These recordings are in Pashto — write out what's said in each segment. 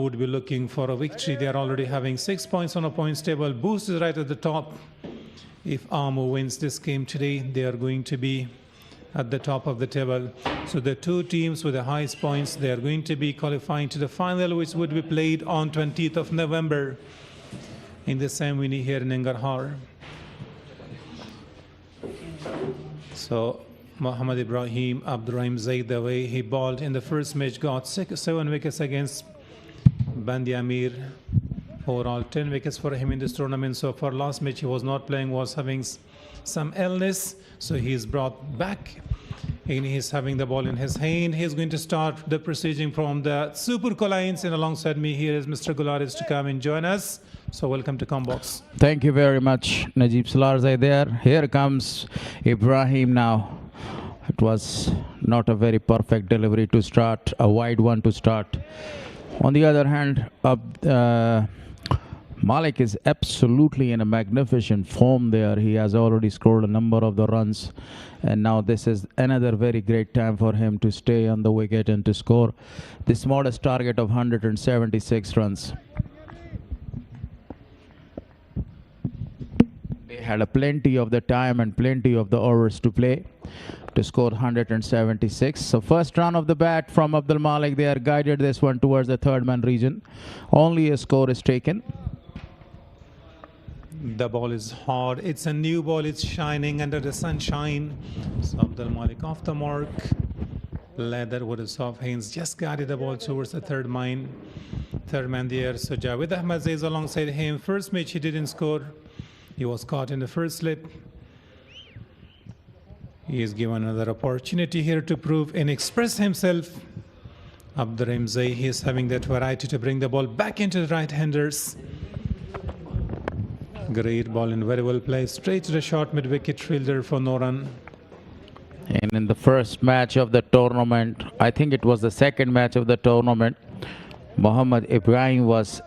would be looking for a victory. They are already having 6 points on a points table. Boost is right at the top. If AMO wins this game today, they are going to be at the top of the table. So the two teams with the highest points, they are going to be qualifying to the final, which would be played on 20th of November in the same venue here in SPEEN GHAR. So Mohammad Ibrahim Abdurrahim Zaid, the way he bowled in the first match, got 7 wickets against Bandi Amir. Overall 10 wickets for him in this tournament. So for last match he was not playing, was having some illness, so he's brought back and he's having the ball in his hand. He's going to start the proceeding from the Super Collions, and alongside me here is Mr. Gularis to come and join us. So welcome to Combox. Thank you very much, Najib Salarzai there. Here comes Ibrahim now. It was not a very perfect delivery to start, a wide one to start. On the other hand, Malik is absolutely in a magnificent form there. He has already scored a number of the runs, and now this is another very great time for him to stay on the wicket and to score this modest target of 176 runs. They had a plenty of the time and plenty of the overs to play to score 176. So first run of the bat from Abdul Malik. They are guided this one towards the third man region. Only a score is taken. The ball is hard. It's a new ball. It's shining under the sunshine. So Abdul Malik off the mark. Leather with his soft hands just guided the ball towards the third man there. So Javed Ahmed is alongside him. First match he didn't score. He was caught in the first slip. He is given another opportunity here to prove and express himself. Abdurrahim Zaid, he is having that variety to bring the ball back into the right-handers. Great ball and very well placed. Straight to the short mid-wicket fielder for no run. And in the first match of the tournament, I think it was the second match of the tournament, Mohammad Ibrahim was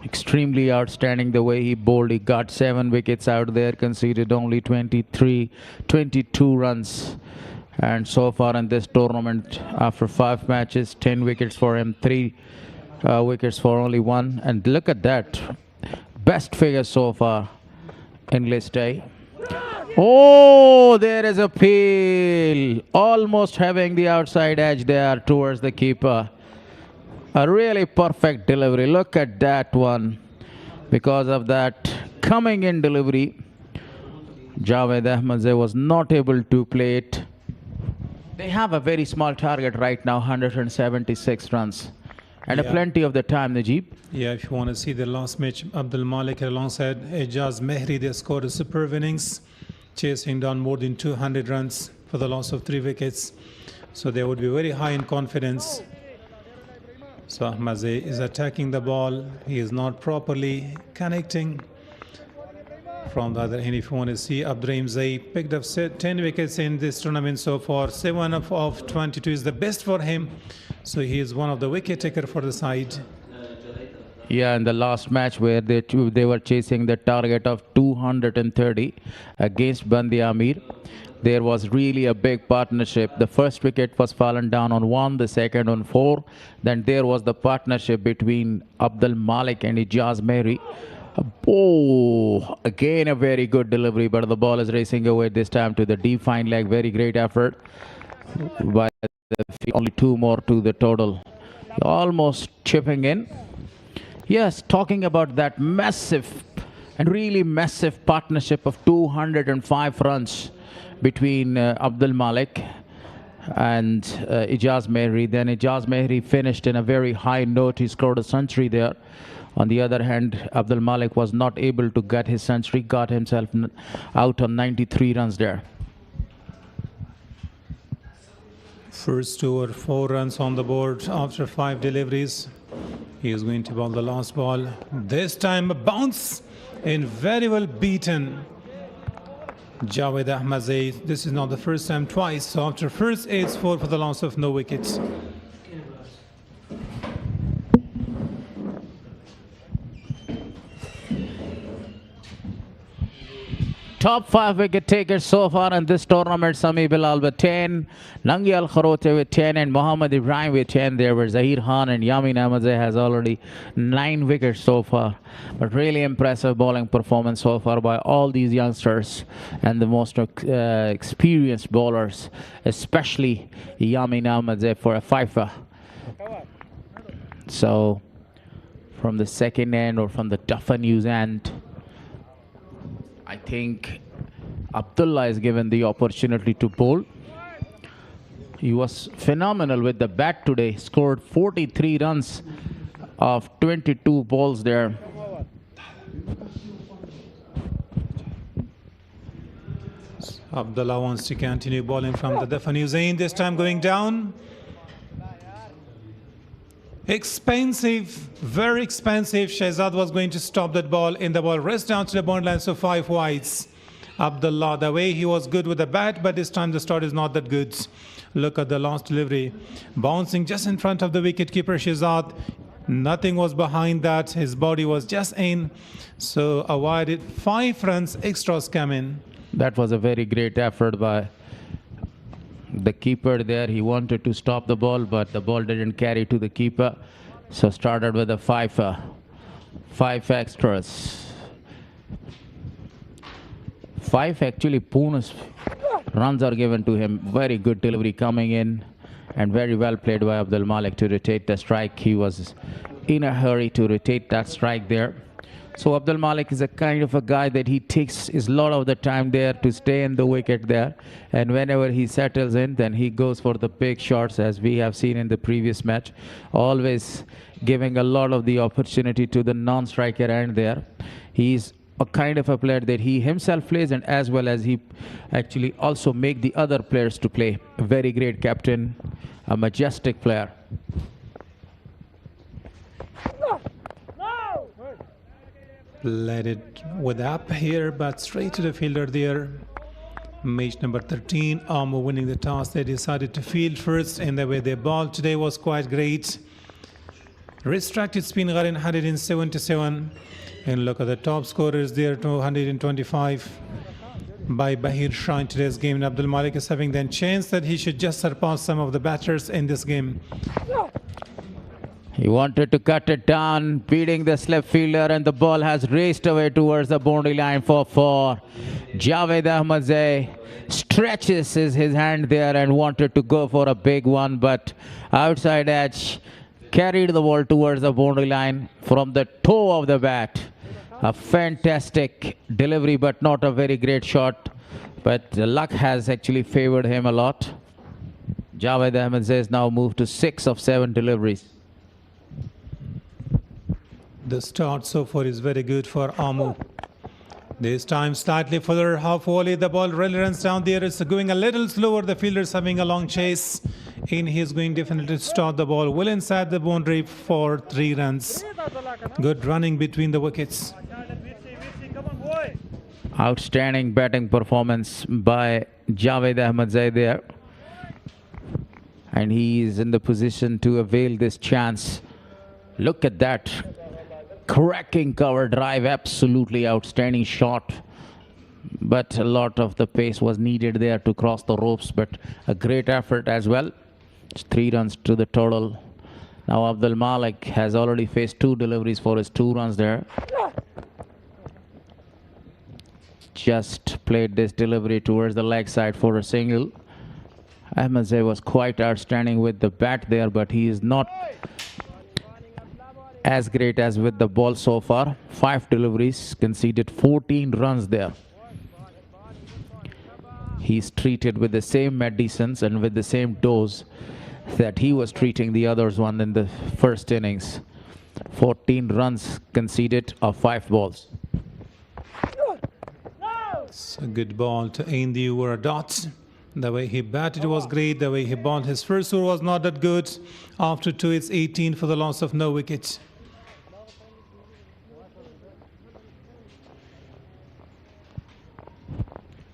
extremely outstanding the way he bowled. He got 7 wickets out there, conceded only 22 runs. And so far in this tournament, after 5 matches, 10 wickets for him, 3 wickets for only 1. And look at that. Best figure so far in list A. Oh, there is a peel. Almost having the outside edge there towards the keeper. A really perfect delivery. Look at that one. Because of that coming in delivery, Javed Ahmed was not able to play it. They have a very small target right now, 176 runs. And a plenty of the time, Najib. Yeah, if you want to see the last match, Abdul Malik alongside Ijaz Mehri, they scored a superb innings, chasing down more than 200 runs for the loss of 3 wickets. So they would be very high in confidence. So Ahmed is attacking the ball. He is not properly connecting. From the other hand, if you want to see, Abdurrahim Zaid picked up 10 wickets in this tournament so far. 7 of 22 is the best for him. So he is one of the wicket taker for the side. Yeah, in the last match where they were chasing the target of 230 against Bandi Amir, there was really a big partnership. The first wicket was fallen down on 1, the second on 4. Then there was the partnership between Abdul Malik and Ijaz Mehri. Oh, again a very good delivery, but the ball is racing away this time to the deep fine leg. Very great effort by only 2 more to the total. Almost chipping in. Yes, talking about that massive and really massive partnership of 205 runs between Abdul Malik and Ijaz Mehri. Then Ijaz Mehri finished in a very high note. He scored a century there. On the other hand, Abdul Malik was not able to get his century, got himself out on 93 runs there. First over, 4 runs on the board after 5 deliveries. He is going to bowl the last ball. This time a bounce and very well beaten. Javed Ahmed Zaid. This is not the first time, twice. So after first 8-4 for the loss of no wickets. top 5 wicket takers so far in this tournament. Sami Bilal with 10, Nangi Al Kharote with 10, and Mohammad Ibrahim with 10. There were Zahir Khan and Yamin Ahmadzai has already 9 wickets so far. But really impressive bowling performance so far by all these youngsters and the most experienced bowlers, especially Yamin Ahmadzai for a fifer. So from the second end or from the tougher news end, I think Abdullah is given the opportunity to bowl. He was phenomenal with the bat today. Scored 43 runs of 22 balls there. Abdullah wants to continue bowling from the Dafanuse end, this time going down. Expensive, very expensive. Shahzad was going to stop that ball in the ball. Rest down to the boundary line, so 5 wides. Abdullah, the way he was good with the bat, but this time the start is not that good. Look at the last delivery. Bouncing just in front of the wicketkeeper Shahzad. Nothing was behind that. His body was just in. So a wide, 5 runs extras come in. That was a very great effort by the keeper there. He wanted to stop the ball, but the ball didn't carry to the keeper. So started with a 5 extras. 5 actually bonus runs are given to him. Very good delivery coming in and very well played by Abdul Malik to rotate the strike. He was in a hurry to rotate that strike there. So Abdul Malik is a kind of a guy that he takes his lot of the time there to stay in the wicket there, and whenever he settles in, then he goes for the big shots, as we have seen in the previous match, always giving a lot of the opportunity to the non-striker end there. He's a kind of a player that he himself plays, and as well as he actually also make the other players to play. A very great captain, a majestic player. Let it with up here, but straight to the fielder there. Match number 13, AMO winning the toss. They decided to field first, and the way they bowled today was quite great. Restricted SPEEN GHAR in 177. And look at the top scorers there, 225 by Bahir Shah in today's game. And Abdul Malik is having the chance that he should just surpass some of the batters in this game. He wanted to cut it down, beating the slip fielder, and the ball has raced away towards the boundary line for 4. Javed Ahmadzai stretches his hand there and wanted to go for a big one, but outside edge carried the ball towards the boundary line from the toe of the bat. A fantastic delivery, but not a very great shot. But the luck has actually favored him a lot. Javed Ahmadzai has now moved to 6 of 7 deliveries. The start so far is very good for AMO. This time slightly further half volley. The ball really runs down there. It's going a little slower. The fielder's having a long chase. And he's going definitely to start the ball well inside the boundary for 3 runs. Good running between the wickets. Outstanding batting performance by Javed Ahmadzai there. And he is in the position to avail this chance. Look at that. Cracking cover drive, absolutely outstanding shot, but a lot of the pace was needed there to cross the ropes, but a great effort as well. It's 3 runs to the total. Now Abdul Malik has already faced 2 deliveries for his 2 runs there. Just played this delivery towards the leg side for a single. Ahmadzai was quite outstanding with the bat there, but he is not as great as with the ball so far. 5 deliveries, conceded 14 runs there. He's treated with the same medicines and with the same dose that he was treating the others one in the first innings. 14 runs conceded of 5 balls. It's a good ball to end the over a dot. The way he batted was great. The way he bowled his first over was not that good. After 2, it's 18 for the loss of no wickets.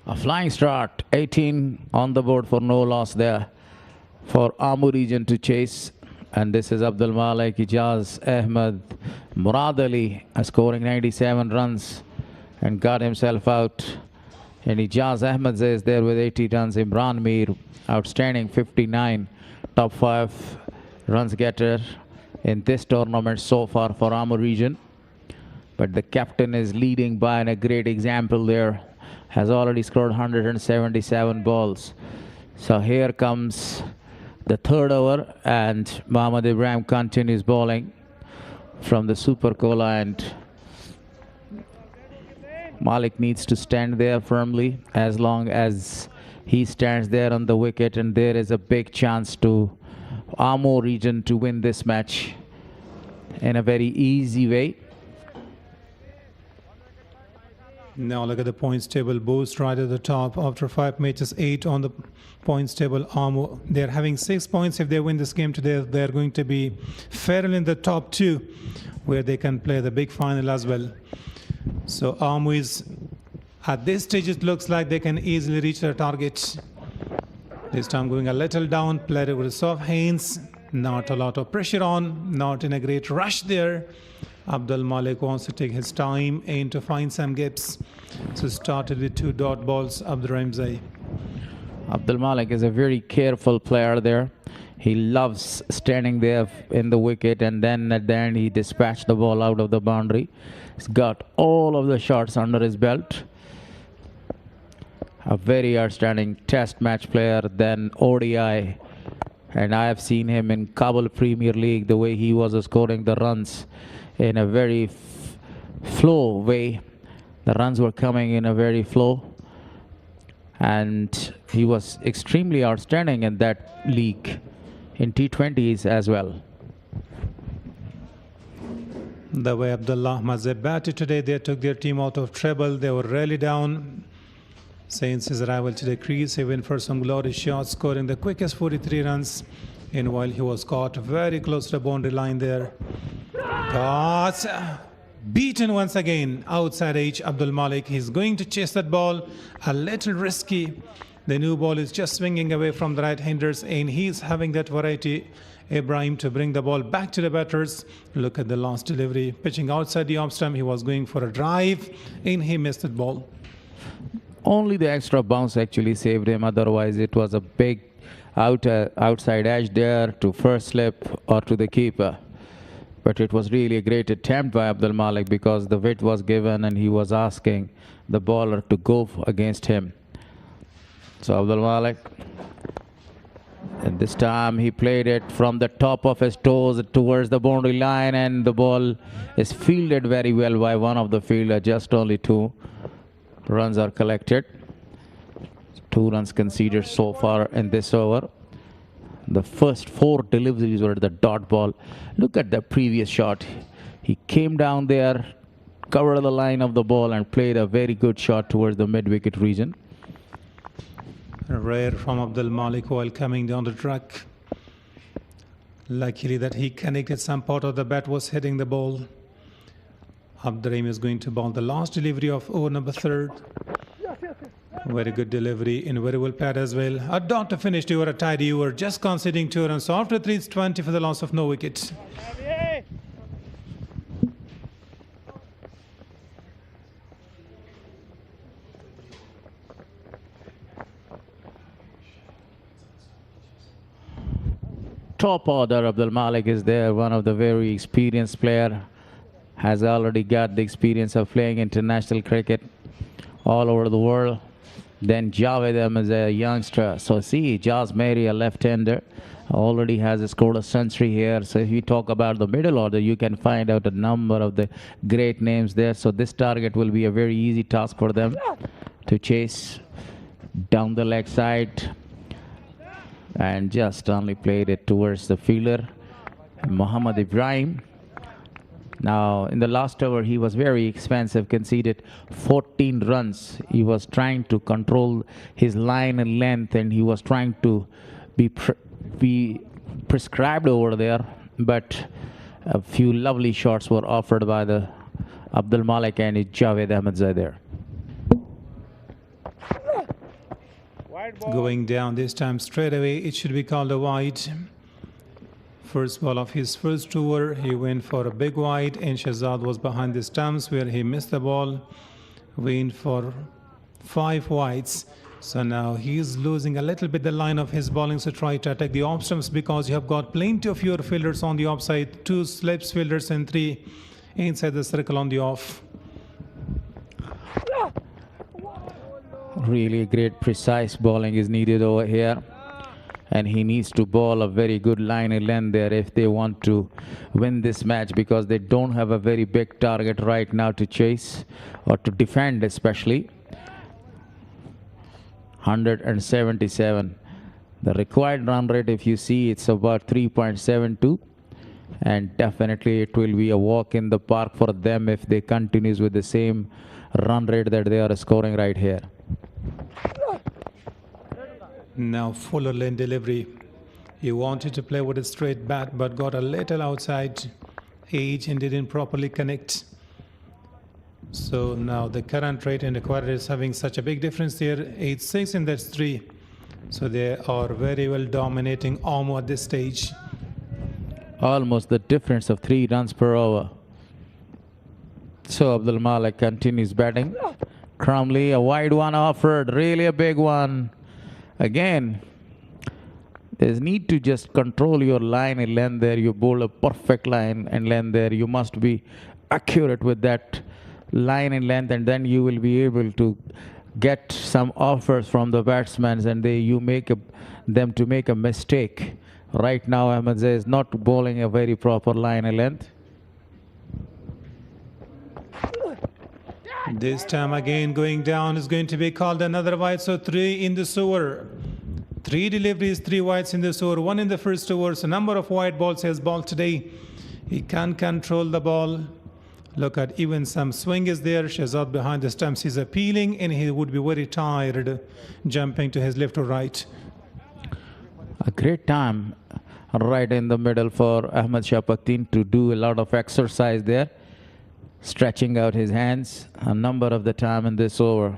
A flying start, 18 on the board for no loss there for AMO region to chase. And this is Abdul Malik, Ijaz Ahmed, Murad Ali scoring 97 runs and got himself out And Ijaz Ahmedzai is there with 80 runs. Imran Mir, outstanding 59, top 5 runs getter in this tournament so far for AMO region. But the captain is leading by a great example there. Has already scored 177 balls. So here comes the third over, and Mohammad Ibrahim continues bowling from the Super Cola, and Malik needs to stand there firmly. As long as he stands there on the wicket, and there is a big chance to AMO region to win this match in a very easy way. Now look at the points table boost right at the top. After 5 matches, 8 on the points table. AMO, they're having 6 points. If they win this game today, they're going to be fairly in the top 2, where they can play the big final as well. So AMO is, at this stage, it looks like they can easily reach their target. This time going a little down, played with soft hands, not a lot of pressure on, not in a great rush there. Abdul Malik wants to take his time and to find some gaps. So started with 2 dot balls, Abdul Rahimzai. Abdul Malik is a very careful player there. He loves standing there in the wicket, and then at the end he dispatched the ball out of the boundary. He's got all of the shots under his belt. A very outstanding test match player, then ODI. And I have seen him in Kabul Premier League, the way he was scoring the runs in a very flow way. The runs were coming in a very flow, and he was extremely outstanding in that league, in T20s as well. The way Abdullah Mazeb batted today, they took their team out of trouble. They were really down. Since his arrival to the crease, he went for some glorious shots, scoring the quickest 43 runs. And while he was caught very close to the boundary line there, got beaten once again outside edge. Abdul Malik, he's going to chase that ball, a little risky. The new ball is just swinging away from the right-handers, and he's having that variety, Ibrahim, to bring the ball back to the batters. Look at the last delivery, pitching outside the off stump. He was going for a drive, and he missed that ball. Only the extra bounce actually saved him. Otherwise, it was a big outside edge there to first slip or to the keeper. But it was really a great attempt by Abdul Malik, because the width was given and he was asking the bowler to go against him. So Abdul Malik, and this time he played it from the top of his toes towards the boundary line, and the ball is fielded very well by one of the fielders. Just only 2 runs are collected. 2 runs conceded so far in this over. The first 4 deliveries were the dot ball. Look at the previous shot. He came down there, covered the line of the ball, and played a very good shot towards the mid-wicket region. Rare from Abdul Malik while coming down the track. Luckily that he connected, some part of the bat was hitting the ball. Abdurrahim is going to bowl the last delivery of over number 3rd. Very good delivery and very well played as well. A dot to finish the over, a tidy over, just conceding 2 runs. So after 3, it's 20 for the loss of no wickets. Top order, Abdul Malik is there, one of the very experienced player. Has already got the experience of playing international cricket all over the world. Then Javed Ahmed is a youngster. So see, Jaz Mehri, a left-hander, already has scored a century here. So if you talk about the middle order, you can find out a number of the great names there. So this target will be a very easy task for them to chase down the leg side. And just only played it towards the fielder, Mohammad Ibrahim. Now, in the last over, he was very expensive, conceded 14 runs. He was trying to control his line and length, and he was trying to be prescribed over there. But a few lovely shots were offered by the Abdul Malik and Javed Ahmedzai there. Going down this time straight away, it should be called a wide. First ball of his first over, he went for a big wide, and Shahzad was behind the stumps where he missed the ball. Went for 5 wides. So now he's losing a little bit the line of his bowling, so try to attack the off stumps because you have got plenty of your fielders on the offside, 2 slips fielders and 3 inside the circle on the off. Really great precise bowling is needed over here, and he needs to bowl a very good line and length there if they want to win this match, because they don't have a very big target right now to chase or to defend, especially. 177. The required run rate, if you see, it's about 3.72, and definitely it will be a walk in the park for them if they continues with the same run rate that they are scoring right here. Now fuller lane delivery. He wanted to play with a straight bat but got a little outside edge and didn't properly connect. So now the current rate and required is having such a big difference there. 8-6 and that's 3. So they are very well dominating AMO at this stage. Almost the difference of 3 runs per over. So Abdul Malik continues batting. Crumley, a wide one offered, really a big one. Again, there's need to just control your line and length there. You bowl a perfect line and length there. You must be accurate with that line and length, and then you will be able to get some offers from the batsmen, and you make them to make a mistake. Right now, Ahmedzai is not bowling a very proper line and length. This time again going down is going to be called another wide, so 3 in this over. 3 deliveries, 3 wides in this over, 1 in the first over. So number of wide balls he has bowled today. He can't control the ball. Look at even some swing is there. Shahzad behind the stumps. He's appealing and he would be very tired jumping to his left or right. A great time right in the middle for Ahmed Shah Paktin to do a lot of exercise there, stretching out his hands a number of the time in this over.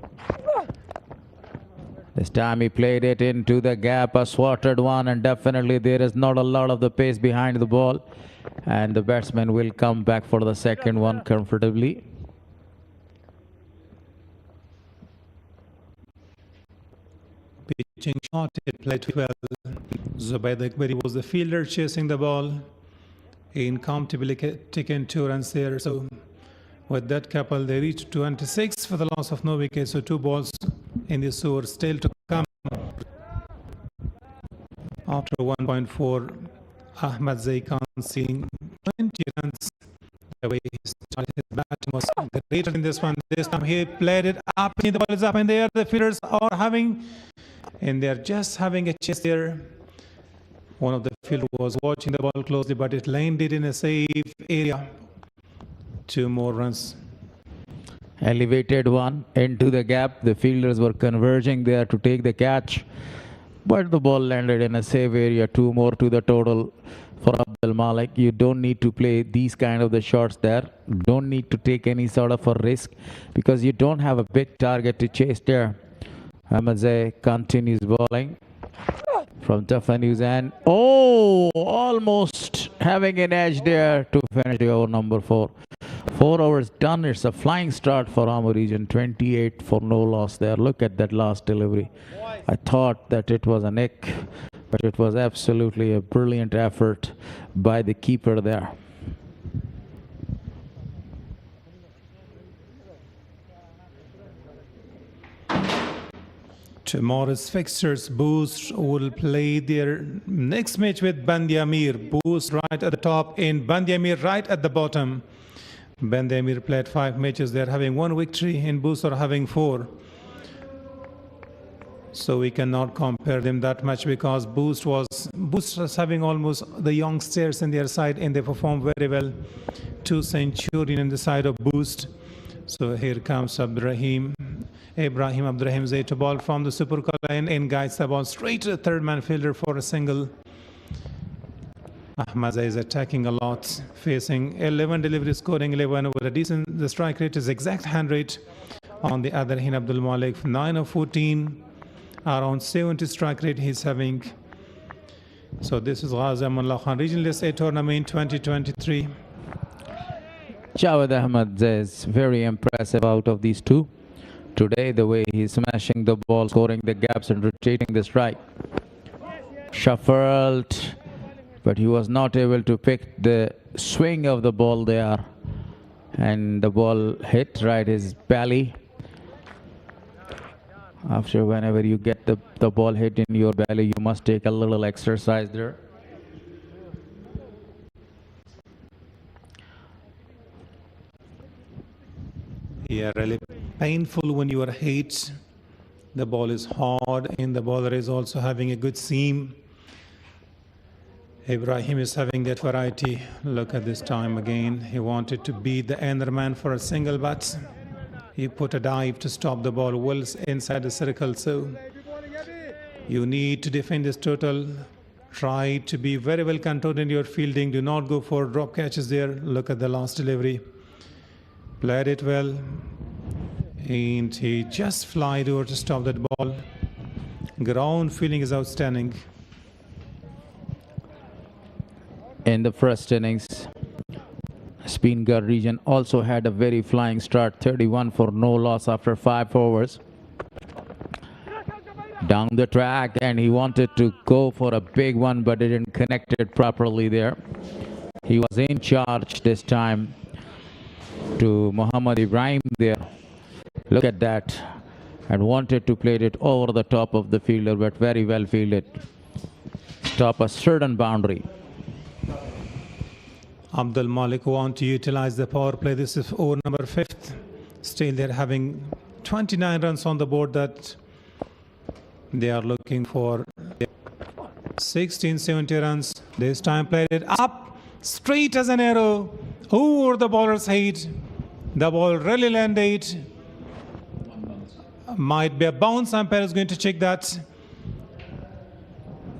This time he played it into the gap, a swatted one, and definitely there is not a lot of the pace behind the ball, and the batsman will come back for the second one comfortably. Pitching shot, it played well. Zubaid Akbari was the fielder chasing the ball. In comfortably taken 2 runs there. So with that couple, they reached 26 for the loss of no wickets. So 2 balls in this over still to come. After 1.4, Ahmedzai conceding 20 runs. The way he started his batting was greater in this one. This time he played it up, the ball is up in the air. The fielders are having, and they're just having a chase there. One of the field was watching the ball closely, but it landed in a safe area. 2 more runs. Elevated one into the gap. The fielders were converging there to take the catch, but the ball landed in a safe area. 2 more to the total for Abdul Malik. You don't need to play these kind of the shots there. Don't need to take any sort of a risk because you don't have a big target to chase there. Ahmedzai continues bowling from Tafanews, and almost having an edge there to finish the over number 4. 4 overs done. It's a flying start for AMO region. 28 for no loss there. Look at that last delivery. I thought that it was a nick, but it was absolutely a brilliant effort by the keeper there. Tomorrow's fixtures, Boost will play their next match with Bandiamir. Boost right at the top and Bandiamir right at the bottom. Bandiamir played 5 matches. They're having 1 victory and Boost are having 4. So we cannot compare them that much because Boost was having almost the youngsters in their side and they performed very well. 2 centurion in the side of Boost. So here comes Ibrahim Abdurrahim Zay to ball from the super line and guides the ball straight to the third man fielder for a single. Ahmedzai is attacking a lot, facing 11 deliveries, scoring 11 with a decent, the strike rate is exact hand rate. On the other hand, Abdul Malik 9 of 14, around 70 strike rate he's having. So this is Ghazi Amanullah Khan Regional List A tournament 2023. Javed Ahmedzai is very impressive out of these 2. Today, the way he's smashing the ball, scoring the gaps and rotating the strike. Shuffled, but he was not able to pick the swing of the ball there. And the ball hit right his belly. After whenever you get the ball hit in your belly, you must take a little exercise there. Yeah, really painful when you are hit. The ball is hard and the bowler is also having a good seam. Ibrahim is having that variety. Look at this time again. He wanted to beat the ender man for a single but he put a dive to stop the ball well inside the circle. So you need to defend this total. Try to be very well controlled in your fielding. Do not go for drop catches there. Look at the last delivery. Played it well. And he just flied over to stop that ball. Ground fielding is outstanding. In the first innings, SPEEN GHAR region also had a very flying start, 31 for no loss after 5 overs. Down the track, and he wanted to go for a big one, but didn't connect it properly there. He was in charge this time to Mohammad Ibrahim there. Look at that. And wanted to play it over the top of the fielder, but very well fielded. Stop a certain boundary. Abdul Malik want to utilize the power play. This is over number 5th. Still they're having 29 runs on the board that they are looking for. 1670 runs. This time played it up straight as an arrow over the bowler's head. The ball really landed. Might be a bounce. Umpire is going to check that.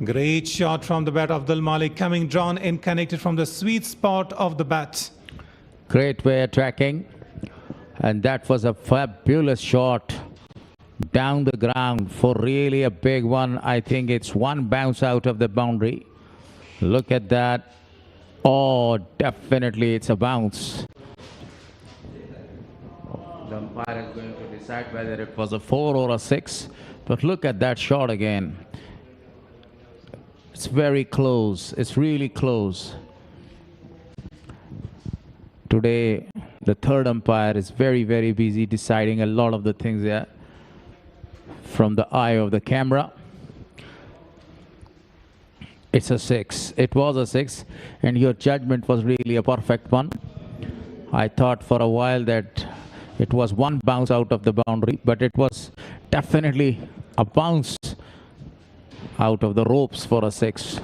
Great shot from the bat of Abdul Malik, coming drawn and connected from the sweet spot of the bat. Great way attacking. And that was a fabulous shot down the ground for really a big one. I think it's one bounce out of the boundary. Look at that. Oh, definitely it's a bounce. The umpire is going to decide whether it was a 4 or a 6. But look at that shot again. It's very close. It's really close. Today, the third umpire is very, very busy deciding a lot of the things there from the eye of the camera. It's a 6. It was a 6, and your judgment was really a perfect one. I thought for a while that it was one bounce out of the boundary, but it was definitely a bounce out of the ropes for a 6.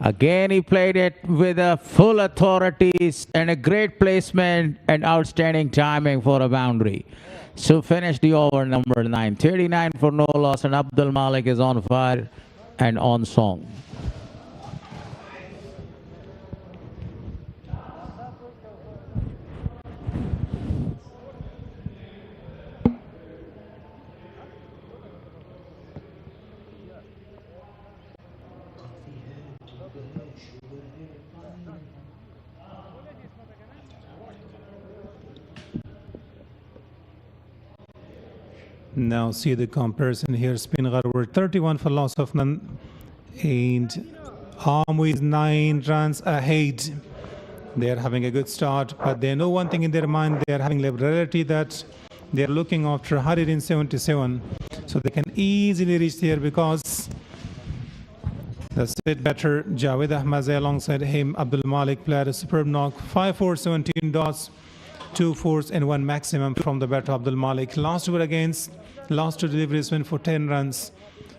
Again, he played it with a full authorities and a great placement and outstanding timing for a boundary. So finished the over number 9. 39 for no loss, and Abdul Malik is on fire and on song. Now see the comparison here. SPEEN GHAR were 31 for loss of none, and AMO is 9 runs ahead. They are having a good start, but they know one thing in their mind. They are having liberality that they are looking after 177, so they can easily reach there because the set batter Javed Ahmad alongside him Abdul Malik played a superb knock. 5-4, 17 dots, 2 fours and 1 maximum from the batter Abdul Malik. Last over against last 2 deliveries went for 10 runs.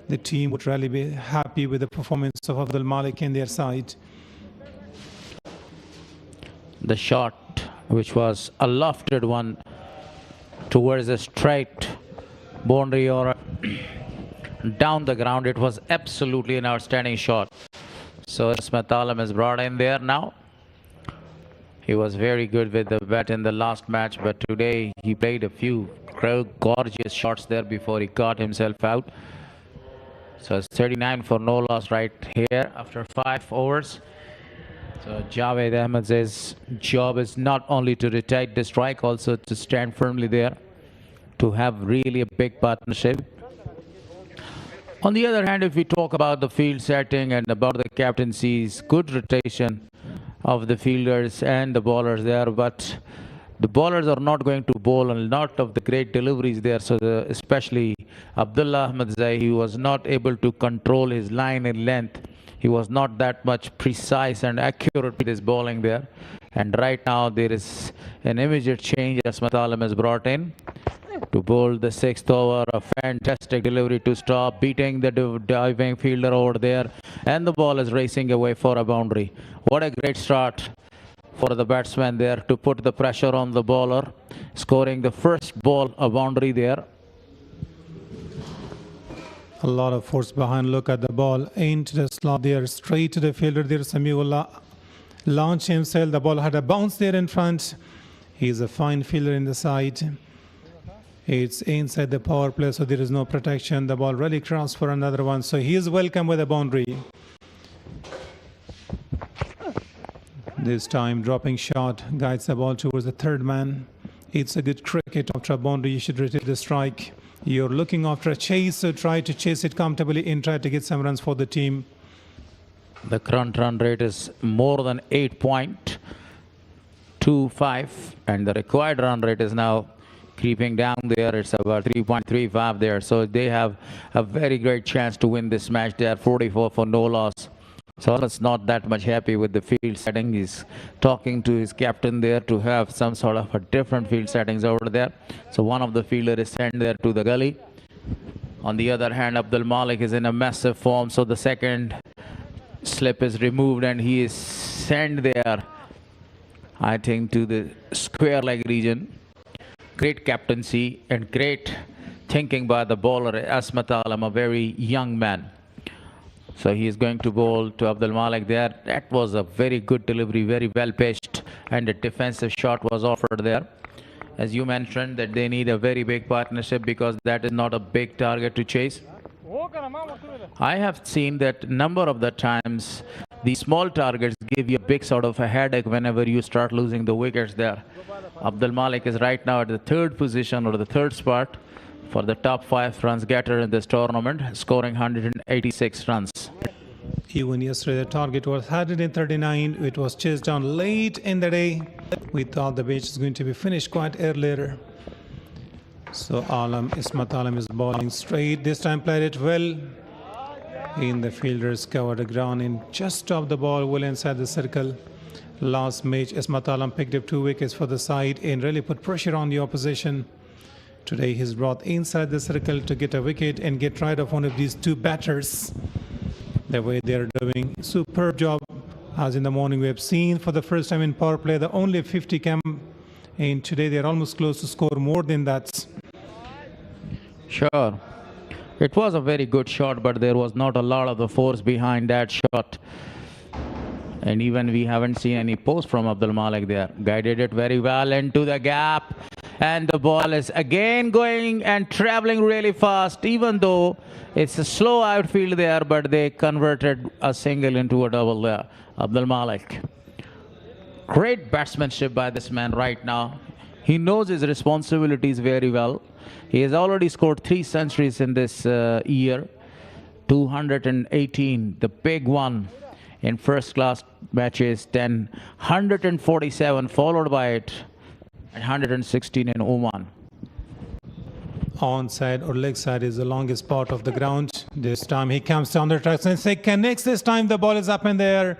The team would really be happy with the performance of Abdul Malik in their side. The shot, which was a lofted one towards a straight boundary or down the ground, it was absolutely an outstanding shot. So Ismat Alam is brought in there now. He was very good with the bat in the last match, but today he played a few gorgeous shots there before he got himself out. So it's 39 for no loss right here after 5 overs. So Javed Ahmed's job is not only to rotate the strike, also to stand firmly there to have really a big partnership. On the other hand, if we talk about the field setting and about the captaincy's good rotation of the fielders and the bowlers there, but the bowlers are not going to bowl a lot of the great deliveries there. So especially Abdullah Ahmed Zai, he was not able to control his line and length. He was not that much precise and accurate with his bowling there. And right now there is an immediate change as Asmat Alam is brought in to bowl the 6th over. A fantastic delivery to stop, beating the diving fielder over there. And the ball is racing away for a boundary. What a great start for the batsman there to put the pressure on the bowler, scoring the first ball, a boundary there. A lot of force behind. Look at the ball into the slot there, straight to the fielder there. Samiullah launched himself. The ball had a bounce there in front. He's a fine fielder in the side. It's inside the power play, so there is no protection. The ball really crossed for another one, so he is welcome with a boundary. This time dropping shot guides the ball towards the third man. It's a good cricket. After a boundary, you should retrieve the strike. You're looking after a chase, so try to chase it comfortably and try to get some runs for the team. The current run rate is more than 8.25, and the required run rate is now creeping down there. It's about 3.35 there. So they have a very great chance to win this match. They are 44 for no loss. So it's not that much happy with the field setting. He's talking to his captain there to have some sort of a different field settings over there. So one of the fielders is sent there to the gully. On the other hand, Abdul Malik is in a massive form. So the second slip is removed and he is sent there, I think, to the square leg region. Great captaincy and great thinking by the bowler Asmat Alam, a very young man. So he is going to bowl to Abdul Malik there. That was a very good delivery, very well pitched, and a defensive shot was offered there. As you mentioned, that they need a very big partnership because that is not a big target to chase. I have seen that number of the times the small targets give you a big sort of a headache whenever you start losing the wickets there. Abdul Malik is right now at the third position or the third spot for the top 5 runs getter in this tournament, scoring 186 runs. Even yesterday, the target was 139. It was chased down late in the day. We thought the match is going to be finished quite earlier. So Asmat Alam is bowling straight. This time played it well. In the fielders covered the ground and just stopped the ball well inside the circle. Last match, Asmat Alam picked up 2 wickets for the side and really put pressure on the opposition. Today he's brought inside the circle to get a wicket and get rid of one of these 2 batters. The way they're doing, superb job. As in the morning we have seen for the first time in power play, the only 50 came, and today they're almost close to score more than that. Sure. It was a very good shot, but there was not a lot of the force behind that shot. And even we haven't seen any post from Abdul Malik there. Guided it very well into the gap. And the ball is again going and traveling really fast, even though it's a slow outfield there, but they converted a single into a double there. Abdul Malik. Great batsmanship by this man right now. He knows his responsibilities very well. He has already scored 3 centuries in this year. 218, the big one in first class matches, then 147 followed by it, 116 in Oman. Onside or leg side is the longest part of the ground. This time he comes down the tracks and connects. This time the ball is up in the air.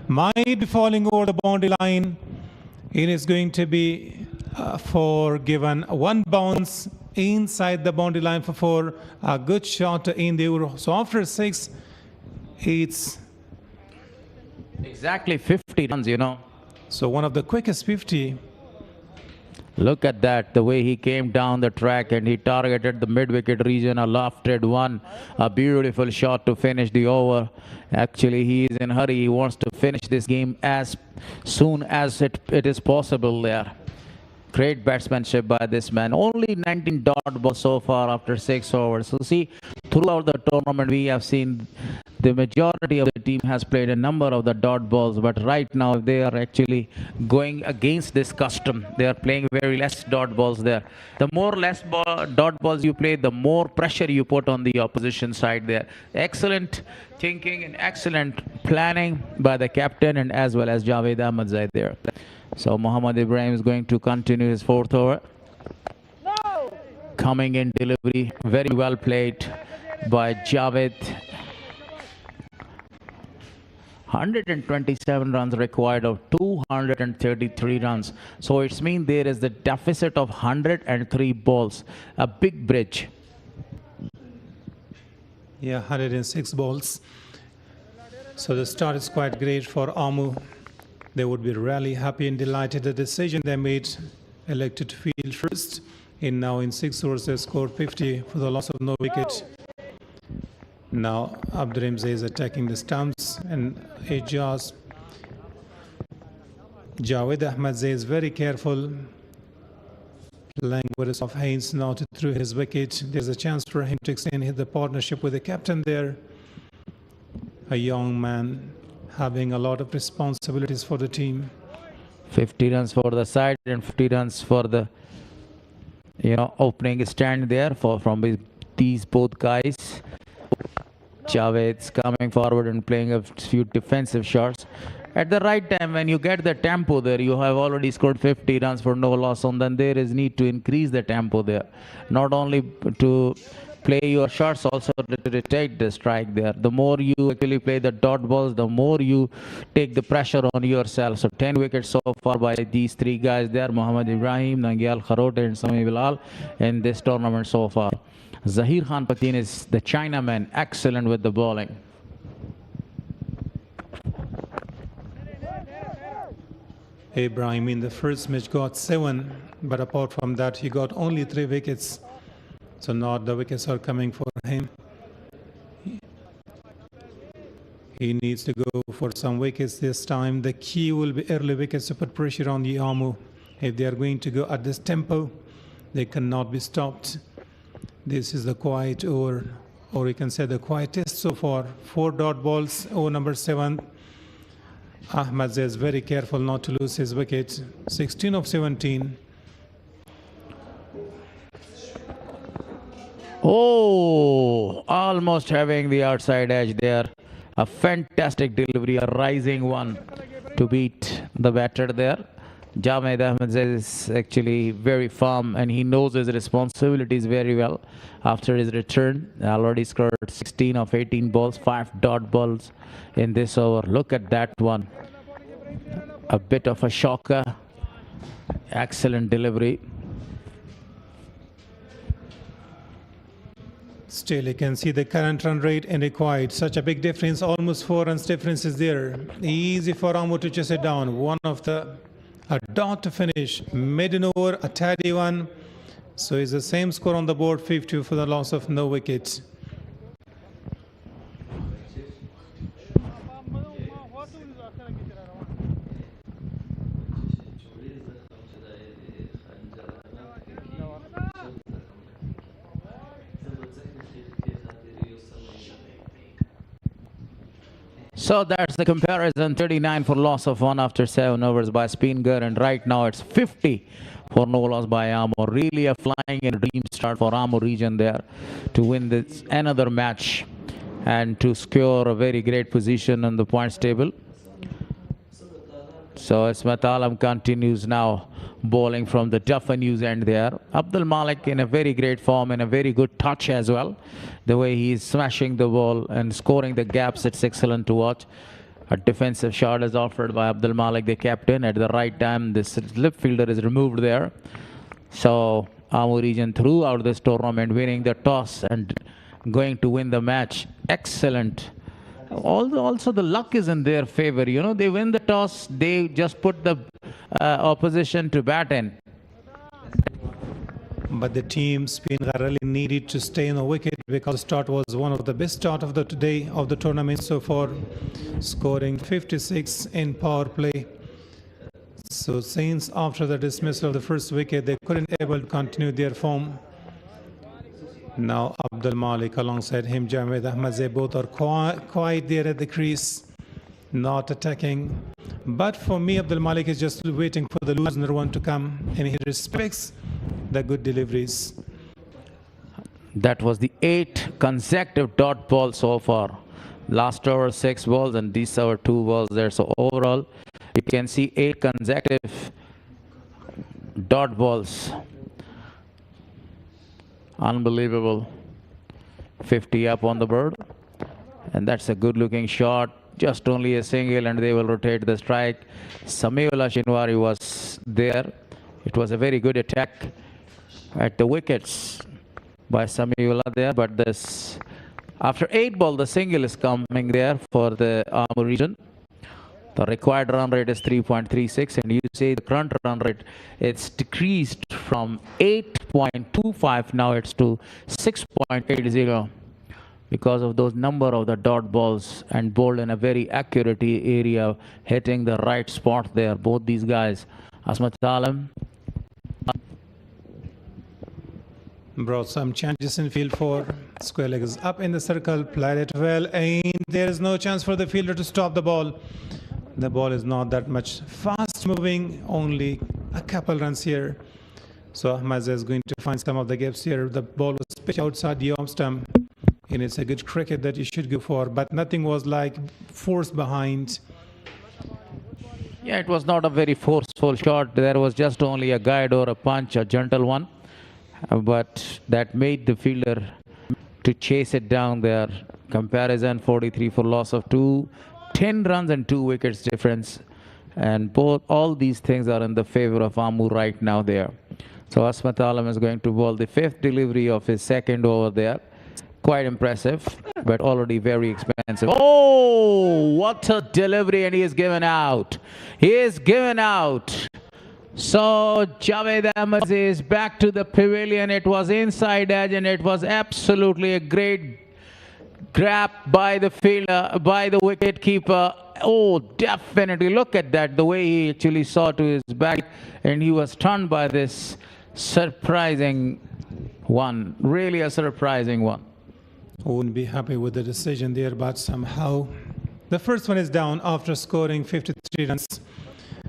Might be falling over the boundary line. It is going to be given 1 bounce inside the boundary line for 4. A good shot in the Euro. So after 6, it's exactly 50 runs, you know. So one of the quickest 50. Look at that, the way he came down the track and he targeted the mid-wicket region, a lofted one, a beautiful shot to finish the over. Actually, he is in a hurry. He wants to finish this game as soon as it is possible there. Great batsmanship by this man. Only 19 dot balls so far after 6 overs. So see, throughout the tournament, we have seen the majority of the team has played a number of the dot balls, but right now they are actually going against this custom. They are playing very less dot balls there. The more dot balls you play, the more pressure you put on the opposition side there. Excellent thinking and excellent planning by the captain and as well as Javed Ahmadzai there. So Mohammad Ibrahim is going to continue his fourth over. Coming in delivery, very well played by Javed. 127 runs required of 233 runs. So it's mean there is the deficit of 103 balls. A big bridge. Yeah, 106 balls. So the start is quite great for AMO. They would be really happy and delighted. The decision they made, elected to field first. Now in 6 overs they scored 50 for the loss of no wicket. Now Abdurrahim is attacking the stumps and Ejaz. Javed Ahmadzai is very careful, playing with his off hands now to through his wicket. There's a chance for him to extend the partnership with the captain there. A young man having a lot of responsibilities for the team. 50 runs for the side and 50 runs for the opening stand there from these both guys. Javed's coming forward and playing a few defensive shots. At the right time, when you get the tempo there, you have already scored 50 runs for no loss, and then there is need to increase the tempo there. Not only to play your shots, also to take the strike there. The more you actually play the dot balls, the more you take the pressure on yourself. So 10 wickets so far by these three guys there, Mohammad Ibrahim, Nangyal Kharote and Sami Bilal in this tournament so far. Zahir Khan Patin is the Chinaman, excellent with the bowling. Ibrahim in the first match got 7, but apart from that he got only 3 wickets. So not the wickets are coming for him. He needs to go for some wickets this time. The key will be early wickets to put pressure on the AMO. If they are going to go at this tempo, they cannot be stopped. This is the quiet over, or you can say the quietest so far. 4 dot balls, over number 7. Ahmadzai is very careful not to lose his wicket. 16 of 17. Oh, almost having the outside edge there. A fantastic delivery, a rising one to beat the batter there. Javed Ahmadzai is actually very firm and he knows his responsibilities very well after his return. Already scored 16 of 18 balls, 5 dot balls in this over. Look at that one. A bit of a shocker. Excellent delivery. Still, you can see the current run rate and required. Such a big difference, almost 4 runs difference is there. Easy for AMO to chase it down. A dot to finish. Mid-in over, a tidy one. So it's the same score on the board, 50 for the loss of no wickets. So that's the comparison. 39 for loss of 1 after 7 overs by SPEEN GHAR, and right now it's 50 for no loss by AMO. Really a flying and dream start for AMO region there to win this another match and to secure a very great position on the points table. So Ismat Alam continues now bowling from the tougher news end there. Abdul Malik in a very great form and a very good touch as well. The way he is smashing the ball and scoring the gaps, it's excellent to watch. A defensive shot is offered by Abdul Malik, the captain. At the right time, the slip fielder is removed there. So AMO region throughout this tournament winning the toss and going to win the match. Excellent. Also the luck is in their favor. You know, they win the toss, they just put the opposition to bat in. But the team, SPEEN GHAR, really needed to stay in the wicket because the start was one of the best start of the today of the tournament so far, scoring 56 in power play. So since after the dismissal of the first wicket, they couldn't able to continue their form. Now Abdul Malik alongside him, Javed Ahmed, they both are quiet there at the crease, not attacking. But for me, Abdul Malik is just waiting for the loser one to come, and he respects the good deliveries. That was the 8 consecutive dot balls so far. Last over 6 balls and this over 2 balls there. So overall, you can see 8 consecutive dot balls. Unbelievable. 50 up on the bird. And that's a good looking shot. Just only a single and they will rotate the strike. Samiullah Shinwari was there. It was a very good attack at the wickets by Samiullah there. But this, after 8 ball, the single is coming there for the AMO region. The required run rate is 3.36, and you say the current run rate, it's decreased from 8.25, now it's to 6.80 because of those number of the dot balls and bowled in a very accurate area, hitting the right spot there. Both these guys, Asmat Alam. Brought some changes in field 4. Square leg is up in the circle, played it well, and there is no chance for the fielder to stop the ball. The ball is not that much fast moving, only a couple runs here. So Ahmed is going to find some of the gaps here. The ball was pitched outside the arm stump, and it's a good cricket that you should go for, but nothing was like forced behind. Yeah, it was not a very forceful shot. There was just only a guide or a punch, a gentle one. But that made the fielder to chase it down there. Comparison 43 for loss of 2. 10 runs and 2 wickets difference. And all these things are in the favor of AMO right now there. So Asmat Alam is going to bowl the 5th delivery of his 2nd over there. Quite impressive, but already very expensive. Oh, what a delivery, and he is given out. He is given out. So Javed Ahmed is back to the pavilion. It was inside edge and it was absolutely a great grab by the fielder, by the wicket keeper. Oh, definitely. Look at that, the way he actually saw to his back, and he was stunned by this surprising one. Really a surprising one. Wouldn't be happy with the decision there, but somehow the first one is down after scoring 53 runs.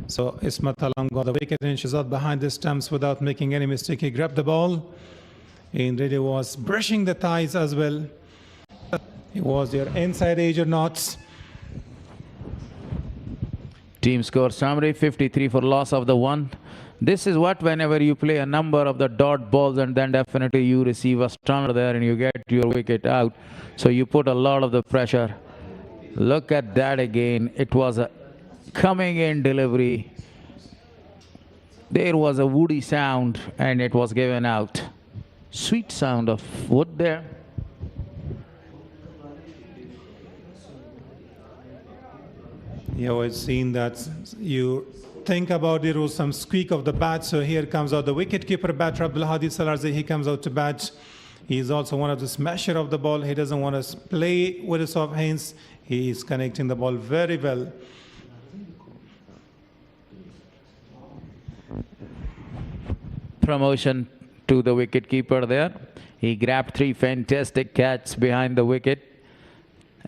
So Ismat Alam got the wicket and she's out behind the stumps without making any mistake. He grabbed the ball and really was brushing the thighs as well. It was their inside edge or not. Team score summary, 53 for loss of the 1. This is what, whenever you play a number of the dot balls and then definitely you receive a stunner there and you get your wicket out. So you put a lot of the pressure. Look at that again. It was a coming in delivery. There was a woody sound and it was given out. Sweet sound of wood there. You always seen that you think about there was some squeak of the bat. So here comes out the wicket-keeper batter Abdul Hadi Salarzi. He comes out to bat. He's also one of the smasher of the ball. He doesn't want to play with his soft hands. He is connecting the ball very well. Promotion to the wicket keeper there. He grabbed 3 fantastic catches behind the wicket,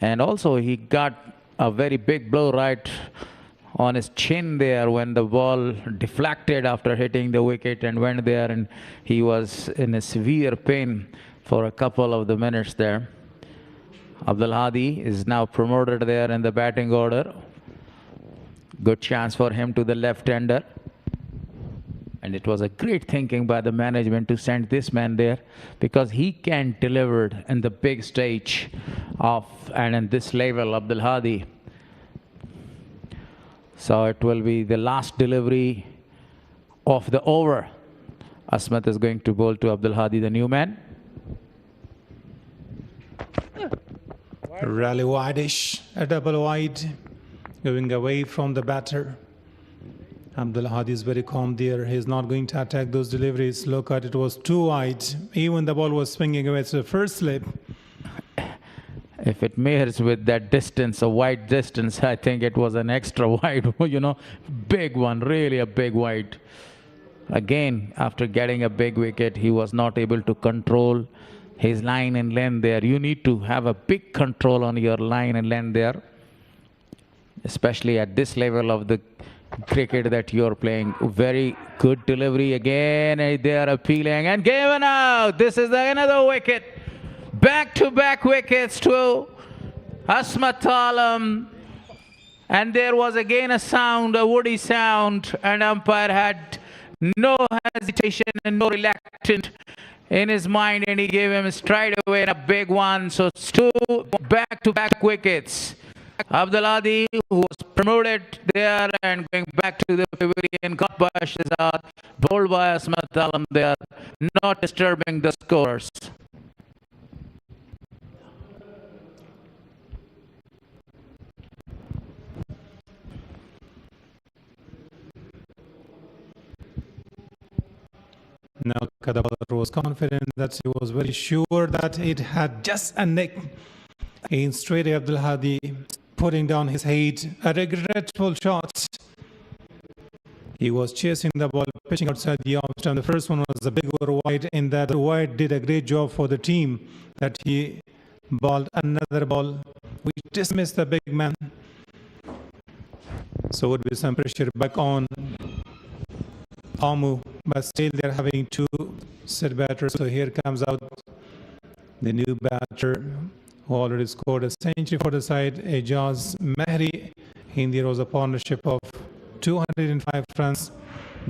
and also he got a very big blow right on his chin there when the ball deflected after hitting the wicket and went there, and he was in a severe pain for a couple of the minutes there. Abdul Hadi is now promoted there in the batting order. Good chance for him to the left-hander. And it was a great thinking by the management to send this man there because he can deliver in the big stage of and in this level, Abdul Hadi. So it will be the last delivery of the over. Asmat is going to bowl to Abdul Hadi, the new man. Rally wide-ish, a double wide, going away from the batter. Abdul Hadi is very calm there. He's not going to attack those deliveries. Look at it, was too wide. Even the ball was swinging away. It's the first slip. If it measures with that distance, a wide distance, I think it was an extra wide, you know, big one, really a big wide. Again, after getting a big wicket, he was not able to control his line and length there. You need to have a big control on your line and length there, especially at this level of the cricket that you're playing. Very good delivery again. They are appealing and given out. This is another wicket. Back-to-back wickets to Asmat Alam. And there was again a sound, a woody sound, and umpire had no hesitation and no reluctance in his mind, and he gave him straight away a big one. So it's 2 back-to-back wickets. Abdulhadi, who was promoted there and going back to the pavilion, caught by Shahzad, bowled by Asmat Alam there, not disturbing the scores. Now Kadabar was confident that he was very sure that it had just a nick. Instead, Abdul Hadi putting down his head, a regretful shot. He was chasing the ball, pitching outside the off stump. The first one was a big over wide, in that the wide did a great job for the team, that he bowled another ball which dismissed the big man. So would be some pressure back on AMO, but still they're having 2 set batters. So here comes out the new batter who already scored a century for the side, Ejaz Mehri. And there was a partnership of 205 runs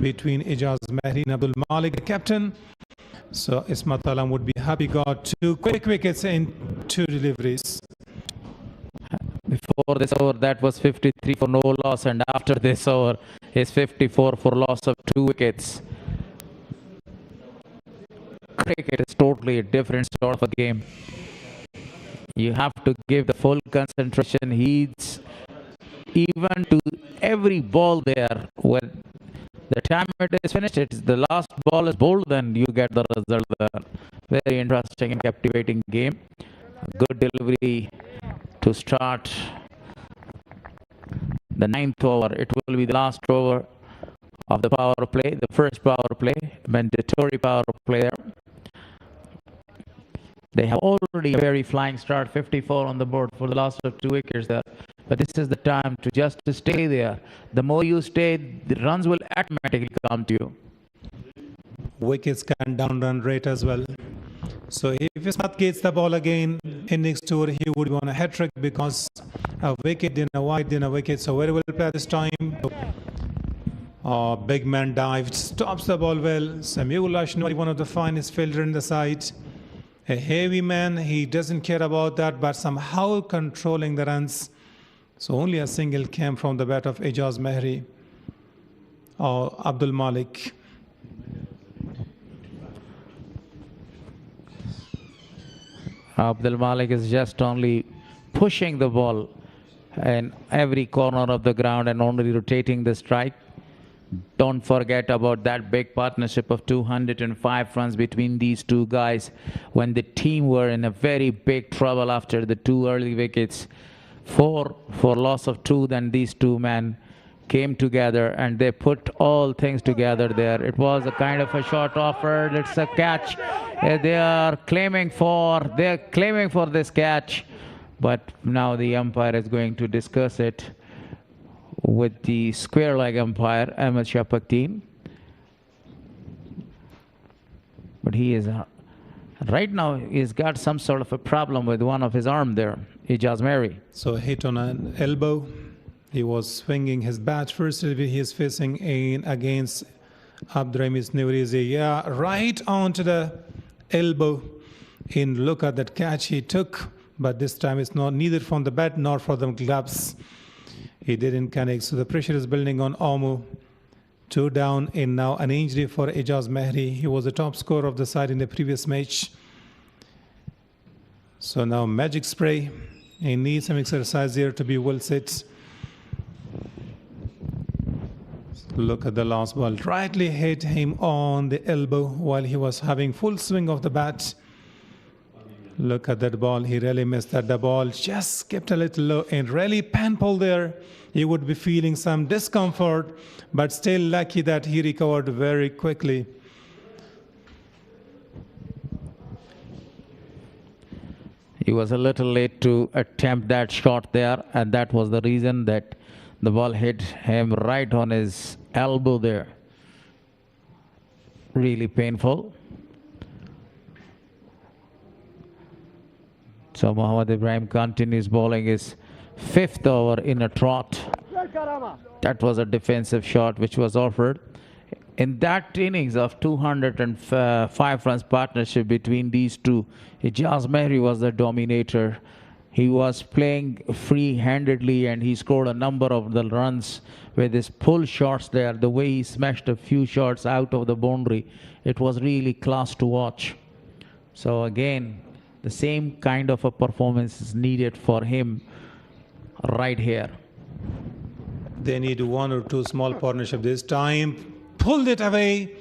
between Ejaz Mehri and Abdul Malik, the captain. So Asmat Alam would be happy, got 2 quick wickets in 2 deliveries. Before this over, that was 53 for no loss, and after this over is 54 for loss of 2 wickets. Cricket is totally a different sort of a game. You have to give the full concentration, heeds, even to every ball there. When the time it is finished, it's the last ball is bowled, then you get the result there. Very interesting and captivating game. A good delivery to start the 9th over. It will be the last over of the power play, the first power play, mandatory power play there. They have already a very flying start, 54 on the board for the last of 2 wickets there. But this is the time to just to stay there. The more you stay, the runs will automatically come to you. Wickets can down run rate as well. So if Asmat gets the ball again in next tour, he would be on a hat-trick, because a wicket, then a wide, then a wicket. So very well played this time. Big man dived, stops the ball well. Samiullah Shnori, one of the finest fielder in the side. A heavy man, he doesn't care about that, but somehow controlling the runs. So only a single came from the bat of Ejaz Mehri or Abdul Malik. Abdul Malik is just only pushing the ball in every corner of the ground and only rotating the strike. Don't forget about that big partnership of 205 runs between these 2 guys when the team were in a very big trouble after the 2 early wickets. 4 for loss of 2, then these 2 men came together and they put all things together there. It was a kind of a short offer. It's a catch. They're claiming for this catch, but now the umpire is going to discuss it with the square leg umpire, Ahmed Shapakteen. But he is right now, he's got some sort of a problem with one of his arm there, Ejaz Mehri. So hit on an elbow. He was swinging his bat. First, he is facing in against Abdurrahim Newrizi. Yeah, right onto the elbow. In look at that catch he took, but this time it's not neither from the bat nor from the gloves. He didn't connect. So the pressure is building on AMO. 2 down, and now an injury for Ejaz Mehri. He was the top scorer of the side in the previous match. So now magic spray. He needs some exercise here to be well set. Look at the last ball. Rightly hit him on the elbow while he was having full swing of the bat. Look at that ball. He really missed that. The ball just kept a little low and really painful there. He would be feeling some discomfort, but still lucky that he recovered very quickly. He was a little late to attempt that shot there, and that was the reason that the ball hit him right on his elbow there. Really painful. So Mohammad Ibrahim continues bowling his 5th over in a trot. That was a defensive shot which was offered. In that innings of 205 runs partnership between these two, Ijaz Mehri was the dominator. He was playing free-handedly and he scored a number of the runs with his pull shots there. The way he smashed a few shots out of the boundary, it was really class to watch. So again, the same kind of a performance is needed for him right here. They need 1 or 2 small partnership this time. Pulled it away.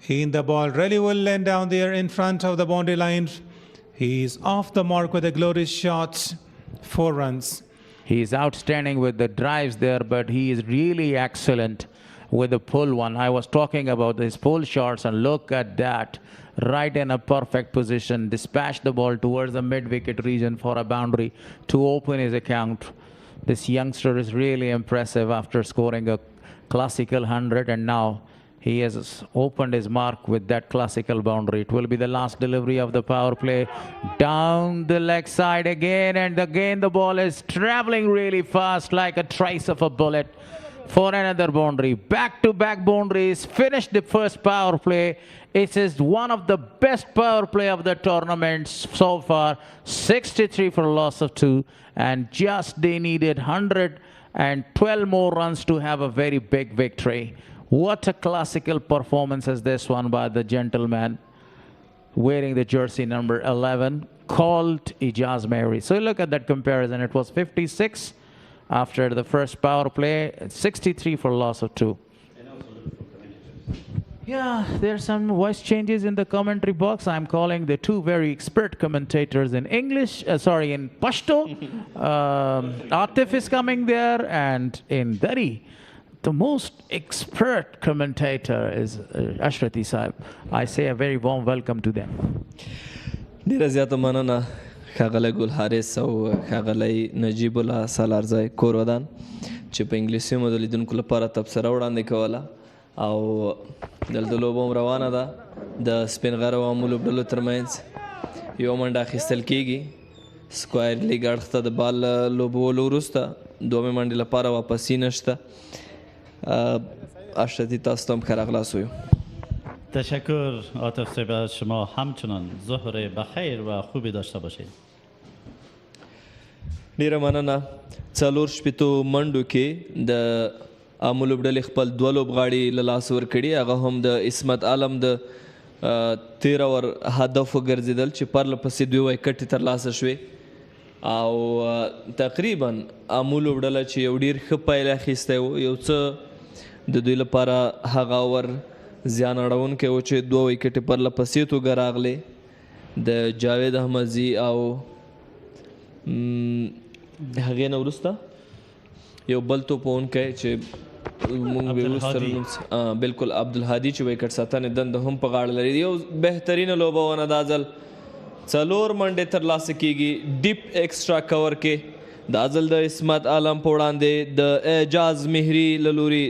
In the ball really well land down there in front of the boundary line. He's off the mark with a glorious shot. 4 runs. He is outstanding with the drives there, but he is really excellent with the pull one. I was talking about his pull shots, and look at that. Right in a perfect position. Dispatched the ball towards the mid-wicket region for a boundary to open his account. This youngster is really impressive after scoring a classical 100, and now he has opened his mark with that classical boundary. It will be the last delivery of the power play. Down the leg side again, and again the ball is traveling really fast like a trace of a bullet for another boundary. Back-to-back boundaries. Finished the first power play. It is one of the best power play of the tournament so far. 63 for a loss of 2, and just they needed 112 more runs to have a very big victory. What a classical performance is this one by the gentleman wearing the jersey number 11, called Ijaz Mehri. So look at that comparison. It was 56 after the first power play, 63 for a loss of 2. Yeah, there's some voice changes in the commentary box. I'm calling the 2 very expert commentators in English, in Pashto. Atif is coming there, and in Dari, the most expert commentator is Ashrati Sahib. I say a very warm welcome to them. ډیره زیاته مننه ښاغلی ګل حارث او ښاغلی نجیب الله سالارزی کور ودان چې په انګلیسي مو د لیدونکو لپاره تبصره وړاندې کوله او دلته لوبه هم روانه ده د سپین غر او آمو لوبډلو ترمنځ یو منډه اخیستل کیږي سکوایر لیګ اړخ ته د بال لوبولو وروسته دومې منډې لپاره واپسي نشته اشرتی تاسو ته هم ښه راغلاست ویو تشکر عاطف صاحب از شما همچنان ظهر بخیر و خوبی داشته باشید. ډیره مننه 4 شپېتو منډو کې د آمو لوبډلې خپل 2 لوبغاړي له لاسه ورکړي هغه هم د عصمت عالم د 13 اور هدف وګرځېدل چې پرله پسې 2 ویکټې ترلاسه شوې او تقریبا آمو لوبډله چې یو ډېر ښه پیل اخیستی و یو څه د دوی لپاره هغه اور زیان اړونکی و چې 2 ویکټې پرله پسې توګه راغلې د جاوید احمدزي او هغې نه وروسته یو بل توپونکی چې مونږ به وروسته بلکل عبدالهادي چې ویکټ ساتنې دنده هم په غاړه لري یو بهترینه لوبه ونه دا ځل 4 منډې ترلاسه کیږي ډیپ ایکسټرا کور کې دا ځل د عصمت عالم په وړاندې د اعجاز مهري له لورې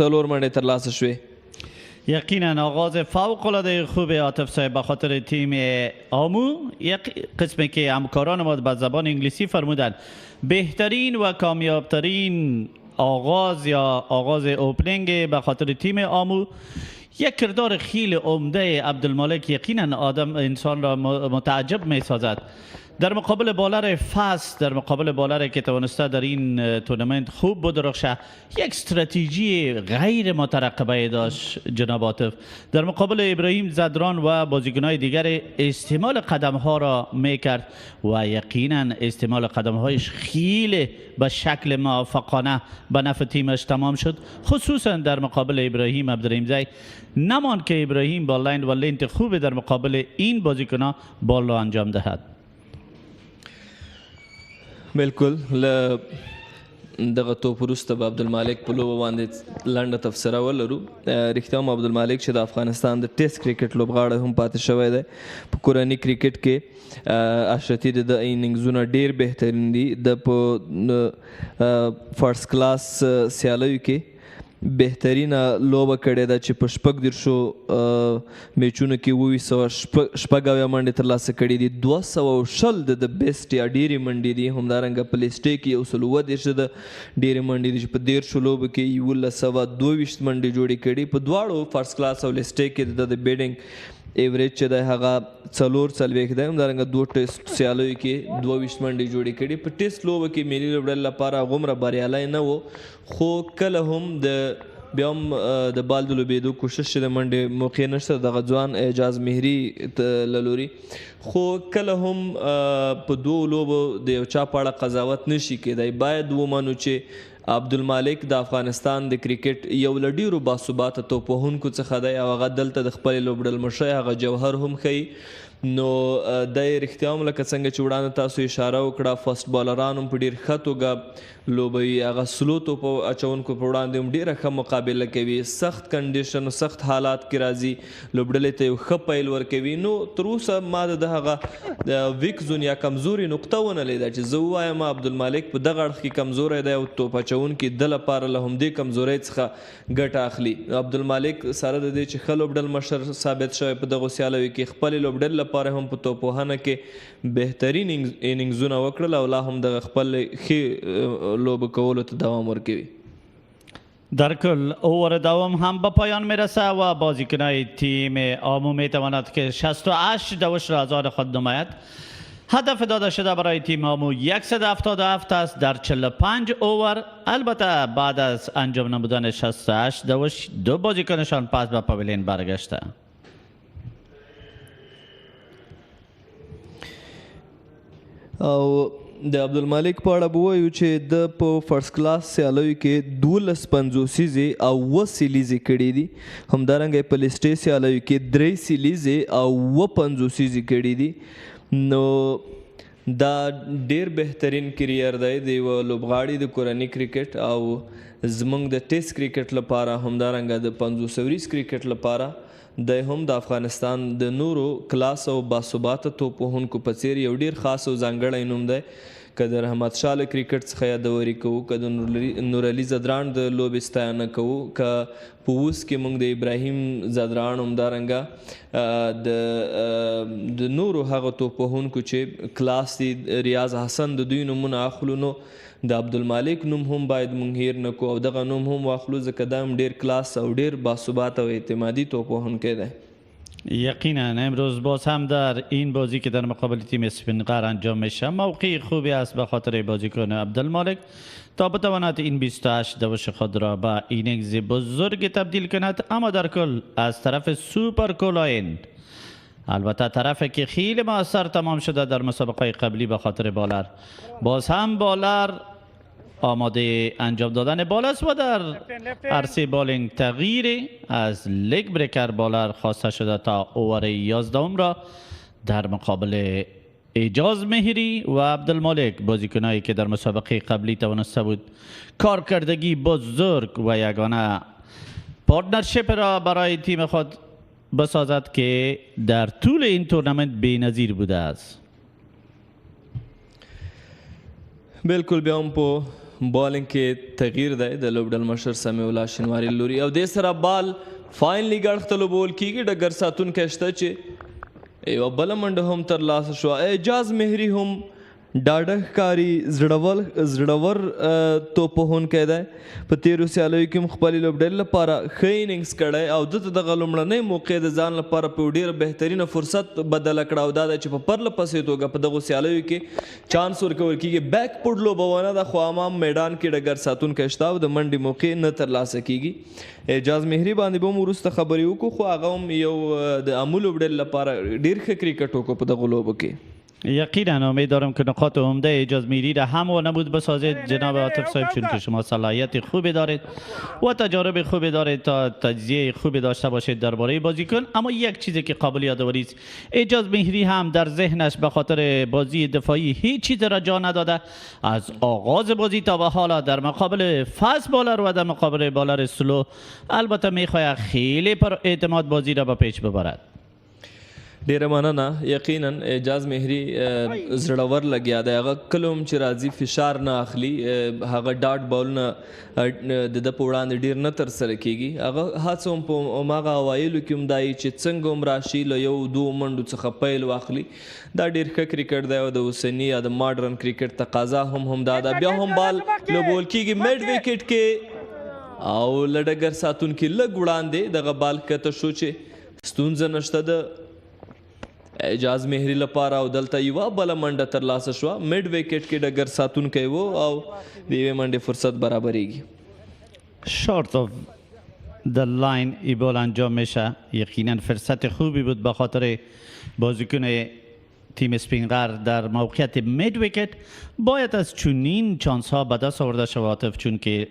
4 منډې ترلاسه شوې یقینا آغاز فوق العاده خوب عاطف صاحب به خاطر تیم آمو. یک قسمی که همکاران ما به زبان انگلیسی فرمودند بهترین و کامیابترین آغاز یا آغاز اوپنینگ به خاطر تیم آمو. یک کردار خیلی عمده عبدالمالک یقینا انسان را متعجب می سازد. در مقابل بالر فست، در مقابل بالر که توانسته در این تورنمنت خوب بدرخشه، یک استراتژی غیر مترقبه داشت جناب عاطف. در مقابل ابراهیم زدران و بازیکن‌های دیگر استعمال قدم‌ها را میکرد و یقینا استعمال قدم‌هایش خیلی به شکل موفقانه به نفع تیمش تمام شد، خصوصا در مقابل ابراهیم عبدالرحیمزی. نمان که ابراهیم با لین و لینت خوب در مقابل این بازیکن‌ها بال را انجام دهد. بالکل له دغه توپ وروسته به عبدالمالک په لوبه باندې لنډه تبصره ولرو. رښتیا هم عبدالمالک چې د افغانستان د ټیسټ کرکټ لوبغاړی هم پاتې شوی دی. په کورني کرکټ کې اشرتي د اننګزونه ډیر بهترین دي. د په فرست کلاس سیالیو کې بهترینه لوبه کړې ده چې په 36 میچونو کې 200 منډې ترلاسه کړي دي. 220 د بیسټ یا ډېرې منډې دي. همدارنګه په لیسټې کې 130 د ډېرې منډې دي چې په 13 لوبو کې 1122 منډې جوړې کړي. په دواړو فرست کلاس او لیسټې کې د بیډینګ ایوریج چې دی هغه 44 دی. همدارنګه 2 ټیسټ سیالیو کې 22 منډې جوړې کړي. په ټیسټ لوبه کې ملي لوبډلې لپاره هغومره بریالی نه و، خو کله هم بیا هم د بال د لوبېدو کوشش چې د منډې موقع نشته دغه ځوان اعجاز مهري له لوري، خو کله هم په 2 لوبو د یو چا په اړه قضاوت نشي کېدی. باید ومنو چې عبدالمالک د افغانستان د کرکټ یو له ډېرو باثباته توپوهونکو څخه دی او هغه دلته د خپلې لوبډل مشر هغه جوهر هم ښیي. نو دی رښتیا هم لکه څنګه چې وړاندې تاسو اشاره وکړه، فسټ بالران هم په ډېر ښه توګه لوبوي. هغه سلو توپو اچونکو په وړاندې هم ډېره ښه مقابله کوي. سخت کنډیشن سخت حالات کې راځي، لوبډلې ته یو ښه پیل ورکوي. نو تر اوسه ما د هغه ویک زون یا کمزوري نقطه ونه لیده چې زه ووایم عبدالمالک په دغه اړخ کې کمزوری دی او توپ اچونکي د لپاره له همدې کمزورۍ څخه ګټه اخلي. عبدالمالک سره د دې چې ښه لوبډل مشر ثابت شوی په دغو سیالیو کې، خپلې لوبډلې لپاره هم په توپوهنه کې بهترین اننګزونه وکړل او لا هم دغه خپل ښې لوبه کولو ته دوام ورکوي. در کل اوور دوم هم به پایان میرسه و بازیکنای تیم آمو میتواند که 68 دوش را از آن خود نماید. هدف داده شده برای تیم آمو 177 است در 45 اوور. البته بعد از انجام نمودن 68 دوش 2 بازیکنشان پس به پاویلین برگشته. او د عبدالمالک په اړه به ووایو چې د په فرست کلاس سیالیو کې 12 پنځوسیزې او 7 سیلیزې کړي دي. همدارنګه په لیسټې سیالیو کې 3 سیلیزې او 7 پنځوسیزې کړي دي. نو دا ډیر بهترین کریر دی د یوه لوبغاړي د کورني کرکټ او زموږ د ټیسټ کرکټ لپاره، همدارنګه د 500 وریز کرکټ لپاره. دی هم د افغانستان د نورو کلاس او باثباته توپوهونکو په څېر یو ډېر خاص او ځانګړی نوم دی. که د رحمت شاه له کرکټ څخه یادوري کوو، که د نورعلي زدران د لوبې ستاینه کوو، که په اوس کې موږ د ابراهیم زدران، همدارنګه د نورو هغه توپوهونکو چې کلاس دي، ریاض حسن د دوی نومونه اخلو، نو د عبدالمالک نوم هم باید مونږ هیر نه کړو او دغه نوم هم واخلو ځکه دا هم ډېر کلاس او ډېر باثبات او اعتمادي توپوهونکی دی. یقینا امروز باز هم در این بازی که در مقابل تیم اسپین غار انجام میشه موقع خوبی است به خاطر بازیکن عبدالمالک تا بتواند این 28 دوش خود را به ایننگز بزرگ تبدیل کند. اما در کل از طرف سوپر کولاین، البته طرفی که خیلی موثر تمام شده در مسابقه قبلی به خاطر بالر، باز هم بالر آماده انجام دادن بال است و در عرصه بالینگ تغییر از لگ بریکر بالر خواسته شده تا اوور 11 را در مقابل اعجاز مهری و عبدالمالک، بازیکنایی که در مسابقه قبلی توانسته بود کارکردگی بزرگ و یگانه پارتنرشپ را برای تیم خود بسازد که در طول این تورنمنت بی‌نظیر بوده است. بالکل بیا هم په بالینګ کې تغییر دی د لوبډل مشر سمیع الله شینواري لوري او دې سره بال فاینلي ګړښ ته لوبول کېږي. ډګر ساتونکی شته چې یوه بله منډه هم ترلاسه شوه. اعجاز مهري هم ډاډه ښکاري، زړور توپوهونکی دی. په تیرو سیالیو کې هم خپلې لوبډلې لپاره ښه اننګز کړی او دته دغه لومړنۍ موقع د ځان لپاره په ډېره بهترینه فرصت بدله کړه او دا ده چې په پرله پسې توګه په دغو سیالیو کې چانس ورکول کېږي. بیک پوډ لوبه ونه ده خو امام میدان کې ډګر ساتونکی شته او د منډې موقع نه ترلاسه کېږي. اعجاز مهري باندې به هم وروسته خبرې وکړو خو هغه هم یو د امو لوبډلې لپاره ډېر ښه کرکټ وکړو په دغو لوبو کې. یقینا امیدوارم که نقاط عمده اجازمیری را هم نمود بسازید جناب عاطف صاحب، چون که شما صلاحیت خوبی دارید و تجارب خوبی دارید تا تجزیه خوبی داشته باشید درباره بازیکن. اما یک چیزی که قابل یادآوری است، اجازمهری هم در ذهنش به خاطر بازی دفاعی هیچ چیز را جا نداده. از آغاز بازی تا به حالا در مقابل فاست بالر و در مقابل بالر سلو البته میخواهد خیلی پر اعتماد بازی را به پیش ببرد. ډیره مننه. یقینا اعجاز مهری زړور لګیا دی. هغه کله هم چې راځي فشار نه اخلي، هغه ډاټ بالونه د ده په وړاندې ډیر نه ترسره کیږي. هغه هڅه هم په هماغه اوایلو کې هم دا وي چې څنګه هم راشي له یو دوو منډو څخه پیل واخلي. دا ډیر ښه کرکټ دی او د اوسني یا د ماډرن کرکټ تقاضا هم دا ده. بیا هم بال لوبول کیږي میډ وکټ کې او له ډګر ساتونکي لږ وړاندې دغه بال کته شو چې ستونزه نشته د اعجاز مهری لپاره او دلته یوه بله منډه ترلاسه شوه. میډ وکټ کې ډګر ساتونکی و او د یوې منډې فرصت برابریږي. شارت آف د لاین ای بال انجام میشه. یقینا فرصت خوبی بود به خاطر بازیکن تیم اسپین غر در موقعیت میډ وکت. باید از چنین چانس ها به دست آورده شود عاطف، چون که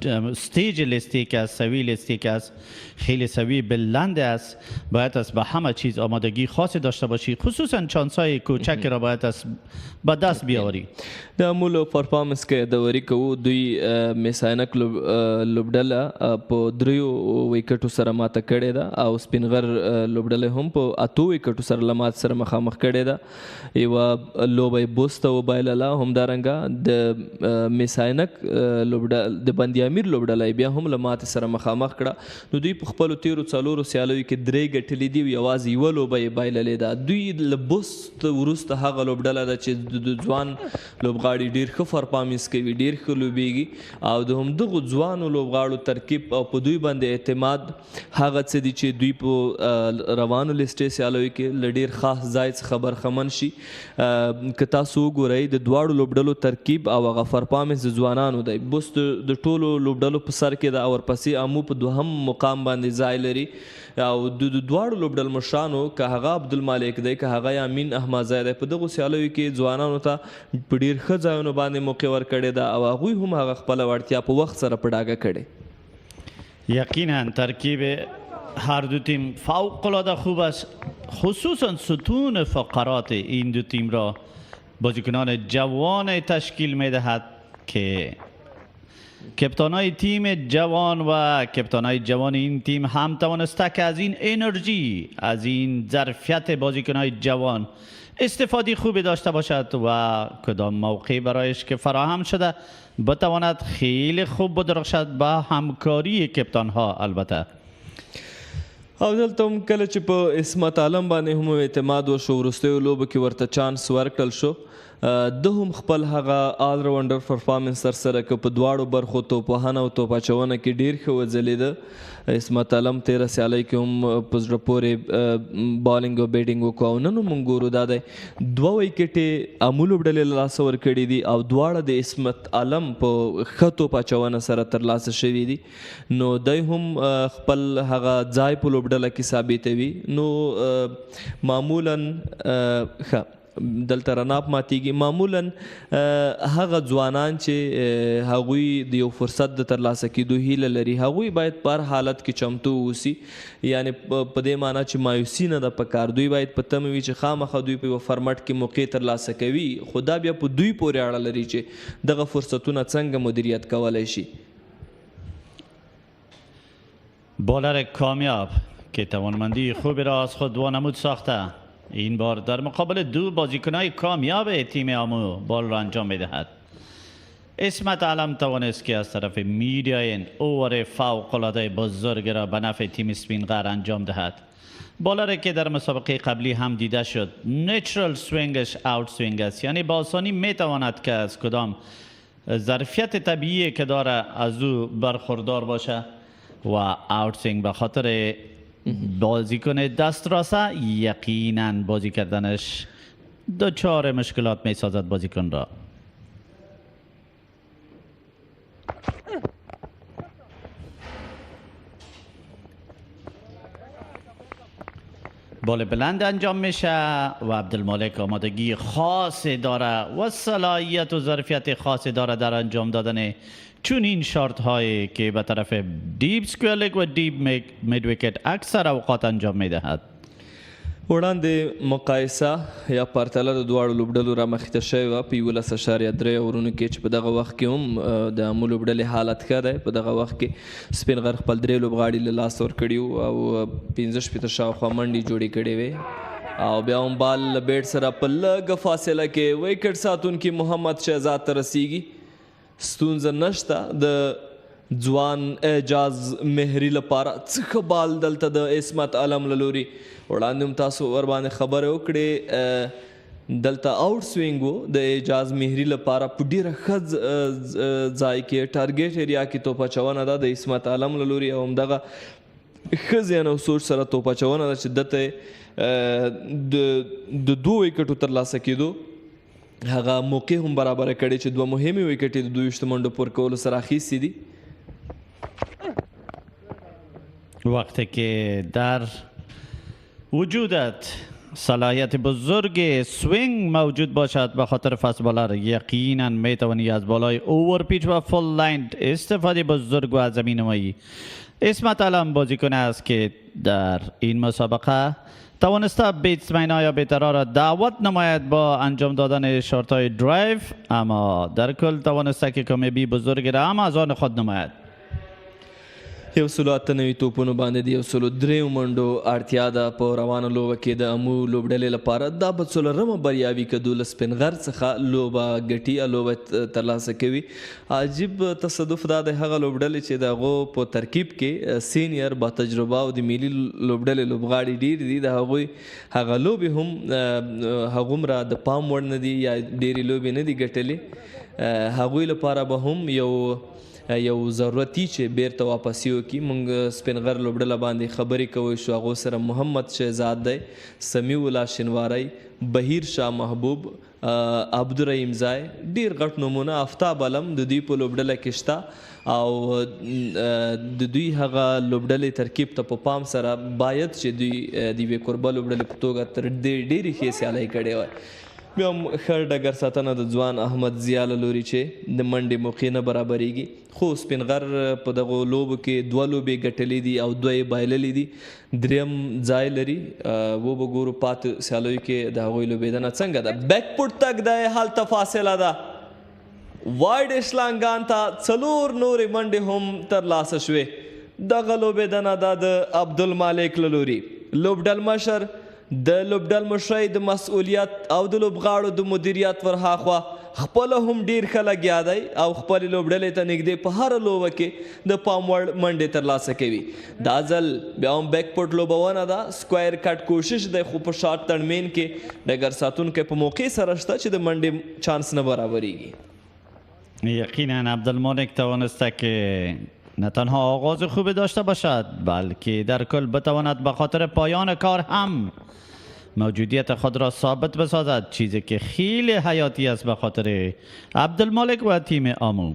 استیج لیستیک است، سوی لیستیک است، خیلی سوی بلند است. باید از به همه چیز آمادگی خاصی داشته باشی، خصوصا چانس های کوچک را باید از به دست بیاوری. د امولو پرفارمنس کې یادوري کوو، دوی میساینک لوبډله په 3 ویکټو سره ماته کړې ده او سپین غر لوبډله هم په 8 ویکټو سره له مات سره مخامخ کړې ده. یوه لوبه بوسته وبایلله، همدارنګه د میساینک لوبډله د بندي امیر لوبډله بیا هم له ماتې سره مخامخ کړه. نو دوی په خپلو تیرو څلورو سیالیو کې 3 ګټلې دي او یوازې یوه لوبه یې بایللې ده. دوی له بوست وروسته هغه لوبډله ده چې د ځوان لوبغاړي ډېر ښه پرفارمنس کوي، ډېر ښه لوبیږي او د همدغو ځوانو لوبغاړو ترکیب او په دوی باندې اعتماد هغه څه دي چې دوی په روانو لیسټې سیالیو کې له ډېر خاص ځای څخه برخمن شي. که تاسو وګورئ د دواړو لوبډلو ترکیب او هغه پرفارمنس د ځوانانو دی. بوست د ټولو لوبډلو په سر کې ده او ورپسې امو په 2م مقام باندې ځای لري او د دواړو لوبډل مشرانو که هغه عبدالمالک دی که هغه امین احمدزی دی په دغو سیالیو کې ځوانانو ته په ډېر ښه ځایونو باندې موقع ورکړې ده او هغوی هم هغه خپله وړتیا په وخت سره په ډاګه کړې. یقینا ترکیب هر دو تیم فوق‌العاده خوب است، خصوصا ستون فقرات این دو تیم را بازیکنان جوان تشکیل می‌دهد که کپتانای تیم جوان و کپتانای جوان این تیم هم توانسته که از این انرژی، از این ظرفیت بازیکنای جوان استفاده خوبی داشته باشد و کدام موقعی برایش که فراهم شده بتواند خیلی خوب بدرخشد با همکاری کپتان ها. البته او دلته هم کله چې په اسمت عالم باندې هم اعتماد وشو، وروستیو لوبو کې ورته چانس ورکړل شو، ده هم خپل هغه آل راونډر پرفارمنس سرسره که په دواړو برخو توپوهنه او توپ اچونه کې ډېر ښه وځلېده. اسمت عالم 13 سیالۍ کې هم په زړه پورې بالینګ او بیټینګ وکړو او نن هم موږ ګورو دا دی 2 ویکټې امو لوبډلې له لاسه ورکړي دي او دواړه د اسمت عالم په ښه توپ اچونه سره ترلاسه شوي دي. نو دی هم خپل هغه ځای په لوبډله کې ثابتوي. نو معمولا ښه دلته رناپ ماتیږي. معمولا هغه ځوانان چې هغوی د یو فرصت د ترلاسه کېدو هیله لري هغوی باید په هر حالت کې چمتو اوسي، یعنی په دې معنا چې مایوسي نه ده پکار. دوی باید په تمه وي چې خامخا دوی په یوه فرمټ کې موقع ترلاسه کوي، خو دا بیا په دوی پورې اړه لري چې دغه فرصتونه څنګه مدیریت کولی شي. بالر کامیاب که توانمندی خوبی را از خود وانمود ساخته این بار در مقابل 2 بازیکنای کامیاب تیم آمو بال را انجام میدهد. اسمت عالم توانست که از طرف میدیاین اوور فوق‌العاده بزرگ را به نفع تیم اسپین غر انجام دهد. بالر که در مسابقه قبلی هم دیده شد نیچرال سوینگش اوت سوینگ است، یعنی با آسانی میتواند که از کدام ظرفیت طبیعی که داره از او برخوردار باشه و اوت سوینگ به خاطر بازیکن دست راسته یقینا بازی کردنش دچار مشکلات می سازد بازیکن را. بال بلند انجام میشه و عبدالمالک آمادگی خاصی داره و صلاحیت و ظرفیت خاصی داره در انجام دادن چون این شارت هایی که به طرف دیپ سکویر لگ و دیپ مید ویکت اکثر اوقات انجام میدهد. وړاندې مقایسه یا پرتله د دواړو لوبډلو رامخته شوې وه په 11.3 اورونو کې چې په دغه وخت کې هم د امو لوبډلې حالت ښه دی. په دغه وخت کې سپین غر خپل 3 لوبغاړي له لاسه ورکړي وو او 15 شاوخوا منډې جوړې کړې وې او بیا هم بال له بیټ سره په لږه فاصله کې ویکټ ساتونکي محمد شهزاد ته رسیږي. ستونزه نشته د ځوان اعجاز مهري لپاره څه بال دلته د عصمت علم له لوري وړاندې هم تاسو ورباندې خبرې وکړې دلته آوټ سوینګ و د اعجاز مهري لپاره په ډیره ښه ځای کې ټارګیټ ایریا کې توپ اچونه ده د عصمت علم له لوري او همدغه ښه ذهن او سوچ سره توپ اچونه ده چې دته د 2 ویکټو ترلاسه کېدو هغه موقع هم برابره کړې چې 2 مهمې ویکټې د 22 منډو پور کولو سره اخیستې دي. وقتی که در وجودت صلاحیت بزرگ سوینگ موجود باشد به خاطر فست بالر یقینا میتوانی از بالای اوور پیچ و فول لاین استفاده بزرگ و از زمین نمایی. عصمت علم بازیکن است که در این مسابقه توانسته بیتسمین های بهترها را دعوت نماید با انجام دادن شارت های درایو اما در کل توانسته که کامیابی بزرگ را هم از آن خود نماید. 198 توپونو باندې د 103 منډو اړتیا ده په روانه لوبه کې د امو لوبډلې لپاره. دا به څلورمه بریاوي کدو له سپین غر څخه لوبه ګټي لوبه ترلاسه کوي. عجیب تصادف دا د هغه لوبډلې چې د هغو په ترکیب کې سینیر با تجربه او د ملي لوبډلې لوبغاړي ډیر دي. د هغوی هغه لوبې هم هغومره د پام وړ نه دي یا ډېرې لوبې نه دي ګټلې. هغوی لپاره به هم یو ضرورتي چې بیرته واپسی وکړي. موږ سپین غر لوبډله باندې خبرې کوی شو هغو سره محمد شهزاد دی، سمیع الله شنواری، بهیر شاه محبوب، عبدالرحیم ځای، ډیر غټ نومونه. آفتاب علم د دوی په لوبډله کې شته او د دوی هغه لوبډلې ترکیب ته په پام سره باید چې دوی د یوې کوربه لوبډلې په توګه تر ډېرې ښې سیالۍ کړې وای. بیا هم ښه ډګر ساتنه د ځوان احمد ضیا له لوري چې د منډې موقع نه برابریږي. خو سپین غر په دغو لوبو کې 2 لوبې ګټلې دي او 2 یې بایللې دي. 3م ځای لري. و به ګورو پاتې سیالیو کې د هغوی لوبېدنه څنګه ده. بیک پټ تک دی، هلته فاصله ده. وایډ اشلانګان ته 4 نورې منډې هم ترلاسه شوې. دغه لوبېدنه ده د عبدالمالک له لوري. لوبډل مشر د لوبډل مشرۍ د مسؤلیت او د لوبغاړو د مدیریت ورهاخوا خپله هم ډیر ښه لګیا دی او خپلې لوبډلې ته نږدې په هره لوبه کې د پام وړ منډې ترلاسه کوي. دا ځل بیا هم بیک پټ لوبونه ده. سکوایر کټ کوشش دی خو په شاټ تړمین کې ډګر ساتونکی په موقع سره شته چې د منډې چانس نه برابریږي. یقینا عبدالمالک توانسته که نه تنها آغاز خوبی داشته باشد بلکه در کل بتواند به خاطر پایان کار هم موجودیت خود را ثابت بسازد، چیزی که خیلی حیاتی است به خاطر عبدالمالک و تیم آمو.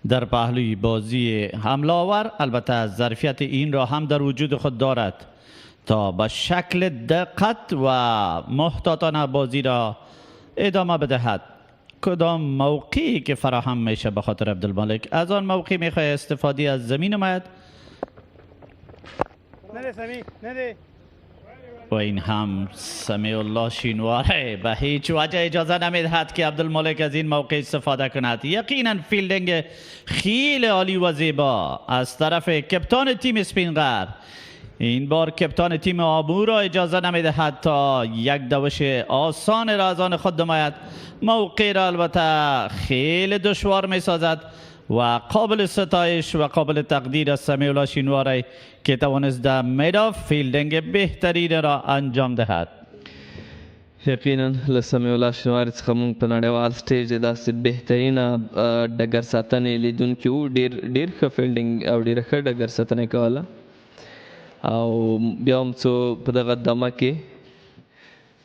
در پهلوی بازی حمله آور البته ظرفیت این را هم در وجود خود دارد تا به شکل دقت و محتاطانه بازی را ادامه بدهد. کدام موقعی که فراهم میشه به خاطر عبدالمالک از آن موقع میخواه استفاده از زمین آمد و این هم سمیع الله شینواره به هیچ وجه اجازه نمیدهد که عبدالمالک از این موقع استفاده کند. یقینا فیلدینگ خیلی عالی و زیبا از طرف کپتان تیم سپین غر. این بار کپتان تیم آمو را اجازه نمیدهد تا یک دوش آسان را از آن خود نماید. موقع را البته خیلی دشوار می سازد و قابل ستایش و قابل تقدیر از سمیع الله شینواری که توانست در میدان فیلدینگ بهترین را انجام دهد. یقینا له سمیع الله شینواري څخه موږ په نړیوال سټیج داسې بهترینه ډګر ساتنې لیدونکي وو. ډېر ښه فیلډینګ او ډېره ښه ډګر ساتنه کوله او بیا هم څو په دغه دمه کې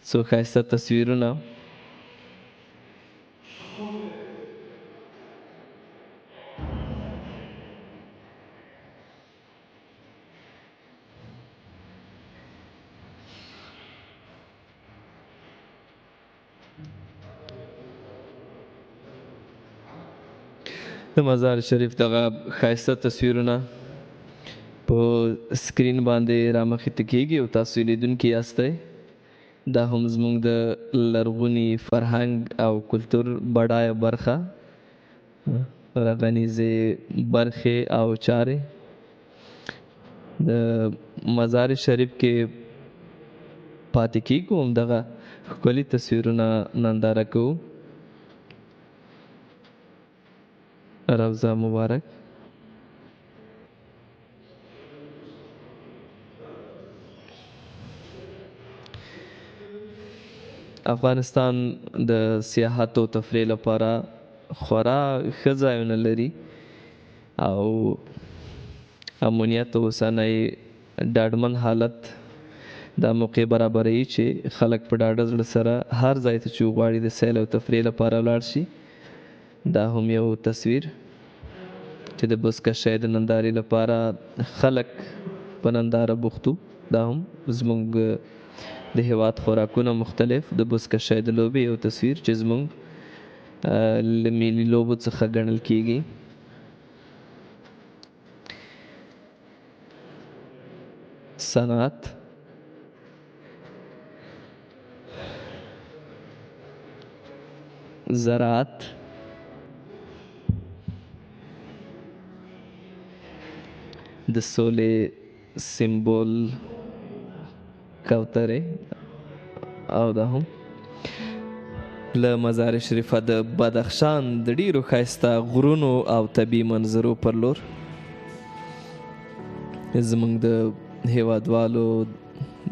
څو ښایسته تصویرونه. د مزار شریف دغه ښایسته تصویرونه په سکرین باندې رامخې ته کیږي او تاسو یې لیدونکي یاستئ. دا هم زموږ د لرغوني فرهنګ او کلتور بډایه برخه غنیزې برخې او چارې د مزار شریف کې پاتې کیږو. همدغه ښکلي تصویرونه ننداره کوو. روضه مبارک. افغانستان د سیاحت او تفریح لپاره خورا ښه ځایونه لري او امنیت او اوسنی ډاډمن حالت دا موقع برابروي چې خلک په ډاډه زړه سره هر ځای ته چې وغواړي د سیل او تفریح لپاره ولاړ شي. دا هم یو تصویر چې د بزکشۍ د نندارې لپاره خلک په ننداره بوختو. دا هم زموږ د هیواد خوراکونه مختلف د بزکشۍ د لوبې یو تصویر چې زموږ له ملي لوبو څخه ګڼل کیږي. صنعت زراعت د سولې سمبول کوترې او دا هم له مزار شریفه د بدخشان د ډیرو ښایسته غرونو او طبیعي منظرو پر لور زموږ د هیوادوالو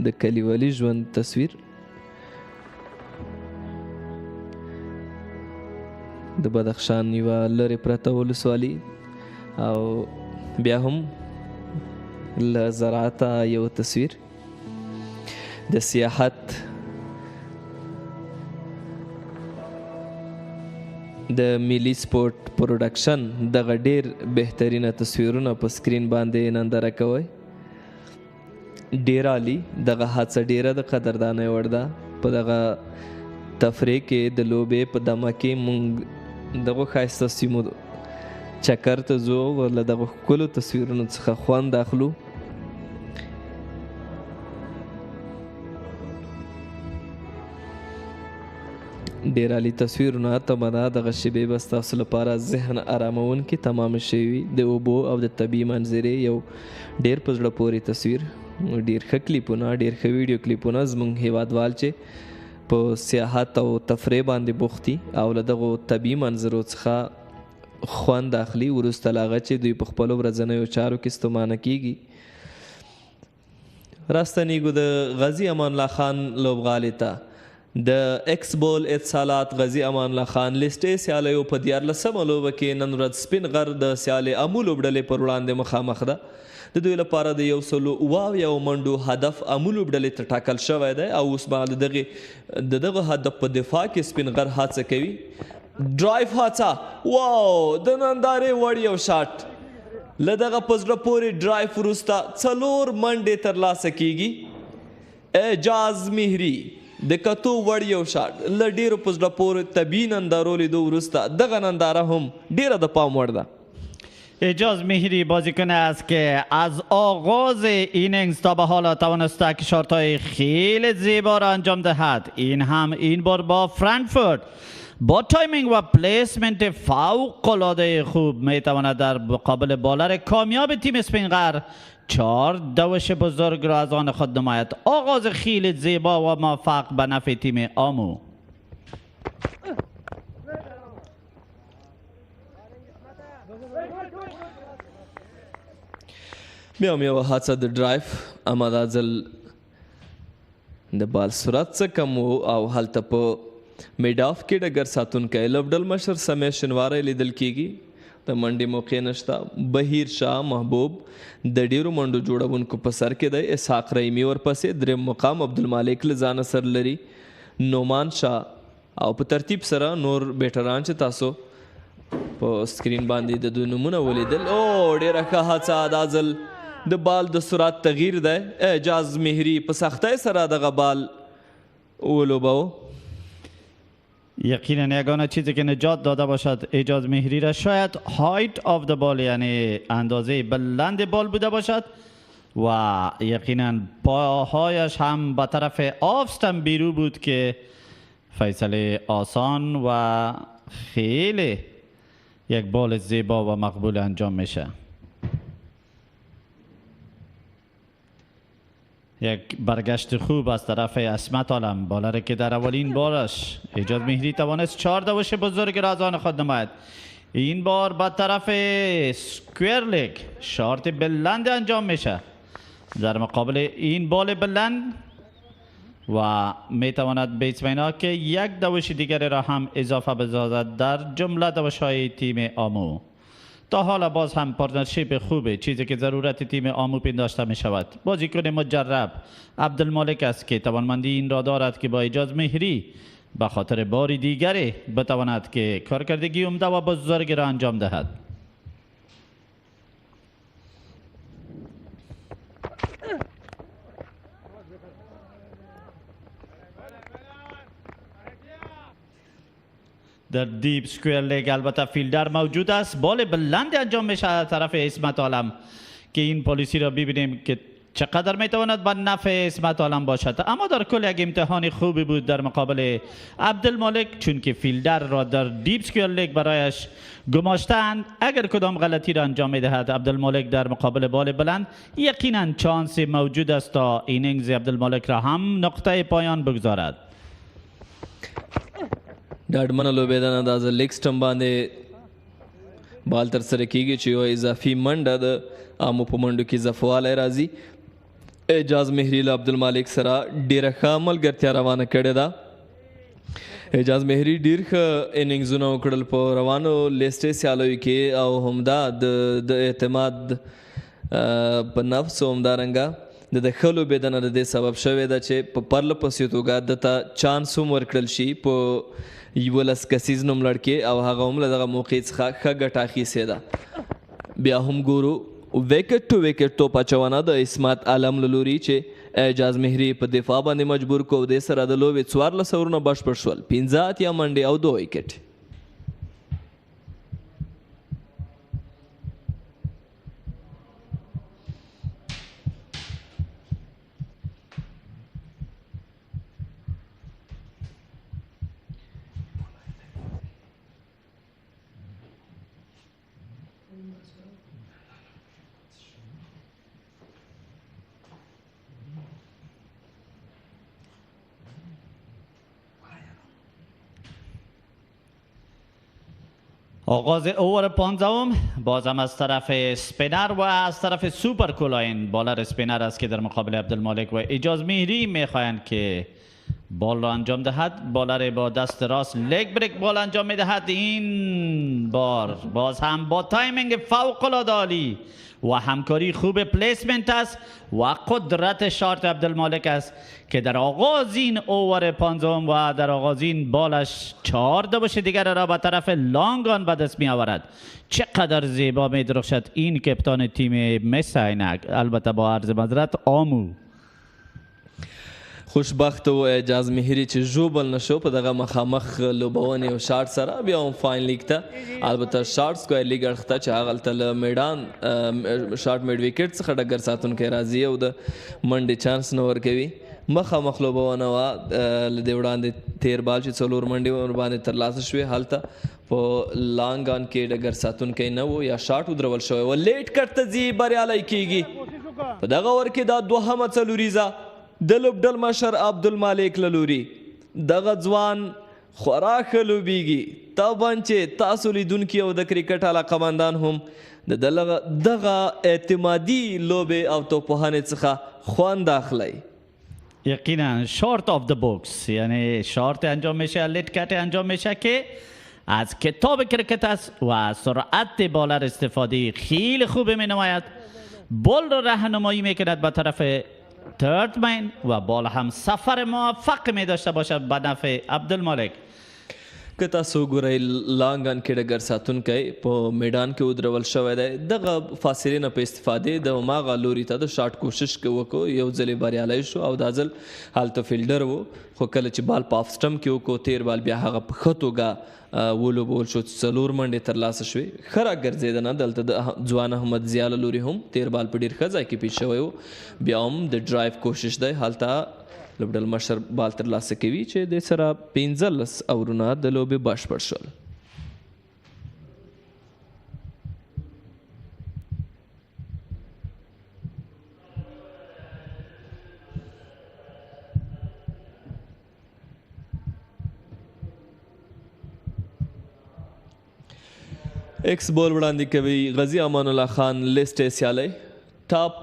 د کلیوالي ژوند تصویر. د بدخشان یوه لرې پرته ولسوالي او بیا هم له زراعته یو تصویر. د سیاحت د ملي سپورټ پروډکشن دغه ډیر بهترینه تصویرونه په سکرین باندې ننداره کوئ. ډیر عالی. دغه هڅه ډیره د قدردانۍ وړ ده. په دغه تفریح کې د لوبې په دمه کې مونږ دغه ښایسته سیمو چکر ته ځو او له دغه ښکلو تصویرونو څخه خوند اخلو. ډیر عالی تصویرونه. تمه ده دغه شیبې به ستاسو لپاره ذهن اراموونکې تمامه شوي وي. د اوبو او د طبیعي منظرې یو ډیر په زړه پورې تصویر. ډیر ښه کلیپونه، ډیر ښه ویډیو کلیپونه زموږ هیوادوال چې په سیاحت او تفریح باندې بوختي او له دغو طبیعي منظرو څخه خوند اخلي وروسته له هغه چې دوی په خپلو ورځنیو چارو کې ستومانه کیږي. راستنیږو د غازي امان الله خان لوبغالي ته. د ایکس بول اتصالات غازي امان الله خان لیسټې سیالیو په 14مه لوبه کې نن ورځ سپین غر د سیالې امو لوبډلې پر وړاندې مخامخ ده. د دوی لپاره د 100 منډو هدف امو لوبډلې ته ټاکل شوی دی او اوس مهال د دغه هدف په دفاع کې سپین غر هڅه کوي. ډرایو هڅه، واو د نندارې وړ یو شاټ. له دغه په زړه پورې ډرایو وروسته 4 منډې ترلاسه کیږي. اعجاز مهري د کتو وړ یو شاټ. له ډیرو په زړه پورې طبیعي نندارو لیدو وروسته دغه ننداره هم ډیره د پام وړ ده. اعجاز مهری بازیکن است که از آغاز اینینگز تا به حالا توانسته که شات‌های خیلی زیبا را انجام دهد. این بار با فرانکفورت با تایمینگ و پلیسمنت فوق‌العاده خوب میتواند در مقابل بالر کامیاب تیم اسپین غار 4 دوش بزرگ را از آن خود نماید. آغاز خیلی زیبا و موفق به نفع تیم آمو. بیا هم یوه هڅه د ډرایو، اما دا ځل د بال سرعت څه کم و او هلته په میډ آف کې ډګر ساتونکی لوبډل مشر سمیع شنواری لیدل کیږي. د منډې موقع نشته. بهیر شاه محبوب د ډیرو منډو جوړونکو په سر کې دی. اسحاق رحیمي ورپسې دریم مقام عبدالمالک له ځانه سر لري. نومان شاه او په ترتیب سره نور بیټران چې تاسو په سکرین باندې د دوی نومونه ولیدل. او ډیره ښه هڅه. دا ځل د بال د سرعت تغییر دی. اعجاز مهري په سختۍ سره دغه بال ولوباوه. یقینا یگانه چیزی که نجات داده باشد اعجاز مهری را شاید هایت آف د بال یعنی اندازه بلند بال بوده باشد و یقینا پاهایش هم به طرف آفستم بیرو بود که فیصله آسان و خیلی یک بال زیبا و مقبول انجام میشه. یک برگشت خوب از طرف اسمت عالم، بالر که در اولین بارش اعجاز مهری توانست 4 دوش بزرگ را از آن خود نماید. این بار به طرف سکویر لگ شارت بلند انجام میشه در مقابل این بال بلند و میتواند بیتسمن ها که یک دوش دیگر را هم اضافه بسازد در جمله دوش های تیم آمو. تا حالا باز هم پارتنرشیپ خوبه، چیزی که ضرورت تیم آمو پنداشته می شود. بازیکن مجرب عبدالمالک است که توانمندی این را دارد که با اعجاز مهری به خاطر باری دیگری بتواند که کارکردگی عمده و بزرگ را انجام دهد. در دیپ سکویر لیگ البته فیلدر موجود است. بال بلند انجام میشه از طرف اسمت عالم که این پالیسی را ببینیم که چقدر میتواند به نفع اسمت عالم باشد. اما در کل یک امتحان خوبی بود در مقابل عبدالمالک، چون که فیلدر را در دیپ سکویر لیگ برایش گماشتند. اگر کدام غلطی را انجام میدهد عبدالمالک در مقابل بال بلند، یقینا چانس موجود است تا اینینگز عبدالمالک را هم نقطه پایان بگذارد. ډاډمنه لوبېدنه دا د لیګ سټم باندې بال ترسره کیږي چې یوه اضافي منډه د آمو په منډو کې اضافه والی راځي. اعجاز مهري له عبدالمالک سره ډېره ښه ملګرتیا روانه کړې ده. اعجاز مهري ډېر ښه اننګزونه وکړل په روانو لیسټې سیالیو کې او همدا د اعتماد په نفس او همدارنګه د ښه لوبېدنه د دې سبب شوې ده چې په پرله پسې توګه دته چانس هم ورکړل شي په 11 کسیز نوملړ کې او هغه هم له دغه موقع څخه ښه ګټه اخیستې ده. بیا هم ګورو ویکټ ټو ویکټ توپ اچونه د اسمت عالم له لوري چې اعجاز مهري په دفاع باندې مجبور کو. دې سره د لوبې 14 اورونه بشپړ شول، 15 اتیا منډې او 2 ویکټ. آغاز اوور 15 بازم از طرف اسپینر و از طرف سوپر کولاین. بالر اسپینر است که در مقابل عبدالمالک و اعجاز مهری میخواهند که بال را انجام دهد. بالر با دست راست لگ بریک بال انجام میدهد. این بار باز هم با تایمینگ فوق العاده عالی و همکاری خوب پلیسمنت است و قدرت شارت عبدالمالک است که در آغاز این اوور 15 و در آغاز این بالش 4 دوش دیگر را به طرف لانگان به دست می آورد. چقدر زیبا می درخشد این کپتان تیم مس عینک، البته با عرض معذرت آمو. خوشبخت و اعجاز مهري چې ژوبل نشو په دغه مخامخ لوبونې او شارټ سره بیا هم فاین لیګ ته البته شارټ سکویر لیګ اړخ ته چې هغلته له میدان شارټ میډ ویکټ څخه ډګر ساتونکی راځي او د منډې چانس نه ورکوي. مخامخ لوبونه وه له دې وړاندې تیر بال چې 4 منډې ورباندې ترلاسه شوې، هلته په لانګان کې ډګر ساتونکی نه و یا شارټ ودرول شوی و. لیټ کټ ته ځي بریالی کیږي. په دغه اوور کې دا دوهمه څلوریزه د لوبډل مشر عبدالمالک له لوري. دغه ځوان خورا ښه لوبیږي. طبعا چې تاسو لیدونکي او د کرکټ علاقمندان هم د دغه اعتمادي لوبې او توپوهنې څخه خوند اخلی. یقینا شارت آف د بوکس یعنی شارت انجام میشه، لیت کت انجام میشه که از کتاب کرکت است و سرعت بالر استفاده خیلی خوب می نماید. بال را راهنمایی میکند به طرف ترد مین و بال هم سفر موفق می داشته باشد به نفع عبدالمالک. که تاسو ګورئ لانګان کې ډګر ساتونکی په میدان کې ودرول شوی دی دغه فاصلې نه په استفادې د هماغه لوري ته د شاټ کوشش وکړو یو ځل یې بریالی شو او دا ځل هلته فیلډر و خو کله چې بال په آف سټمپ کې وکړو تیر بال بیا هغه په ښه توګه ولوبول شو 4 منډې ترلاسه شوې ښه راګرځېدنه دلته د ځوان احمد ضیا له لوري هم تیر بال په ډېر ښه ځای کې پیچ شوی و بیا هم د ډرایو کوشش دی هلته لوبډل مشر بال ترلاسه کوي چې د سره 15 اورونه د لوبې بشپړ شول ایکس بال وړاندې کوي غازي امان الله خان لیست سیالي ټاپ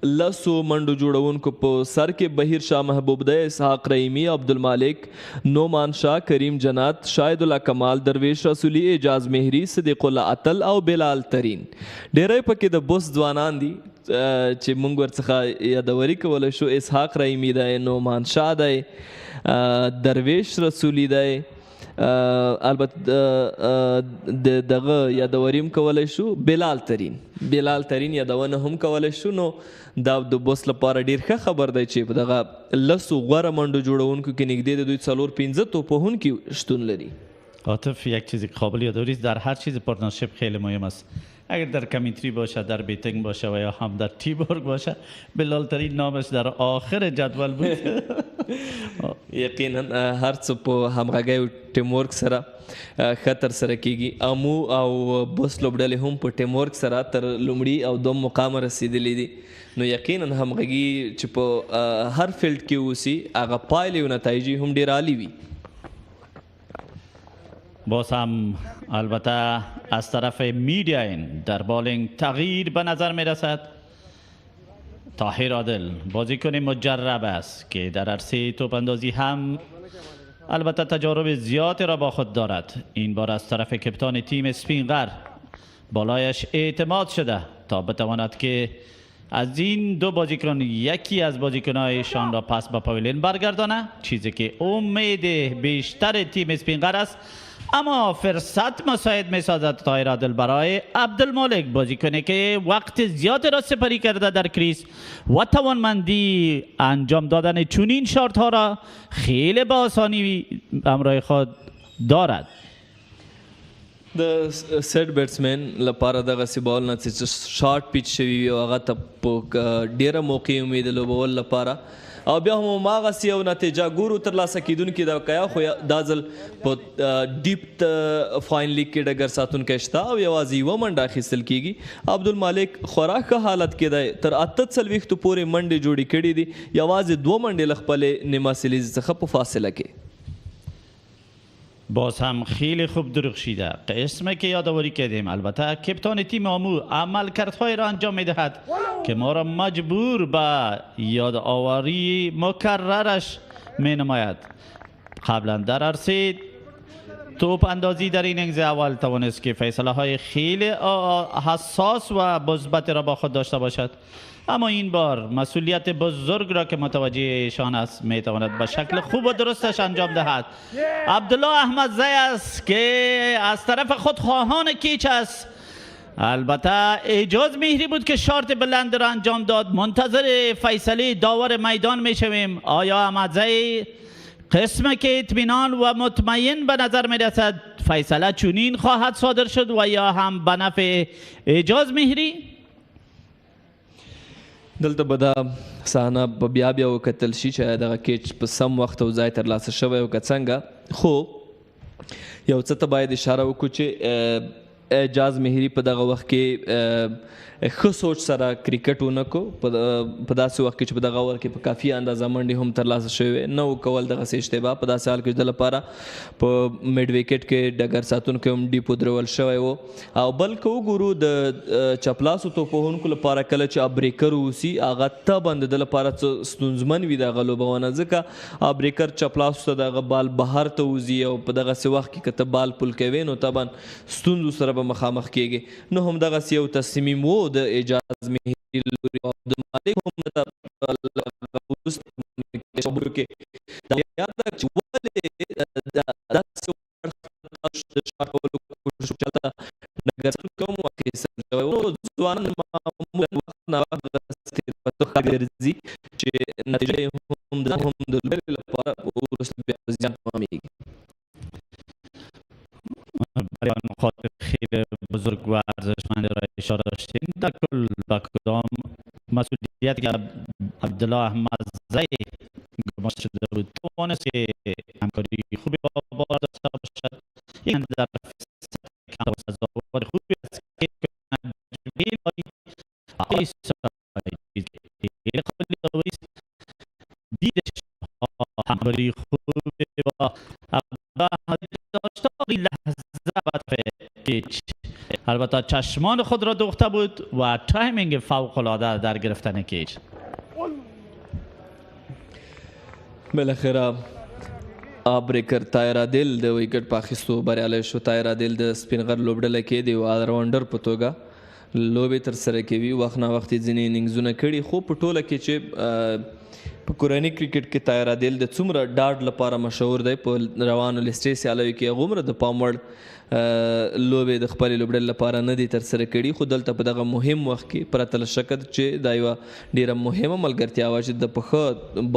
لسو منډو جوړونکو په سر کې بهیر شاه محبوب دی اسحاق رحیمی عبدالمالک نومان شاه کریم جنات شاهد الله کمال درویش رسولی اعجاز مهری صدیق الله اتل او بلال ترین ډیری پکې د بوس ځوانان دي چې موږ ورڅخه یادوري کولی شو اسحاق رحیمی دی نومان شاه دی درویش رسولی دی البته دغه یادوریم کولی شو بلال ترین یادونه هم کولی شو نو دا د بوس لپاره ډیر ښه خبر دی چې په دغه لسو غوره منډو جوړونکو کې نږدې د دوی 4-5 توپوهونکي شتون لري عاطف یک چیزی که قابل یادآوری است در هر چیز پارتنرشیپ خیلی مهم است اگر در کمیتری باشه در بیتینگ باشه و یا هم در تی بورگ باشه بلال ترین نامش در آخر جدول بود یقینا هر څه په همغږۍ او ټیم ورک سره ښه ترسره کیږي امو او بوس لوبډلې هم په ټیم ورک سره تر لومړي او دوم مقامه رسیدلي دي نو یقینا همغږي چې په هر فیلډ کې اوسي هغه پایلې او نتایج هم ډېر عالی وي باز هم البته از طرف میدین در بالینگ تغییر به نظر می رسد طاهر عادل بازیکن مجرب است که در عرصه توپ اندازی هم البته تجارب زیادی را با خود دارد این بار از طرف کپتان تیم اسپین غر بالایش اعتماد شده تا بتواند که از این دو بازیکن یکی از بازیکن‌هایشان را پس به پاویلین برگردانه چیزی که امید بیشتر تیم اسپین غر است اما فرصت مساعد می سازد طاهر عادل برای عبدالمالک بازیکنی که وقت زیاد را سپری کرده در کریس و توانمندی انجام دادن چنین شارت ها را خیلی با آسانی همراه خود دارد د سیټ بیټسمن لپاره دغه سی بال نه چې شارټ پیچ شوی وي او هغه ته په ډیره موقع امید لوبول لپاره او بیا هم هماغسې یو نتیجه ګورو ترلاسه کیدونکي دا وقایه خو دا ځل په ډیپ فاین لیګ کې ډګر ساتونکی شته او یوازې یوه منډه اخیستل کیږي عبدالمالک خورا ښه حالت کې دی تر 48 پورې منډې جوړې کړي دي یوازې 2 منډې له خپلې نیمه سیلیز څخه په فاصله کې باز هم خیلی خوب درخشیده قسمه که یادآوری کردیم البته کپتان تیم آمو عملکردهای را انجام میدهد که ما را مجبور به یادآوری مکررش می نماید قبلا در عرصه توپ اندازی در اینینگز اول توانست که فیصله های خیلی حساس و مثبت را با خود داشته باشد اما این بار مسئولیت بزرگ را که متوجه ایشان است می تواند به شکل خوب و درستش انجام دهد عبدالله احمد زی است که از طرف خود خواهان کیچ است البته اعجاز مهری بود که شارت بلند را انجام داد منتظر فیصله داور میدان می شویم آیا احمد زی قسمه که اطمینان و مطمئن به نظر می رسد فیصله چنین خواهد صادر شد و یا هم به نفع اعجاز مهری دلته به دا صحنه به بیا وکتل شي چې دغه کیچ په سم وخت او ځای ترلاسه شوی او که څنګه خو یو څه ته باید اشاره وکړو چې اعجاز مهري په دغه وخت کې ښه سوچ سره کرکټ ونه کو په داسې وخت کې چې په دغه اوور کې په کافي اندازه منډې هم ترلاسه شوې نه و کول دغسې اشتباه په داسې حال کې د لپاره په میډ وکټ کې ډګر ساتونکی هم ډیپ ودرول شوی و او بلکې وګورو د چپلاسو توپوهونکو لپاره کله چې ابریکر اوسي هغه طبعا د ده لپاره څه ستونزمن وي دغه لوبونه ځکه ابریکر چپلاسو ته دغه بال بهر ته وځي او په دغسې وخت کې که ته بال پل کوې نو طبعا ستونزو سره به مخامخ کېږي نو همدغسې یو تصمیم و د اعجاز مهري لوري او عبدالمالک هم خبرو کې دا یاد ده چې ولې داسې شاټ کولو کوشش چلته ډګر کوم واقع ځوانان معمولا وخت نه وخت ګرځي چې نتیجه هم د لوبې لپاره وروسته بیا زیان تمامیږي. برای مخاطب خیلی بزرگ و ارزشمند را اشاره داشتیم. در کل با کدام مسئولیت که عبدالله احمد زی گماشته شده بود توانست که همکاری خوبی با بالا داشته باشد. این در کم سزاوار خوبی است که دیدش همکاری خوبی با البته چشمان خود را دوخته بود و تایمینگ فوق العاده در گرفتن کیچ. بالاخره آبریکر تایرا دل د ویکټ په اخیستو بریالی شو. تایرا دل د سپین غر لوبډله کې د یو آلراونډر په توګه لوبې ترسره کوي. وخت نه وخت یې ځینې اننګزونه کړي خو په ټوله کې چې په کورني کرکټ کې تایرا دل د څومره ډاډ لپاره مشهور دی په روانو لیسټي سیالیو کې هغومره د پام وړ لوبې د خپلې لوبډلې لپاره نه دي ترسره کړي. خو دلته په دغه مهم وخت کې پرته له شکه چې دا یوه ډېره مهمه ملګرتیا وه چې د په ښه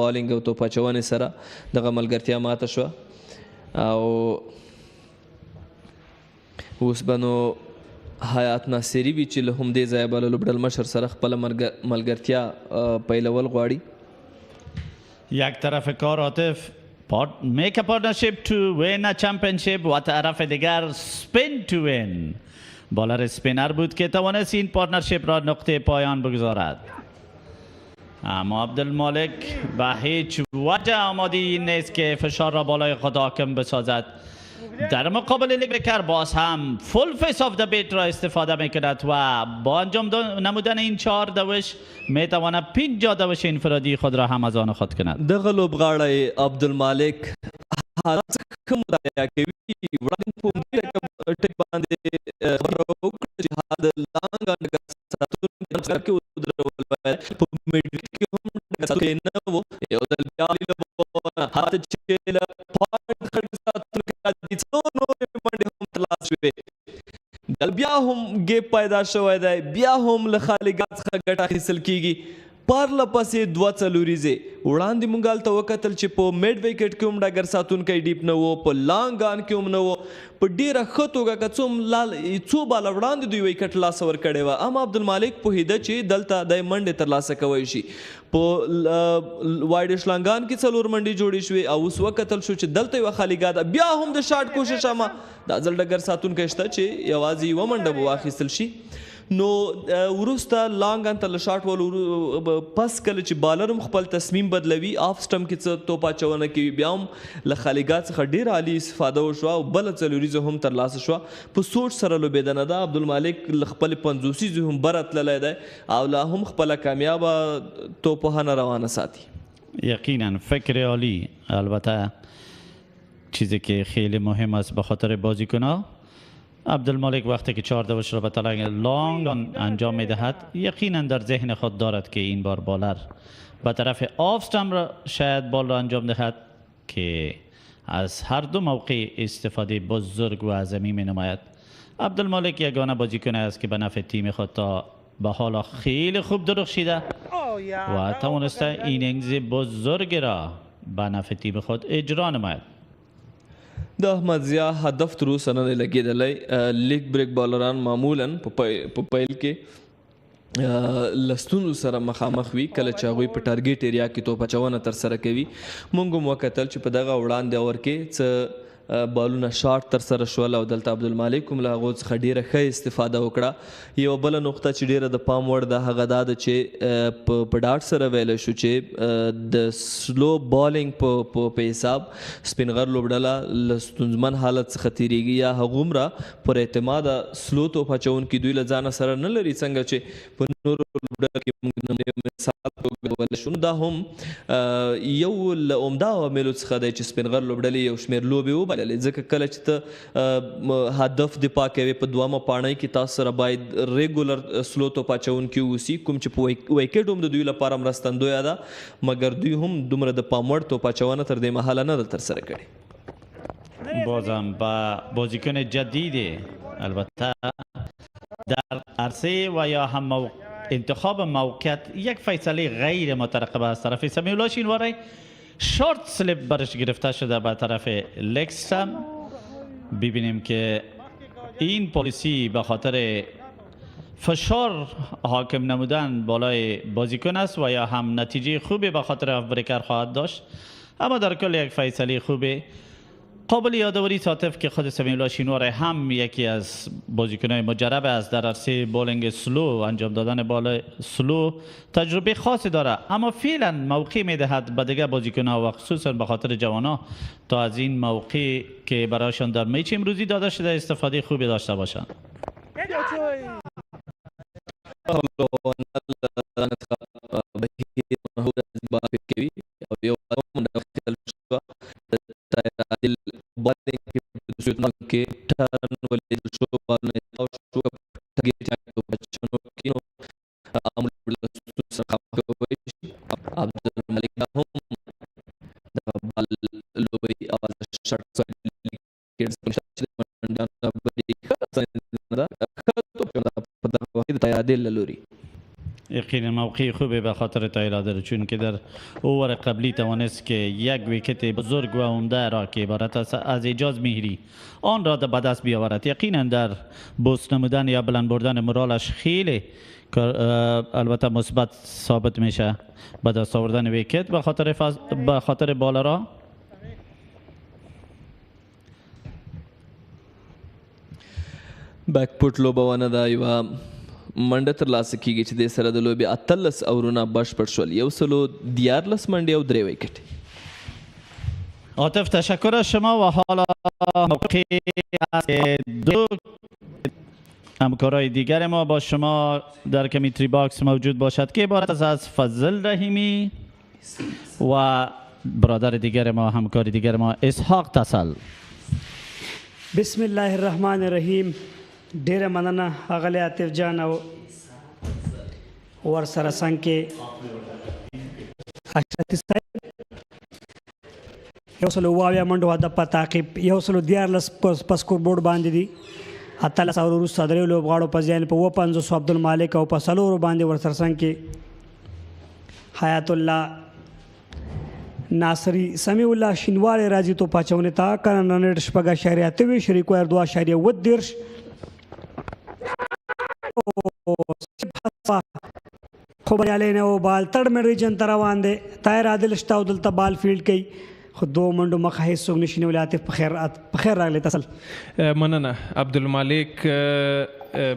بالینګ او توپ اچونې سره دغه ملګرتیا ماته شوه. او اوس به نو حیات ناصري وي چې له همدې ځایه به له لوبډل مشر سره خپله ملګرتیا پیلول غواړي. یک طرف کار عاطف make a partnership to win a championship و طرف دیگر spin to win. بالر اسپینر بود که توانست این پارتنرشیپ را نقطه پایان بگذارد. اما عبدالمالک به هیچ وجه آماده نیست که فشار را بالای خود حاکم بسازد. در مقابل لیبکر باز هم فول فیس آف د بیت را استفاده میکند و با انجام نمودن این 4 دوش میتواند 50 دوش انفرادی خود را هم از آن خود کند. دغه لوبغاړی عبدالمالک حالات ښه مطالعه کوي. وړاندې په همدې ټک باندې خبره وکړه چې د لانګ ډګر کې ودرول باید په میډ کې هم ډګر ساتونکی نه و. یو ځل بیا لوبونه هاته چې له پاینټ خړ ساتونکی دي څو نورې منډې هم ترلاسه شوې. دل بیا هم ګیپ پیدا شوی دی. بیا هم له خالي ګاز څخه ګټه اخیستل کیږي. پرله پسې 2 څلوریزې وړاندې مونږ هلته وکتل چې په میډ ویکټ کې هم ډګر ساتونکی ډیپ نه و، په لانګ آن کې هم نه و. په ډېره ښه توګه که څو باله وړاندې دوی ویکټ لاسه ورکړې وه. اما عبدالمالک پوهېده چې دلته دی منډې ترلاسه کوی شي. په وایډ شلانګان کې 4 منډې جوړې شوې او اوس وکتل شو چې دلته یوه خالي ګاه ده. بیا هم د شاټ کوشش اما دا ځل ډګر ساتونکی شته چې یوازې یوه منډه به واخیستل شي. نو وروسته لانګ ان ته له شاټ ولو پس کله چې بالر هم خپل تصمیم بدلوي آف سټمپ کې څه توپ اچونه کوي بیا هم له خالي ګاه څخه ډېره عالي استفاده وشوه او بله څلوریزه هم ترلاسه شوه. په سوچ سره لوبېدنه ده. عبدالمالک له خپلې 50 هم بره تللی دی او لا هم خپله کامیابه توپوهنه روانه ساتي. یقینا فکر عالی. البته چیزی که خیلی مهم است به خاطر بازیکن‌ها عبدالمالک وقتی که 4 دوش را به طلای لانگ انجام میدهد یقینا در ذهن خود دارد که این بار بالر به طرف آف استم را شاید بال را انجام دهد که از هر دو موقع استفاده بزرگ و عظیمی می نماید. عبدالمالک یگانه بازیکن است که به نفع تیم خود تا به حالا خیلی خوب درخشیده و توانسته اینینگز بزرگ را به نفع تیم خود اجرا نماید. د احمد ضیا هدف تر اوسه نه دی لګېدلی. لیګ بریک بالران معمولا په پیل کې له ستونزو سره مخامخ وي کله چې هغوی په ټارګېټ ایریا کې توپ اچونه ترسره کوي. موږ هم وکتل چې په دغه وړاندې اور کې څه بالونه شاټ ترسره شول او دلته عبدالمالک هم له هغو څخه ډېره ښه استفاده وکړه. یوه بله نقطه چې ډېره د پام وړ ده هغه دا ده چې په ډاډ سره ویلی شو چې د سلو بالینګ په حساب سپین غر لوبډله له ستونزمن حالت څخه تېرېږي یا هغومره پر اعتماده سلو توپ اچوونکي دوی له ځانه سره نه لري څنګه چې په نورو لوبډله کې موږ مثال توګه ویلی شو. دا هم یو له عمده عواملو څخه دی چې سپین غر لوبډلې یو شمېر لوبې وبللې ځکه کله چې ته هدف دفاع کوې په دویمه پاڼۍ کې تاسو سره باید ریګولر سلو توپ اچوونکي واوسي کوم چې په ویکټ هم د دوی لپاره مرستندویه ده مګر دوی هم دومره د پام وړ توپ اچونه تر دې مهاله نه ده ترسره کړې. بازم با بازیکن جدید البته در عرصه و یا هم انتخاب موقعیت یک فیصله غیر مترقبه از طرف سمیع الله شینواری. شورت سلیپ برش گرفته شده به طرف لکستم. ببینیم که این پالیسی به خاطر فشار حاکم نمودن بالای بازیکن است و یا هم نتیجه خوبی به خاطر آف بریکر خواهد داشت، اما در کل یک فیصله خوبه. قابل یادآوری عاطف که خود سمیع الله شینواری هم یکی از بازیکن‌های مجرب است در عرصه بولینگ سلو، انجام دادن بال سلو تجربه خاصی داره، اما فعلا موقع میدهد به دیگر بازیکن‌ها و خصوصا به خاطر جوان‌ها تا از این موقع که برایشان در میچ امروزی داده شده استفاده خوبی داشته باشند. के टर्न वाले शो बाल ने तो शो तगे जाए तो बच्चों की नो अब्दुल मलिक हम बाल लोई आवाज शॉट किड्स मंडन बड़ी तो पता वाحد تعادل لوري. یقینا موقع خوبه به خاطر تایلا داره، چون که در اوور قبلی توانست که یک ویکت بزرگ و عمده را که عبارت است از اعجاز مهری آن را به دست بیاورد. یقینا در بوست نمودن یا بلند بردن مورالش خیلی البته مثبت ثابت میشه به دست آوردن ویکت به خاطر بالرها. بیک پوت لوبونه دا یو منډه ترلاسه کیږي چې د سره د لوبې 13 اورونه بشپړ شول، 114 منډې او 3 ویکټ. عاطف تشکر از شما و حالا موقع است دو همکارای دیگر ما با شما در کمیتری باکس موجود باشد که عبارت از فضل رحیمی و برادر دیگر ما، همکار دیگر ما اسحاق تسل. بسم الله الرحمن الرحیم. ډیره مننه اغلی عاطف جان او ور سره څنګه کې اشرف صاحب 100 منډو هدف په تعقیب 114 په سکور بورډ باندې دي. 13 اور وروسته درې لوبغاړو په ځای په 500 عبدالمالک او په څلورو باندې ور سره څنګه کې حیات الله ناصری سمیع الله شینواری راځي تو پاچونه تا کنه نن شپږه شریعت وی شریکو ار 2.10 خو بریالی نه و بال تړ مې ریجن ته روان دی. طاهر عادل شته او دلته بال فیلډ کوي، خو دو منډو مخه هیڅ څوک نشي نیولی. عاطف په خیر راغلی تسل. مننه. عبدالمالک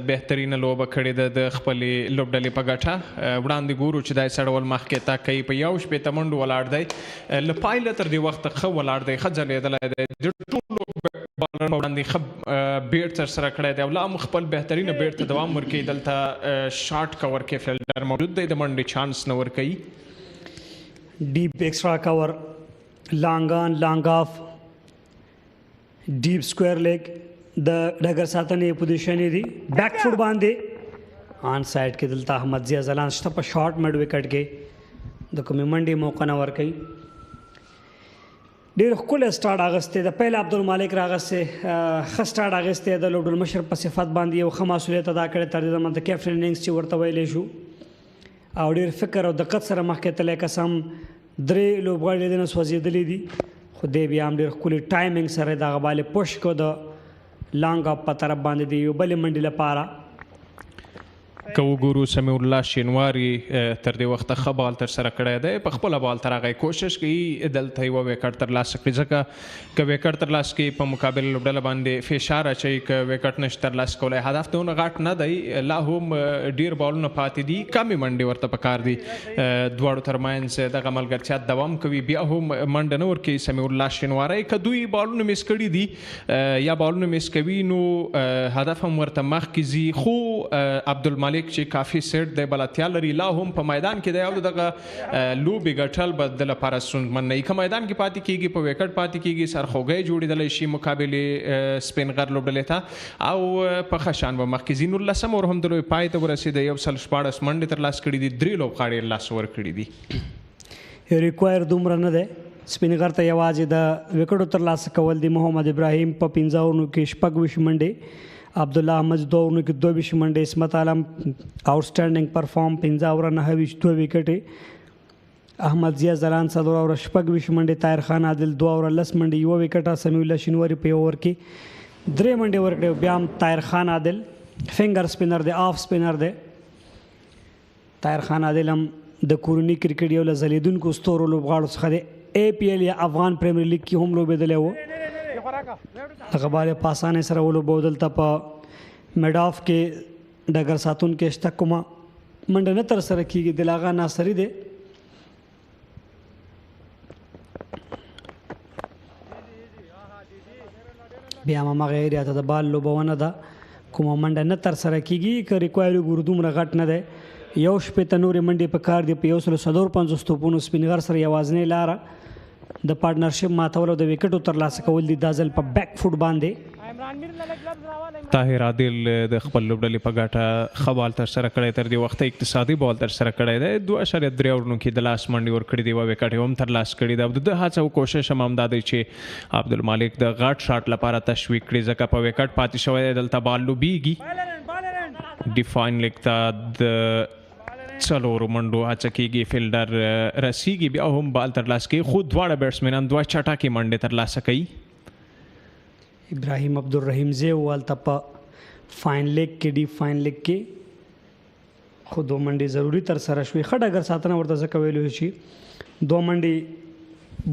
بهترینه لوبه کړې ده د خپلې لوبډلې په ګټه. وړاندې ګورو چې دا سړول مخکې تا کوي په 1 منډو ولاړ دی، له پایله تر دې وخته ښه ولاړ دی، ښه ځلېدلی دی، د ټولو بالرونو وړاندې ښه بیټ سره کړی دی او لا هم خپل بهترینه بیټ ته دوام ورکوي. دلته شارټ کور کې فیلډر موجود دی، د منډې چانس نه ورکوي. ډیپ ایکسټرا کور، لانګ آن لانګ آف، ډیپ سکویر لیګ د ډګر ساتنې پوزیشن دی. بیک فوټ باندې آن سایډ کې دلته احمد ضیا ځلان شته په شارټ مډ وکټ کې د کومې منډې موقع نه ورکوي. ډېر ښکلی سټارټ اخیستی د پیل عبدالمالک راغستی، ښه سټارټ اخیستی د لوبډل مشر په صفت باندې یو ښه مسؤلیت ادا کړی تر دې دمه د کیپټن اننګز چې ورته ویلی شو او ډېر فکر او دقت سره مخکې تللی. قسم 3 لوبغاړي د نه سوځېدلي دي، خو دی بیا هم ډېر ښکلي ټایمنګ سره دغه بالې پوش کړو د لانګ اپ په طرف باندې د یو بلې منډې لپاره. که وګورو سمیع الله شینواری تر دې وخته ښه بال ترسره کړی دی، په خپله بال تر هغه کوشش کوي دلته یوه ویکټ ترلاسه کړي، ځکه که ویکټ ترلاسه کړي په مقابل لوبډله باندې فشار اچوي. که ویکټ نشي ترلاسه کولی، هدف دونه غټ نه دی، لا هم ډېر بالونه پاتې دي، کمې منډې ورته پکار دي. دواړو ترمنځ دغه ملګرتیا دوام کوي، بیا هم منډه نه ورکوي سمیع الله شینواری. که دوی بالونه میس کړي دي یا بالونه میس کوي نو هدف هم ورته مخکې ځي، خو عبدالمالک چې کافي سیټ دی، بلدتیا لري، لا هم په میدان کې دی او دغه لوبې ګټل به د لپاره ستونزمن نه وي. که میدان کې پاتې کېږي، په ویکټ پاتې کېږي، سرخوږی جوړېدلی شي مقابلې سپین غر لوبډلې ته او په ښه شان به مخکې ځي. 19 اور هم د لوبې پای ته ورسېده، 114 منډې ترلاسه کړي دي، 3 لوبغاړي یې لاسه ورکړي دي. ریکوایر دومره نه دی سپین غر ته یوازې د وکټو ترلاسه کول دي. محمد ابراهیم په 15 اورونو کې 26 منډې، عبدالله احمد 2 اورونو کې 22 منډې، اسمت عالم آؤټسټینډینګ پرفارم 15 اوور 9 2 وکټې، احمد ضیا زلان 4 اوور 26 منډې، طاهر خان عادل 2 اوور 10 منډې 1 وکټه، سمیع الله شینواری په اوور کې 3 منډې ورکړې. بیا هم طاهر خان عادل فنګر سپینر دی، آف سپینر دی. طاهر خان عادل هم د کورني کرکټ یو له ځلیدونکو ستورو لوبغاړو څخه دی. APL یا افغان پریمیر لیګ کې هم لوبېدلی و. دغه بال په اسانۍ سره ولوبو. دلته په میډ آف کې ډګر ساتونکي شته، کومه منډه نه ترسره کېږي. دلاغه ناصري دی. بیا هم همغه ایریا ته د بال لوبونه ده، کومه منډه نه ترسره کېږي. که ریکوایر وګورو دومره غټ نه دی. 1 نورې منډې په کار دي. په 150 توپونو سپین غر سره یوازینۍ لاره د پارټنرشپ ماتول او د وکټو ترلاسه کول دي. دا ځل په بیک فوټ باندې طاهر عادل د خپل لوبډلې په ګټه ښه بال ترسره کړی، تر دې وخته اقتصادي بال ترسره کړی دی. 2.3 اوورونو کې د لاس منډې ورکړې دي، 1 وکټ هم ترلاسه کړي ده. او د هڅه او کوشش هم همدا دی چې عبدالمالک د غټ شاټ لپاره تشویق کړي، ځکه په وکټ پاتې شوی دی. دلته بال لوبیږي. ډیفاین لیګ ته د 4 منډو هڅه کېږي، فیلډر رسیږي، بیا هم بال ترلاسه کوي، خو دواړه بیټسمینان 2 چټکې منډې ترلاسه کوي. ابراهیم عبدالرحیم زی والته په فاین لیګ کې ډیپ فاین لیګ کې خو 2 منډې ضروري ترسره شوې. ښه ډګر ساتنه ورته ځکه ویلی شي. 2 منډې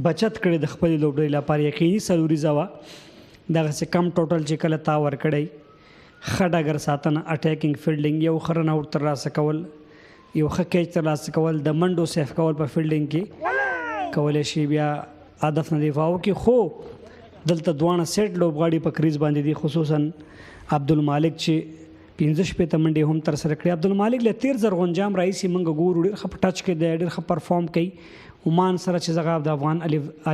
بچت کړې د خپلې لوبډلې لپاره، یقیني څلوریزه وه. دغسې کم ټوټل چې کله تا ورکړی. ښه ډګر ساتنه، اټیکینګ فیلډینګ، یو ښه رن آوټ ترلاسه کول، یو ښه کیچ ترلاسه کول، د منډو سیف کول په فیلډینګ کې کولی شي بیا هدف نه دفاع وکړي. خو دلته دواړه سیټ لوبغاړي په کریز باندې دي، خصوصا عبدالمالک چې 15 منډې هم ترسره کړي. عبدالمالک له 13 زرغونجام راهیسې موږ ګورو ډېر ښه په ټچ کې دی، ډېر ښه پرفارم کوي. عمان سره چې دغه د افغان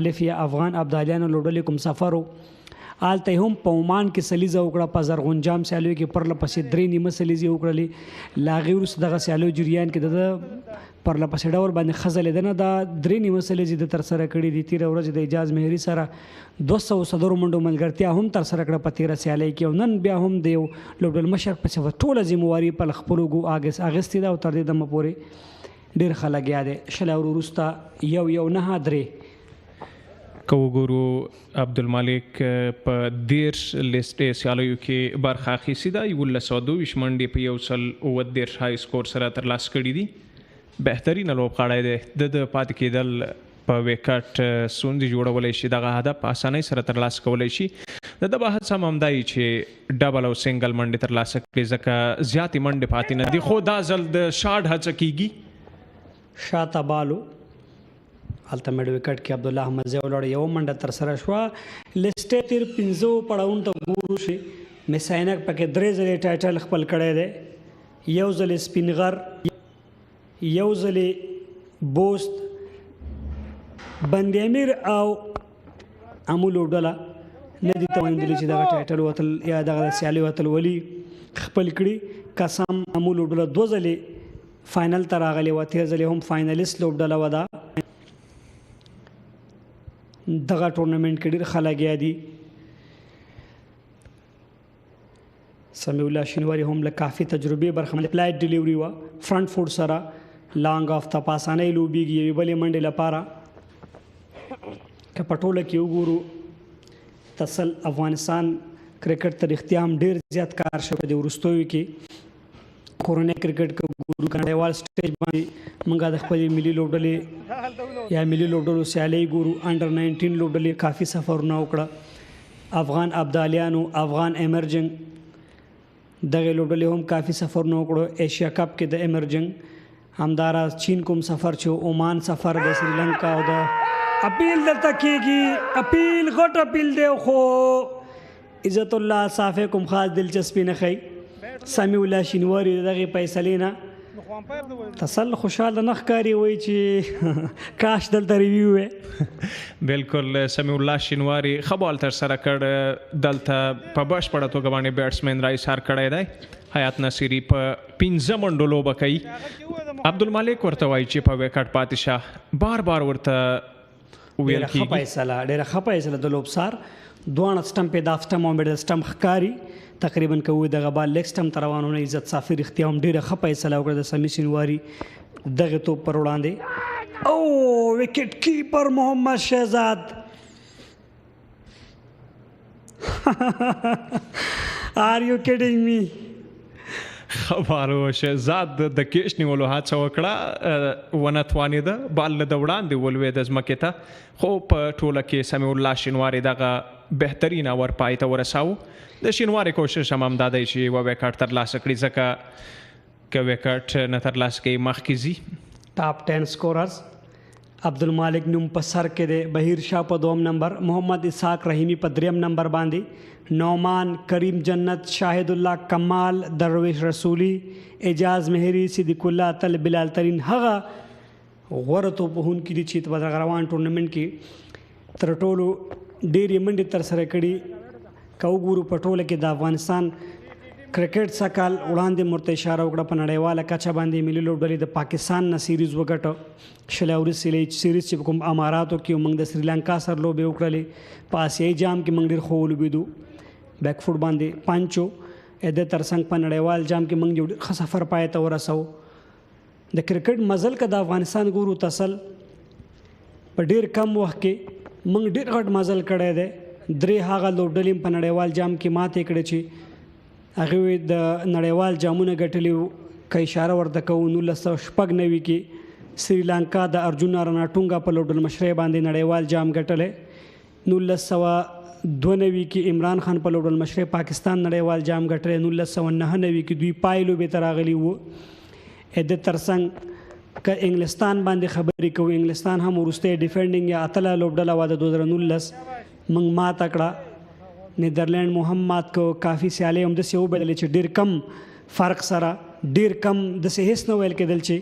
الف یا افغان ابدالیانو لوبډلې کوم سفر و، هلته هم په عمان کې سلیزه وکړه. په زرغونجام سیالیو کې پرله پسې 3 نیمه سلیزې وکړلې. له هغې وروسته دغه سیالیو جریان کې د پرله پسې ډول باندې ښه ځلېدنه دا 3 نیمه سلیزې د ترسره کړي دي. تېره ورځ د اعجاز مهري سره 200 منډو ملګرتیا هم ترسره کړه په 13 سیالۍ کې. او نن بیا هم د یو لوبډلمشر په صفت ټوله ذمواري په خپلو اخیستې ده او تر دې دمه پورې ډېر ښه لګیا دی. 20 اوور وروسته 1-9-3 که وګورو عبدالمالک په 13 لیسټې سیالیو کې برخه اخیستې ده، 1122 منډې په 130 های سکور سره ترلاسه کړي دي. بهترینه لوبغاړی دی. د پاتې کېدل په وکټ ستونزې جوړولی شي، دغه هدف په اسانۍ سره ترلاسه کولی شي. د ده به هڅه هم همدا وي چې ډبل او سنګل منډې ترلاسه کړي، ځکه زیاتې منډې پاتې نه دي. خو دا ځل د شاټ هڅه کېږي. شاته بالو هلته میډ وکټ کې عبدالله احمد زی ولاړ، 1 منډه ترسره شوه. لیسټې تیر 15 پړاوونو ته ګورو شي. مساینک پکې 3 ځلې ټایټل خپل کړی دی. 1 ځلې سپین غر، 1 ځلې بوست، بند امیر او امو لوبډله نه دي توانېدلي چې دغه ټایټل وتل یا دغه سیالي وتل ولي خپل کړي. قسم امو لوبډله 2 ځلې فاینل ته راغلې وه، 13 ځلې هم فاینلیست لوبډله وه. دا دغه ټورنمنټ کې ډېر ښه لګیا دي. سمیع الله شینواری هم له کافي تجربې برخمن، اپلایډ ډیلیوري وه، فرنٹ فوټ سره لانګ آف ته په اسانۍ لوبېږي یوې بلې منډې لپاره. که په ټوله کې وګورو تسل افغانستان کرکټ ته رښتیا هم ډېر زیات کار شوی دی. وروستیو کې کورنۍ کرکټ کې ګورو، نړیوال سټیج باندې موږ د خپلې ملي لوبډلې یا ملي لوبډلو سیالۍ ګورو. انډر 19 لوبډلې کافي سفرونه وکړه. افغان ابدالیانو، افغان ایمرجنګ دغه لوبډلې هم کافي سفرونه وکړو. ایشیا کپ کې د ایمرجنګ همداراز چین کوم سفر چې عمان سفر د سریلانکا او د اپیل دلته کېږي. اپیل غټ اپیل دی، خو عزت الله صافی کوم خاص دلچسپي نه ښیي. سمیع الله شینواری دغې فیصلې نه تسل خوشحاله نه ښکاري، وایي چې کاش دلته ریویو وی. بالکل سمیع الله شینواری ښه بال ترسره کړ. دلته په بشپړه توګه باندې بیټسمین را ایسار کړی دی. حیات نصیري په 15 منډو لوبه کوي. عبدالمالک ورته وایي چې په وکټ پاتې شه، بار ورته ویل ډېره ښه کیږي. فیصله ډېره ښه فیصله د لوبسار دواړه سټمپ یې د اف سټمپ او میډل سټمپ ښکاري تقریبا کوي دغه بال لیګ سټمپ ته روان ونه عزت صافي رښتیا هم ډېره ښه فیصله وکړه د سمي شینواري دغه توپ پر وړاندې. او وکټ کیپر محمد شهزاد آر یو کیډینګ می خبرو شهزاد د کیش نیولو هڅه وکړه ونه توانېده بال له د وړاندې ولوېد ځمکې ته خو په ټوله کې سمیع الله شینواري دغه بهترین اور پای ته ورساوه. د شینواري کوشش هم همدا دی چې یوه وکټ ترلاسه کړي ځکه که وکټ نه ترلاسه کوي مخکې ځي. ټاپ 10 سکوررز عبدالمالک نوم په سر کې دی، بهیر شاه په 2 نمبر، محمد اسحاق رحیمی په 3 نمبر باندې، نعمان، کریم جنت، شاهد الله کمال، درویش رسولی، اعجاز مهری، صدیق الله تل، بلال ترین هغه غوره توپوهونکي دي چې په دغه روان ټورنمنټ کې تر ټولو ډېرې منډې ترسره کړي. که وګورو په ټوله کې د افغانستان کرکټ سکال وړاندې مرته اشاره وکړه په نړیواله کچه باندې ملي لوبډلې د پاکستان نه سیریز وګټه شل سیریز چې کوم اماراتو کې موږ د سریلانکا سره لوبې وکړلې په آسیایي جام کې موږ ډېر ښه ولوبېدو بیک فوټ باندې پانچو د ترڅنګ په نړیوال جام کې موږ یو ښه سفر پای ته ورسوو. د کرکټ مزل که د افغانستان ګورو تسل په ډېر کم وخت کې موږ ډېر غټ مزل کړی دی. 3 هغه لوبډلې په نړیوال جام کې ماتې کړې چې هغه د نړیوال جامونه ګټلي که اشاره ورته کوو 1996 کې سریلانکا د ارجونا رناټونګا په لوبډل مشرۍ باندې نړیوال جام ګټلی، 1992 کې عمران خان په لوبډل مشرۍ پاکستان نړیوال جام ګټلی، 1999 کې دوی پای لوبې ته راغلي وو. د ترڅنګ که انګلستان باندې خبرې کوو، انګلستان هم وروستی ډیفینډینګ یا اتله لوبډله وه د 2019 موږ ماته کړه. نیدرلینډ مو هم مات کو، کافي سیالۍ هم داسې وبللې چې ډېر کم فرق سره ډېر کم داسې هیڅ نه ویل کېدل چې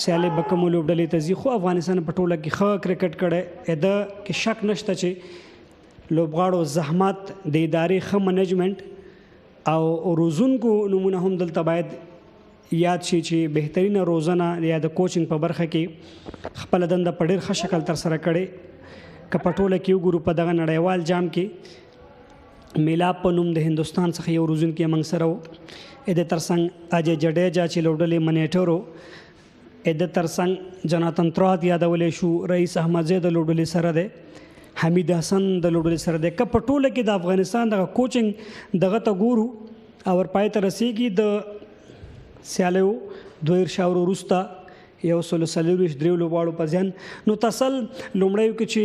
سیالۍ به کومو لوبډلې ته ځي. خو افغانستان په ټوله کې ښه کرکټ کړی، د کې شک نشته چې لوبغاړو زحمت، د ادارې ښه منیجمنټ او روزونکو نمونه هم دلته باید یاد شي چې بهترینه روزنه یا د کوچنګ په برخه کې خپله دنده په ډېر ښه شکل ترسره کړې. که په ټوله کې وګورو په دغه نړیوال جام کې میلاب په نوم د هندوستان څخه یو روزونکی موږ سره و، د ترڅنګ اجے جډیجا چې لوبډلې منیټر و، د ترڅنګ جناتن ترات یادولی شو، رئیس احمدزی د لوبډلې سره دی، حمید حسن د لوبډلې سره دی. که په ټوله کې د افغانستان دغه کوچنګ دغه ته ګورو او ورپای ته رسیږي د سیالیو 2 شاور وروسته 143 لوبغاړو په ځان نو تسل لومړیو کې چې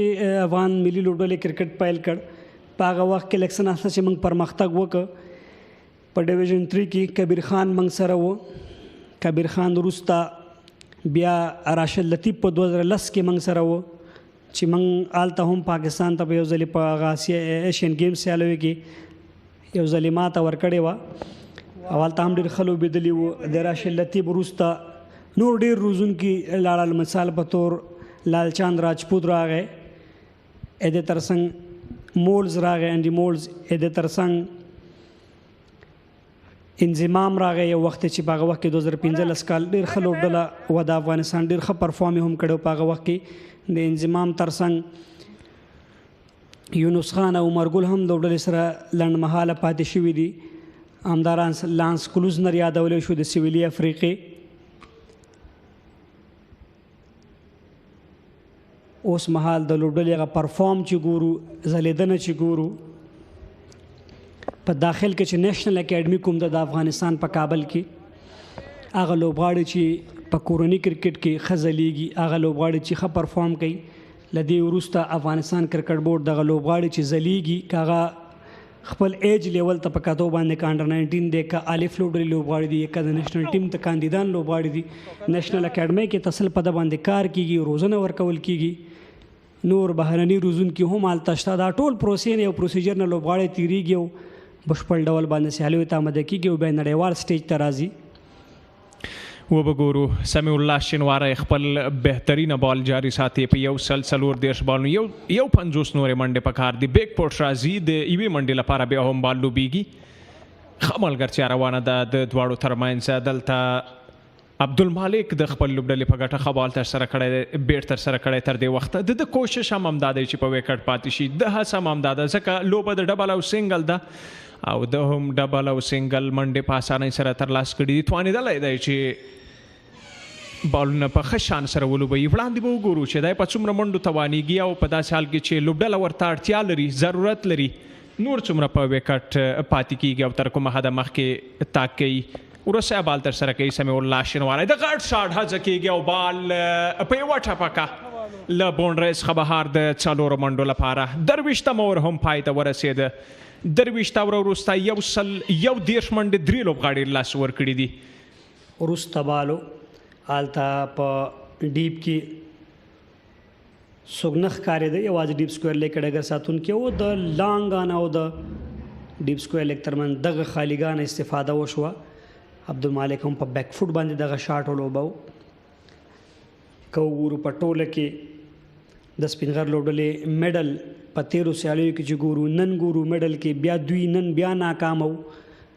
افغان ملي لوبډلې کرکټ پیل کړ په هغه وخت کې لکسن استه چې موږ پرمختګ وکړ په ډیویژن 3 کې کبیر خان موږ سره و، کبیر خان وروسته بیا راشد لطیف په 2010 کې موږ سره و چې موږ هلته هم پاکستان ته په یو ځلې په هغه ایشین گیم سیالیو کې یو ځلې ماته ورکړې وه او هلته هم ډېر ښه لوبېدلي وو. د راشد لطیف وروسته نور ډېر روزونکي لاړل، مثال په طور لال چاند راجپوت راغی، د ترڅنګ مولز راغی، انډي مولز، د ترڅنګ انضمام راغی یو وخت چې په هغه وخت کې 2015 کال ډېر ښه لوبډله و د افغانستان، ډېر ښه پرفارم هم کړی په هغه وخت کې. د انضمام ترڅنګ یونس خان او عمر ګل هم لوبډلې سره لنډمهاله پاتې شوي دي. همداران لانس کلوزنر یادولی شو د سویلي افریقې. اوس مهال د لوبډلې هغه پرفارم چې ګورو، ځلېدنه چې ګورو په داخل کې چې نیشنل اکیډمي کوم د افغانستان په کابل کې هغه لوبغاړي چې په کورني کرکټ کې ښه ځلیږي، هغه لوبغاړي چې ښه پرفارم کوي، له دې وروسته افغانستان کرکټ بورډ دغه لوبغاړي چې ځلیږي که هغه خپل ایج لیول ته په کتو باندې که انډر 19 دی، که الف لوبډلې لوبغاړي دي، که د نیشنل ټیم ته کاندیدان لوبغاړي دي، نیشنل اکیډمۍ کې تسل په ده باندې کار کیږي، روزنه ورکول کیږي، نور بهرني روزونکي هم هلته شته. دا ټول پروسې نه یو پروسیجر نه لوبغاړی تیریږي او بشپړ ډول باندې سیالیو ته آماده کیږي او بیا نړیوال سټیج ته راځي. وبګورو سمیع الله شینواری خپل بهترینه بال جاری ساتي په 140 بالونو یو 50 نورې منډې پکار دي. بیک پورټ راځي د یوې منډې لپاره بیا هم بال لوبیږي. ښه ملګرتیا روانه ده د دواړو ترمنځ. دلته عبدالمالک د خپل لوبډلې په ګټه ښه بال ترسره کړی دی، بیټ ترسره کړی تر دې وخته. د کوشش هم همدا دی چې په وکټ پاتې شي، د هڅه هم همدا ده ځکه لوبه د ډبل او سنګل ده او د هم ډبل او سنګل منډې په اسانۍ سره ترلاسه کړي دي. توانېدلی دی چې بالونه په ښه شان سره ولوبوي. وړاندې به وګورو چې دی په څومره منډو توانېږي او په داسې حال کې چې لوبډله ورته اړتیا لري، ضرورت لري، نور څومره په وکټ پاتې کېږي او تر کومه حده مخکې تاک کوي. وروستی بال ترسره کوي سمیع الله شینواری، د غټ شاټ هڅه کېږي او بال په یوه ټپکه له بونډرۍ څخه بهر د 4 منډو لپاره. 23 اوور هم پای ته ورسېده. 23 اوور وروسته 130 منډې 3 لوبغاړي لاس ورکړي دي. وروسته بالو هلته په ډیپ کې څوک نه ښکارېده، یوازې ډیپ سکویر لیګ ډګر ساتونکي او د لانګان او د ډیپ سکویر لیګ ترمنځ دغه خالیګانه استفاده وشوه. عبدالمالک هم په بیک فوټ باندې دغه شاټ ولوبو. که وګورو په ټوله کې د سپین غر لوبډلې میډل په 13 سیالیو کې چې ګورو، نن ګورو میډل کې بیا دوی نن بیا ناکام وو.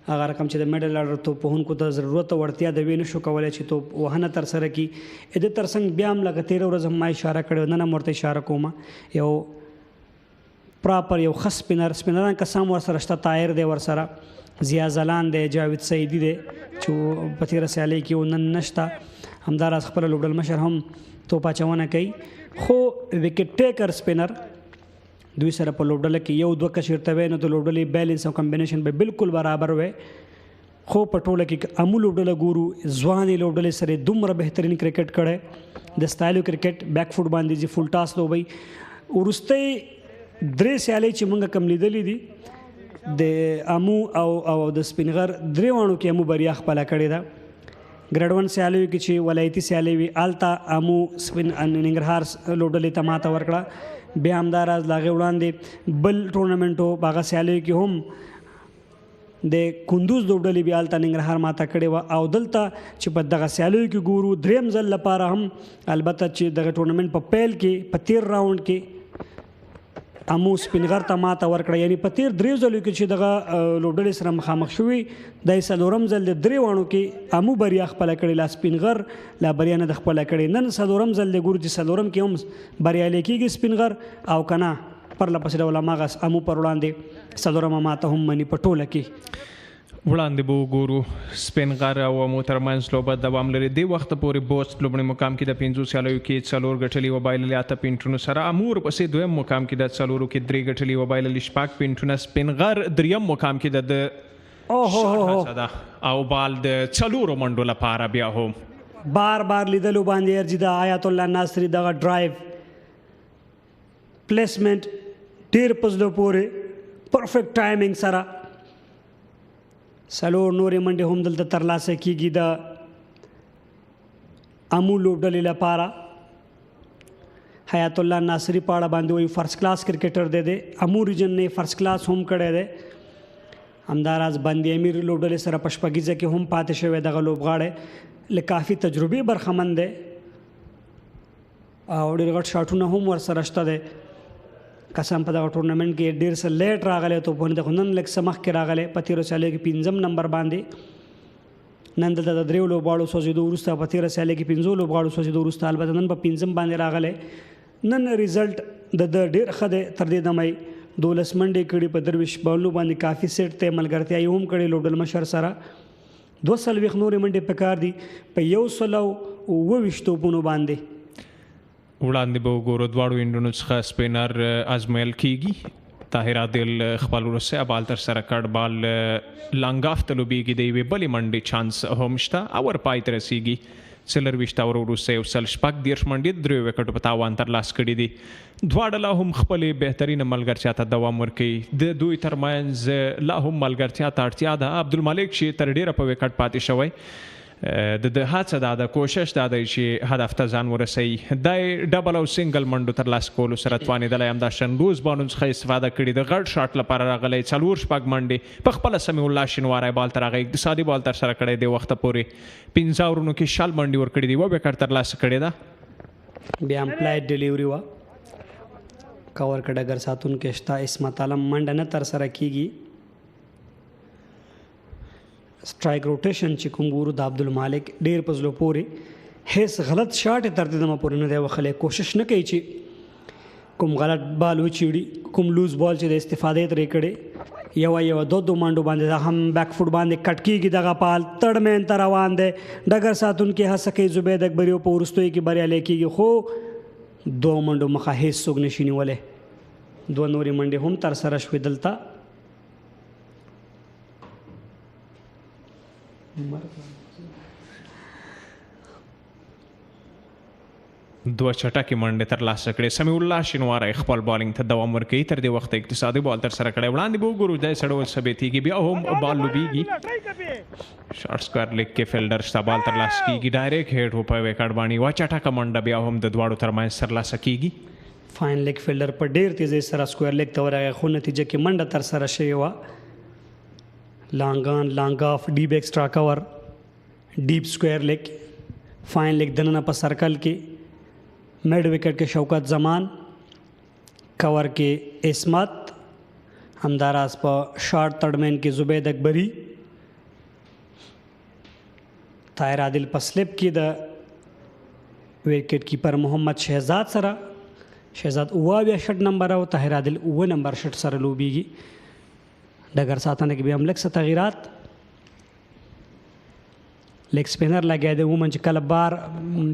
هغه رقم چې د میډل اړه توپ وهونکو ته ضرورت او اړتیا د وی نشو کولی چې توپ وهنه ترسره کړي. د ترڅنګ بیا هم لکه 13 ورځ هم ما اشاره کړې، نن هم ورته اشاره کوم، یو پراپر یو ښه سپینران کسان ورسره شته، طاهر دی ورسره، ضیا زلان دی، جاوید سعیدي دی چې په 13 سیالۍ کې نن نشته. همداراز خپله لوبډل مشر هم توپ اچونه کوي، خو وکټ ټیکر سپینر دوی سره په لوبډله کې یو دوه کشرته وی نو د لوبډلې بیلنس او کمبینیشن به بالکل برابر وی. خو په ټوله کې امو لوبډله ګورو، ځوانې لوبډلې سره دومره بهترین کرکټ کړی، د سټایلو کرکټ بیک فوټ باندې چې فول ټاس لوبوي. وروستۍ 3 سیالۍ چې موږ کم لیدلې دي د امو او د سپین غر 3 وانو کې امو بریا خپله کړې ده. ګریډ 1 سیالیو کې چې ولایتي سیالۍ وي هلته امو سپین ننګرهار لوبډلې ته ماته ورکړه. بیا همداراز له هغې وړاندې بل ټورنمنټ و، په هغه سیالیو کې هم د کندوز لوبډلې بیا هلته ننګرهار ماته کړې وه. او دلته چې په دغه سیالیو کې ګورو 3م ځل لپاره هم البته چې دغه ټورنمنټ په پیل کې په 13 راوند کې امو سپین غر ته ماته ورکړه، یعنی په 3 ځلو کې چې دغه لوبډلې سره مخامخ شوي د 4م ځل د 3 وانو کې امو بریا خپله کړې، لا سپین غر لا بریا نه د خپله کړې. نن 4م ځل دی ګورو چې 4م کې هم بریالی کېږي سپین غر او که نه پرله پسې ډول هماغه امو پر وړاندې 4مه ماته هم مني په ټوله کې. وړاندې به وګورو سپین غر او امو ترمنځ لوبه دوام لري. دې وخته پورې بوست لومړي مقام کې د 5 سیالیو کې 4 ګټلي وبایللي 8 پینټونو سره، امو ورپسې 2م مقام کې د 4 کې 3 ګټلي وبایللي 6 پینټونه، سپین غر 3م مقام کې د او بال د 4 منډو لپاره بیا هم بار لیدلو باندې ارجي د آیت الله ناصري دغه ډرایو پلیسمنټ ډېر په زړه پورې پرفیکټ ټایمینګ سره 4 نورې منډې هم دلته ترلاسه کېږي د امو لوبډلې لپاره. حیات الله ناصري په اړه باندې وایي فرست کلاس کرکټر دی، امو ریجن نه فرست کلاس هم کړی دی. همداراز بندي امیر لوبډلې سره په شپږیزه کې هم پاتې شوی دغه لوبغاړی له کافي تجربې برخمن دی او ډېر غټ شاټونه هم ورسره شته دی. قسم په دغه ټورنمنټ کې ډېر څه لیټ راغلی توپونه د نن لږ څه مخکې راغلی په 13 سیالیو کې 5م نمبر باندې. نن دلته د 3 لوبغاړو سوځېدو وروسته په 13 سیالیو کې 5 لوبغاړو سوځېدو وروسته البته نن په 5م باندې راغلی. نن ریزلټ د ډېر ښه دی، تر دې دمه 12 منډې کړي، په 23 بالونو باندې کافي سیټ ته ملګرتیا یې هم کړې لوبډل مشر سره. 240 نورې منډې پکار دي په 129 توپونو باندې. وړاندې به وګورو دواړو انډونو څخه سپینر ازمایل کېږي. طاهر عادل خپل وروستی بال ترسره کړ، بال لانګ آف ته لوبېږي، د یوې بلې منډې چانس هم شته. اور پای ته رسېږي. 24 اوور وروسته 130 منډې 3 وکټو په تاوان ترلاسه کړي دي. دواړه لا هم خپلې بهترینه ملګرتیا ته دوام ورکوي. د دوی ترمنځ لا هم ملګرتیا ته اړتیا ده. عبدالمالک چې تر ډېره په وکټ پاتې شوی، د هڅه دا ده، کوشش دا دی چې هدف ته ځان ورسوي. دا ډبل او سنګل منډو ترلاسه کولو سره توانېدلی همدا شنروز بانو څخه استفاده کړې، د غټ شاټ لپاره راغلی 4 منډې په خپله سمیع الله شینواری بال ته راغی، اقتصادي بال ترسره کړی دی. وخته پورې 5 اوورونو کې 60 منډې ورکړې دي، 1 وکټ ترلاسه کړې ده. بیا هم پلایټ ډیلیوري وه، کور کې ډګر ساتونکی شته، اسمت عالم منډه نه ترسره کېږي. سټرایک روټیشن چې کوم ګورو د عبدالمالک ډېر په زړه پورې هیڅ غلط شاټ یې تر دې دمه پورې نه دی وهلی کوشش نه کوي چې کوم غلط بال وچیړي کوم لوز بال چې د استفادې ترې کړې یو دو منډو باندې دا هم بیک فوټ باندې کټ کېږي دغه پال تړ مین ته روان دی ډګر ساتونکي هڅه کوي زبید اکبري په وروستیو کې بریالی کېږي خو 2 منډو مخه هیڅ څوک نشي نیولی 2 نورې منډې هم ترسره شوې دلته دوه چټکې منډې ترلاسه کړې سمیع الله شینواری خپل بالینګ ته دوام ورکوي تر دې وخته اقتصادي بال ترسره کړی وړاندې به وګورو دی سړی ثبتېږي بیا هم بال لوبېږي شارټ سکوار لیګ کې فیلډر شته بال ترلاسه کېږي ډایرکټ هیډ و په وکټ باندې یوه چټکه منډه بیا هم د دواړو ترمنځ ترلاسه کېږي فاین لیګ فیلډر په ډېر تیزۍ سره سکویر لیګ ته ورغی خو نتیجه کې منډه ترسره شوې وه لانګ آن لانګ آف ډیپ ایکسټرا کور ډیپ سکویر لیګ فاین لیګ دننه په سرکل کې میډ وکټ کې شوکت زمان کور کې عصمت همداراز په شارټ تړمین کې زبید اکبري طاهر عادل په سلپ کې د وکټ کیپر محمد شهزاد سره شهزاد 29 شټ نمبر او طاهر عادل 9 نمبر شټ سره لوبېږي ډګر ساتنه کې بیا هم لږ څه تغیرات لیګ سپینر لګیا دی عموما چې کله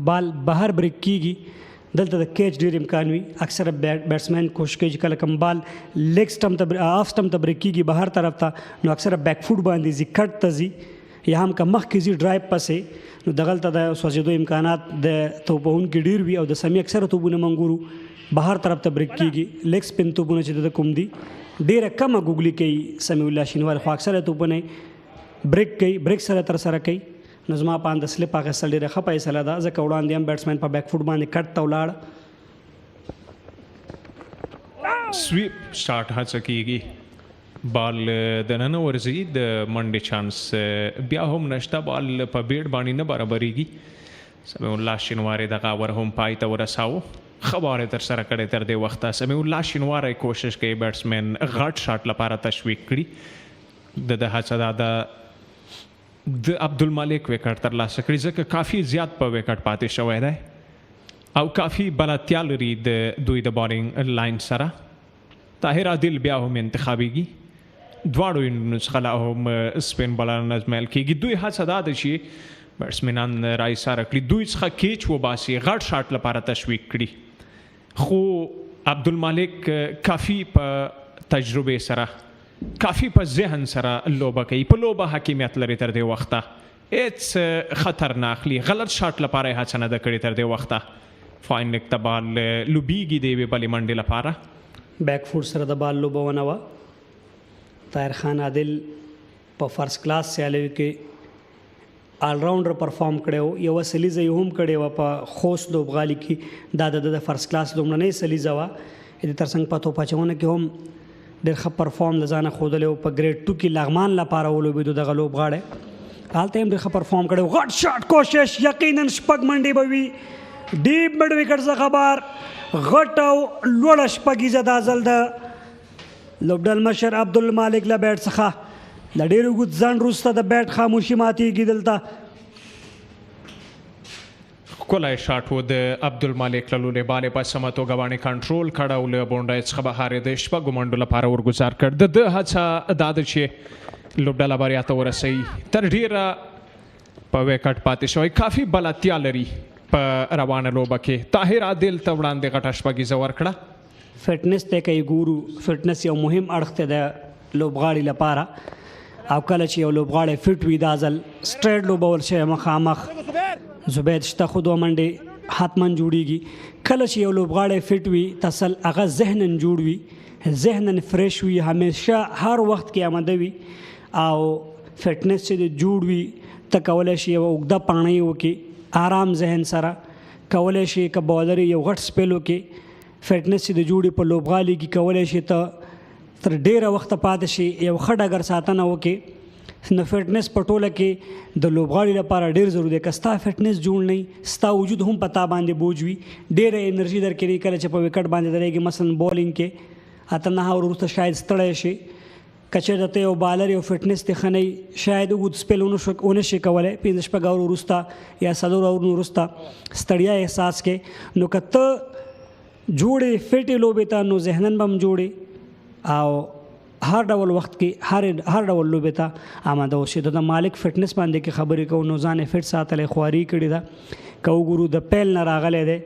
بال بهر بریک کېږي دلته د کیچ ډېر امکان وي اکثره بیټسمین کوشش کوي چې کله کوم بال لیګ سټمپ ته آف سټمپ ته بریک کېږي بهر طرف ته نو اکثره بیک فوټ باندې ځي کټ ته ځي یا هم که مخکې ځي ډرایو پسې نو دغلته د سوځېدو امکانات د توپوونکي ډېر وي او د سمیع اکثره توپونه موږ ګورو بهر طرف ته بریک کېږي لیګ سپین توپونه چې د کوم دي ډېره کمه ګوګلي کوي سمیع الله شینواری خو اکثره توپونه بریک کوي بریک سره ترسره کوي نو زما په اند سلپ اخیستل ډېره ښه فیصله ده ځکه وړاندې هم بیټسمین په بیک فوټ باندې کټ ته ولاړ سویپ شاټ هڅه کېږي بال دننه ورځي د منډې چانس بیا هم نشته بال په بیډ باندې نه برابرېږي سمیع الله شینواری دغه ور هم پای ته ورساوه ښه بال یې ترسره کړی تر دې وخته سمیع الله شینواری کوشش کوي بیټسمین غټ شاټ لپاره تشویق کړي د هڅه دا ده د عبدالمالک وکټ ترلاسه کړي ځکه کافي زیات په وکټ پاتې شوی دی او کافي بلدتیا لري د دوی د بالینګ لاین سره طاهر عادل بیا هم انتخابېږي دواړو انډونو څخه لا هم سپین بالران ازمایل کېږي دوی هڅه دا ده چې بیټسمینان راایساره کړي دوی څخه کیچ وباسي غټ شاټ لپاره تشویق کړي خو عبدالمالک کافي په تجربې سره کافی په ذهن سره لوبه کوي په لوبه حکمیت لري تر دې وخته هیڅ خطر نه اخلي غلط شاټ لپاره یې هڅه نه ده کړې تر دې وخته فاین لیګ ته بال لوبېږي د یوې بلې منډې لپاره بیک فوټ سره د بال لوبونه وه طاهر خان عادل په فرست کلاس سیالیو کې آلراؤنډر پرفارم کړی و یوه سلیزه یې هم کړې وه په خوست لوبغالي کې دا د فرست کلاس لومړنۍ سلیزه وه د ترڅنګ په توپ اچونه کې هم ډېر ښه پرفارم له ځانه ښودلی و په ګریډ 2 کې لغمان لپاره ولوبېدو دغه لوبغاړی هلته هم ډېر ښه پرفارم کړی و غټ شاټ کوشش یقینا شپږ منډې به وي ډیپ مډ وکټ څخه بار غټ او لوړه شپږیزه دا ځل د لوبډل مشر عبدالمالک له بیټ څخه د ډېر اوږد ځنډ وروسته د بیټ خاموشي ماتېږي دلته ښکلی شاټ و د عبدالمالک له لورې بال یې په سمه توګه باندې کنټرول کړ او له بونډۍ څخه بهر یې د شپږو منډو لپاره ورګزار کړ د ده هڅه دا ده چې لوبډله بریا ته ورسوي تر ډېره په وکټ پاتې شوی کافي بلدتیا لري په روانه لوبه کې طاهر عادل ته وړاندې غټه شپږیزه ورکړه فټنس ته کوي ګورو فټنس یو مهم اړخ دی د لوبغاړي لپاره او کله چې یو لوبغاړی فټ وي دا ځل سټریټ لوبول شوی مخامخ زبید شته خو 2 منډې حتما جوړیږي کله چې یو لوبغاړی فټ وي تسل هغه ذهناً جوړ وي ذهناً فرش وي همیشه هر وخت کې آماده وي او فټنس چې جوړ وي ته کولی شي یوه اوږده پاڼۍ وکړي آرام ذهن سره کولی شي که بالر یو غټ سپیل وکړي فټنس چې د جوړې په لوبغالي کې کولی شي ته تر ډېره وخته پاتې شي یو ښه ډګر ساتنه وکړي نو فټنس په ټوله کې د لوبغاړي لپاره ډېر ضروري دی که ستا فټنس جوړ نه وي ستا وجود هم په تا باندې بوج وي ډېره انرژي درکوي کله چې په وکټ باندې درېږي مثلا بولینګ کې اته 9 وروسته شاید ستړی شي که چېرته ته یو بالر یو فټنس دې ښه نه شاید اوږد سپیل ونه شي کولی 5 شپږ اورو وروسته یا 4 اورونو وروسته ستړیا احساس کې نو که ته جوړې فټې لوبې ته نو ذهنن به هم جوړې او هر ډول وخت کې هر ډول لوبې ته آماده اوسې. د مالک فټنس باندې کې خبرې کوو نو ځان یې فټ ساتلی خواري کړې ده. که وګورو د پیل نه راغلی دی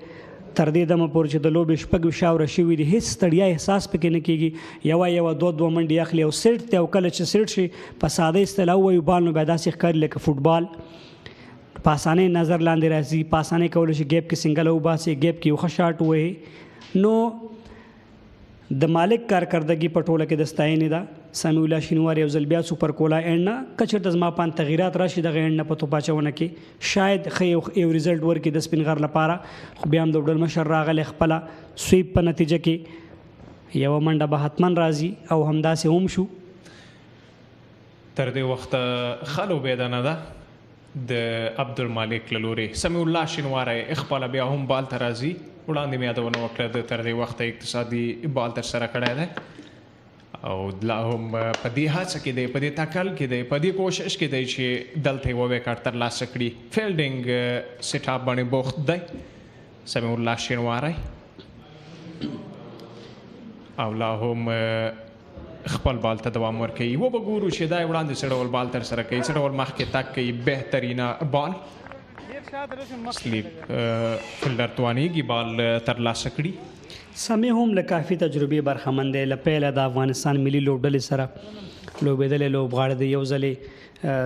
تر دې دمه پورې چې د لوبې شپږ شاوره شوي دي هېڅ ستړیا احساس پکې نه کېږي. یوه دوه منډې اخلي او سیټ دی او کله چې سیټ شي په ساده اصطلاح ووایو بال نو بیا داسې ښکاري لکه فوټبال په اسانۍ نظر لاندې راځي په اسانۍ کولی شي ګیپ کې سنګل وباسي ګیپ کې یو ښه شاټ ووهي. نو د مالک کارکردګي په ټوله کې د ستاینې ده. سمیع الله شینوار یو ځل بیا سوپر کولا اینډ نه که چېرته زما پان تغیرات راشي دغه اینډ نه په توپاچونه کې شاید ښه یو ریزلټ ورکړي د سپین غر لپاره. خو بیا هم د لوبډلمشر راغلی خپله سویپ په نتیجه کې یوه منډه به حتما راځي او همداسې هم شو. تر دې وخته ښه لوبېده نه ده د عبدالمالک له لورې. سمیع الله شینواری خپله بیا هم بال ته راځي. وړاندې مې یادونه وکړه د تر دې وخته اقتصادي بال ترسره کړی دی او لا هم په دې هڅه کې دی په دې تکل کې دی په دې کوشش کې دی چې دلته یوه وکټ ترلاسه کړي. فیلډینګ سیټ اپ باندې بوخت دی سمیع الله شینواری او لا هم خپل بال ته دوام ورکوي. وبه ګورو چې دا وړاندې څه ډول بال ترسره کوي څه ډول مخکې تګ کوي. بهترینه بال سلیپ فیلډر توانیږي بال ترلاسه کړي. سمیع هم له کافي تجربې برخمن دی. له پیله د افغانستان ملي لوبډلې سره لوبېدلی لوبغاړی دی. یو ځلې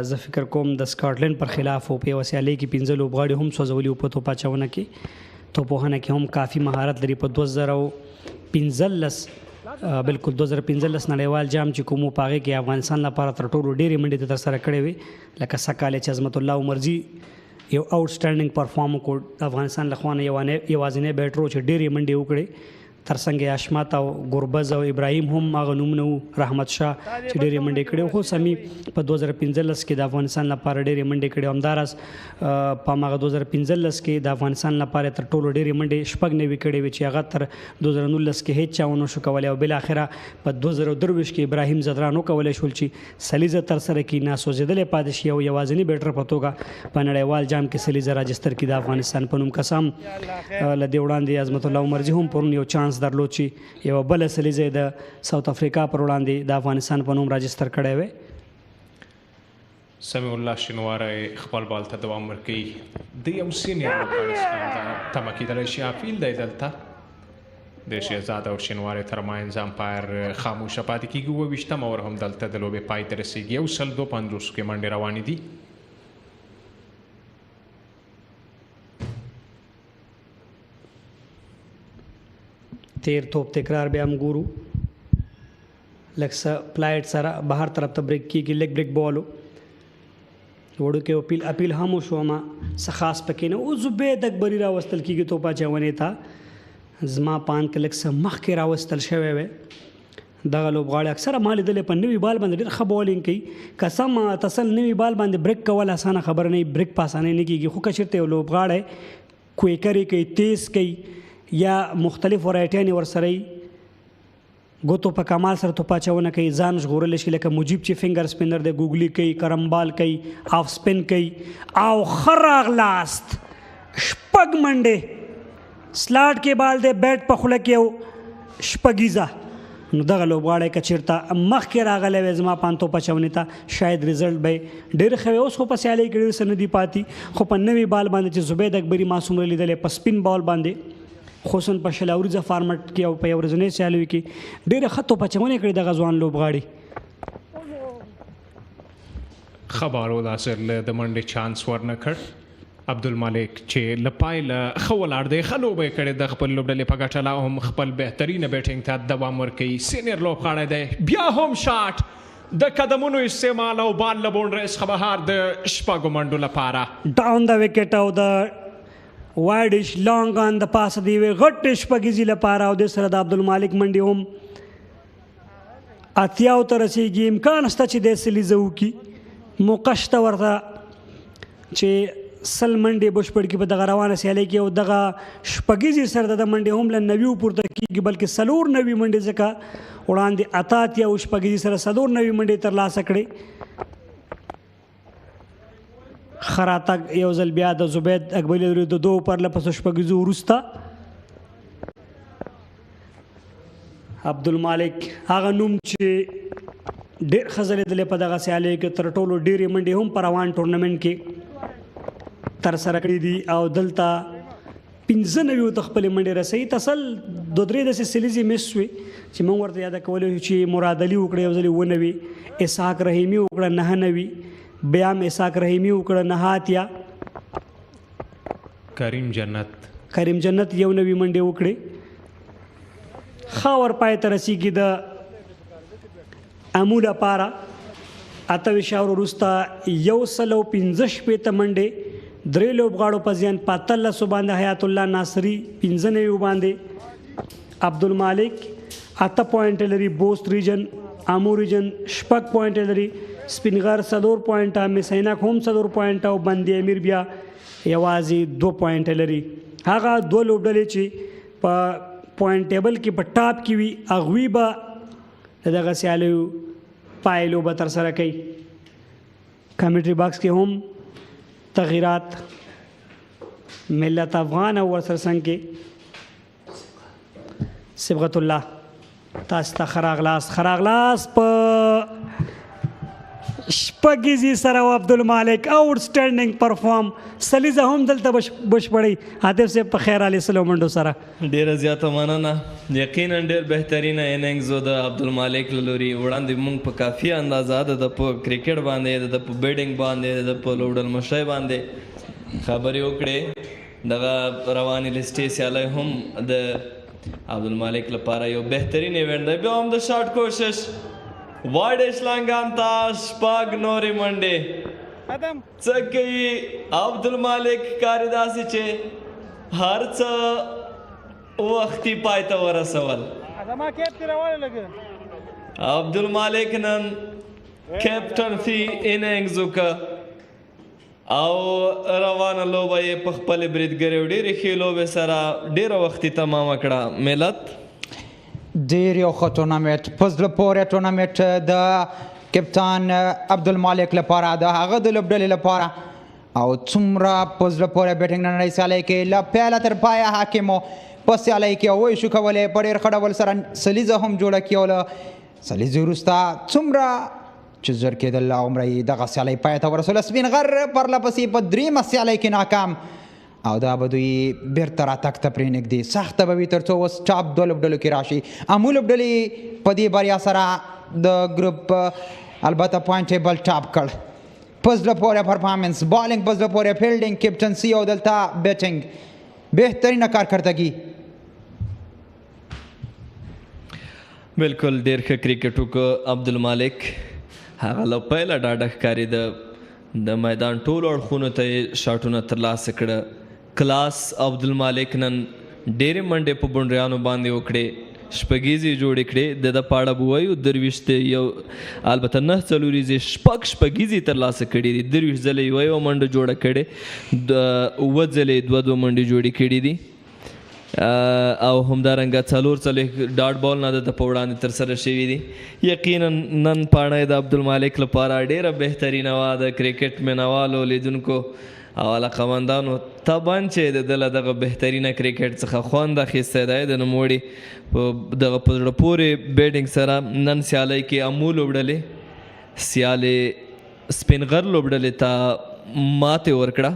زه فکر کوم د سکاټلند پر خلاف و په یوه سیالۍ کې 15 لوبغاړي هم سوځولي وو په توپاچونه کې. توپوهنه کې هم کافي مهارت لري. په 2015 بالکل 2015 نړیوال جام چې کوم په هغې کې افغانستان لپاره تر ټولو ډېرې منډې ته ترسره کړې وې لکه سږ کال چې عظمت الله عمرزي یو آوټسټینډینګ پرفارم وکړ. افغانستان له خوا نه یوازینی بیټر و چې ډېرې منډې وکړې. ترڅنګ یې اشمت او ګربز او ابراهیم هم هغه نومونه وو. رحمت شاه چې ډېرې منډې کړې. خو سمیع په 2015 کې د افغانستان لپاره ډېرې منډې کړې. همداراز په هماغه 2015 کې د افغانستان لپاره تر ټولو ډېرې منډې شپږ نوي کړې وې چې هغه تر 2019 کې هېڅ چا ونه شو کولی او بالاخره په 2023 کې ابراهیم زدران وکولی شول چې سلیزه ترسره کړي. ناسوځېدلی پاتې شي او یوازینی بیټر په توګه په نړیوال جام کې سلیزه راجستر کړي د افغانستان په نوم. قسم له دې وړاندې عظمت الله عمرزي هم پرون یو چانس درلود چې یوه بله سلیزه د ساوت افریقا پر وړاندې د افغانستان په نوم راجستر کړی وی. سمیع الله شینواری خپل بال ته دوام ورکوي. د یو سینیر لوبغاړي تمه کېدلی شي اپیل دی دلته د شهزاد او شینواری ترمنځ امپایر خاموشه پاتې کېږي. 22 اور هم دلته د لوبې پای ته رسېږي. 152 کې منډې روانې دي. تیر توپ تکرار بیا هم ګورو لږ څه پلایټ سره بهر طرف ته بریک کېږي. لیګ بریک بال و وړوکی اپیل هم وشو اما څه خاص پکې نه. اوس زبید اکبري راوستل کېږي توپاچونې ته. زما پان کې لږ څه مخکې راوستل شوی وی. دغه لوبغاړی اکثره ما لیدلی په نوي بال باندې ډېر ښه بالینګ کوي. قسم تصل نوي بال باندې بریک کول اسانه خبره نه. بریک په اسانۍ نه کېږي. خو که چېرته یو لوبغاړی کویکرې کوي تیز کوي یا مختلف ورایټیانې ورسره یي ګوتو په کمال سره توپاچونه کوي ځان ژغورلی شي لکه مجیب چې فنګر سپینر دی ګوګلي کوي کرمبال کوي آف سپین کوي او ښه راغلاست شپږ منډې سلاټ کې بال دی بیټ په خوله کې یو شپږیزه. نو دغه لوبغاړی که چېرته مخکې راغلی وی زما پان توپاچونې ته شاید ریزلټ به یې ډېر ښه وی. اوس خو په سیالۍ کې ډېر څه نه دي پاتې. خو په نوي بال باندې چې زبید اکبري ما څومره لیدلی په سپین بال باندې خصوصا په شل اوریزه فارمټ کې او په یو ورځنۍ سیالیو کې ډېره ښه توپاچونې کړې دغه ځوان لوبغاړي. ښه بال ولاسر له د منډې چانس ورنه کړ. عبدالمالک چې له پایله ښه ولاړ دی ښه لوبه یې کړې د خپل لوبډلې په ګټه. لا هم خپل بهترینه بیټینګ ته دوام ورکوي. سینیر لوبغاړی دی. بیا هم شاټ د قدمونو استعمال او بال له بونډرز څخه بهر د شپږو منډو لپاره ډاون د وکټ او د وایډش لانګ آن د پاسه دی یوې غټې شپږیزې لپاره او دې سره د عبدالمالک منډې هم اتیاو ته رسېږي. امکان شته چې دی سلیزه وکړي. موقع شته ورته چې سل منډې بشپړ کړي په دغه روانه سیالۍ کې او دغه شپږیزې سره د منډې هم له 90 پورته کېږي بلکې 94 منډې ځکه وړاندې اتاتیا او شپږیزې سره 94 منډې ترلاسه کړې. ښه راتګ یو ځل بیا د زبید اکبري د 2 پرله پسې شپږیزو وروسته عبدالمالک هغه نوم چې ډېر ښه ځلېدلی په دغه سیالیو کې تر ټولو ډېرې منډې هم په روان ټورنمنټ کې ترسره کړي دي او دلته 95 ته خپلې منډې رسوي. تسل 2-3 داسې سلیزې مس شوې چې موږ ورته یاده کولی شو چې مراد علي وکړه یو ځل 90 اسحاق رحیمي وکړه 99 بیا هم اسحاق رحیمي وکړه 98 کریم جنت 91 منډې وکړې. ښه ورپای ته رسېږي د امو لپاره 28 وروسته 115 منډې 3 لوبغاړو په زیان 15 باندې حیات الله ناصري 95 باندې عبدالمالک 8 پوینټ لري بوست ریجن امو ریجن 6 پوینټ لري سپین غر 4 پوینټ مسینک هم 4 پوینټ او بندي امیر بیا یوازې 2 پوینټ لري. هغه 2 لوبډلې چې په پوینټ ټیبل کې په ټاپ کې وي هغوی به دغه سیالیو پایلو به ترسره کوي. کمیټري باکس کې هم تغییرات ملت افغان او ورسره څنګ کې صبغت الله تاسو ته ښه راغلاست په شپږیزې سره عبدالمالک آوټسټینډینګ پرفارم سلیزه هم دلته بشپړی عاطف صاحب په خیر علیه السلام منډو سره ډیره زیاته مننه. یقینا ډیر بهترینه اننګز و د عبدالمالک له لوري وړاندې موږ په کافي اندازه د په کرکټ باندې د په بیټینګ باندې د په لوډل مشۍ باندې خبرې وکړې. دغه روانې لسټې سیالۍ هم د عبدالمالک لپاره یو بهترین ایونټ دی. بیا هم د شاټ کوشش واډ شلنګان ته شپږ نورې منډې څه کوي عبدالمالک کار داسې چې هر څه وختي پای ته ورسول. عبدالمالک نن کیپټنسي اننګز وکړه او روانه لوبه یې په خپلې بریدګرۍ او ډېرې ښې لوبې سره ډېره وختي تمامه کړه. ملت ډېر یو ښه ټورنمنټ په زړه پورې ټورنمنټ د کپتان عبدالمالک لپاره د هغه د لوبډلې لپاره او څومره په زړه پورې بیټینګ نننۍ سیالۍ کې له پیله تر پایه حاکمو په سیالۍ کې هغوی شو کولی په ډېر ښه ډول سره سلیزه هم جوړه کړي او له سلیزې وروسته څومره چې زر کېدل هغومره یې دغه سیالۍ پای ته ورسوله. سپین غر پرله پسې په 3مه سیالۍ کې ناکام او دا به دوی بیرته راتګ ته پرېنږدي. سخته به وي تر څو اوس ټاپ 2 لوبډلو کې راشي. امو لوبډلې په دې بریا سره د ګروپ البته پوینټ ټیبل ټاپ کړ. په زړه پورې پرفارمنس بالینګ په زړه پورې فیلډینګ کیپټنسي او دلته بیټینګ بهترینه کارکردګي. بالکل ډېر ښه کرکټ وکړ عبدالمالک. هغه له پیله ډاډه ښکارېده د میدان ټولو اړخونو ته یې شاټونه ترلاسه کړه. کلاس عبدالمالک نن ډېرې منډې په بونډریانو باندې وکړې شپږیزې جوړې کړې. د ده په اړه به ووایو 23 یو البته 9 څلوریزې شپږیزې ترلاسه کړې دي. 23 ځله یوه منډه جوړه کړې 9 ځله یې 2 منډې جوړې کړې دي او همدارنګه 4 ډاټ بال نه د په وړاندې ترسره شوي دي. یقینا نن پاڼه د عبدالمالک لپاره ډېره بهترینه وه. د کرکټ مینوالو لیدونکو او علاقمندانو طبعا چې د ده له دغه بهترینه کرکټ څخه خوند اخیستی دی. د نوموړي دغه په زړه پورې بیټینګ سره نن سیالۍ کې امو لوبډلې سیالې سپین غر لوبډلې ته ماتې ورکړه.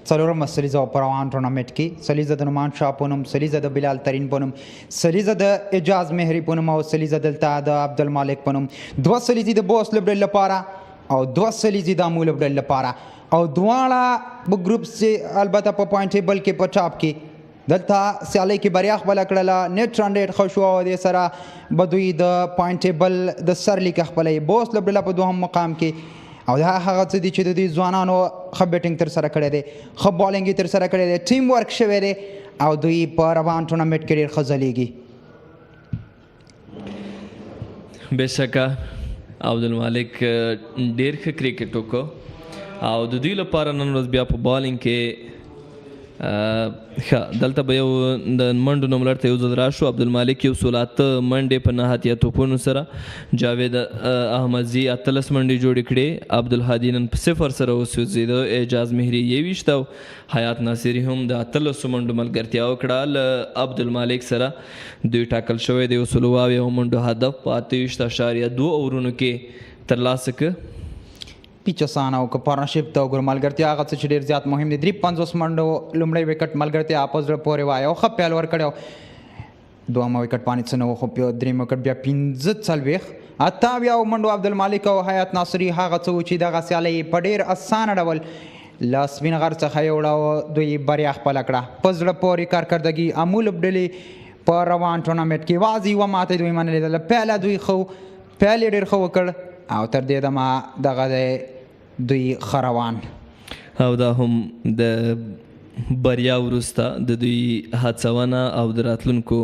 څلورمه سلیزه په روان ټورنمنټ کې سلیزه د نعمان شاه په نوم، سلیزه د بلال ترین په نوم، سلیزه د اعجاز مهري په نوم او سلیزه دلته د عبدالمالک په نوم. 2 سلیزې د بوس لوبډلې لپاره او 2 سلیزې د امو لوبډلې لپاره او دواړه په ګروپ چې البته په پوینټ ټیبل کې په ټاپ کې دلته سیالۍ کې بریا خپله کړله. نیټ رن ریټ ښه شو او دې سره به دوی د پوینټ ټیبل د سر لیکه خپله بوس لوبډله په 2م مقام کې او دا هغه څه دي چې د دې ځوانانو ښه بیټینګ ترسره کړی دی، ښه بالینګ یې ترسره کړی دی، ټیم ورک شوی دی او دوی په روان ټورنمنټ کې ډېر ښه ځلیږي. بېشکه عبدالمالک ډېر ښه کرکټ وکړو او د دوی لپاره نن ورځ بیا په بالینګ کې ښه دلته به یو د منډو نوملړ ته یو ځل راشو. عبدالمالک یو 16 منډې په 9 اتیا توپونو سره، جاوید احمدزي 18 منډې جوړې کړې، عبدالهادي نن په 0 سره وسوځېده، اعجاز مهري 21 او حیات ناصري هم د 18 منډو ملګرتیا وکړه له عبدالمالک سره. دوی ټاکل شوی د 100 منډو هدف په 28.2 اورونو کې ترلاسه کړ. پیچ اسانه او که پارتنرشپ ته وګورو ملګرتیا هغه څه چې ډېر زیات مهم دي. 53 منډو لومړی وکټ ملګرتیا په زړه پورې وایه او ښه پیل ورکړی، دویمه وکټ باندې څه نه و، خو درېیم وکټ بیا 45 اتاویا منډو عبدالمالک او حیات ناصري هغه څه و چې دغه سیالۍ په ډېر اسانه ډول له سپین غر څخه یوړه او دوی بریا خپله کړه. په زړه پورې کارکردګي امو لوبډلې په روان ټورنمنټ کې واضح یوه ماته دوی منلې ده. له پیله دوی پیل یې ډېر ښه وکړ او تر دې دمه دغه دی دوی ښه روان او دا هم د بریا وروسته د دوی هڅونه او د راتلونکو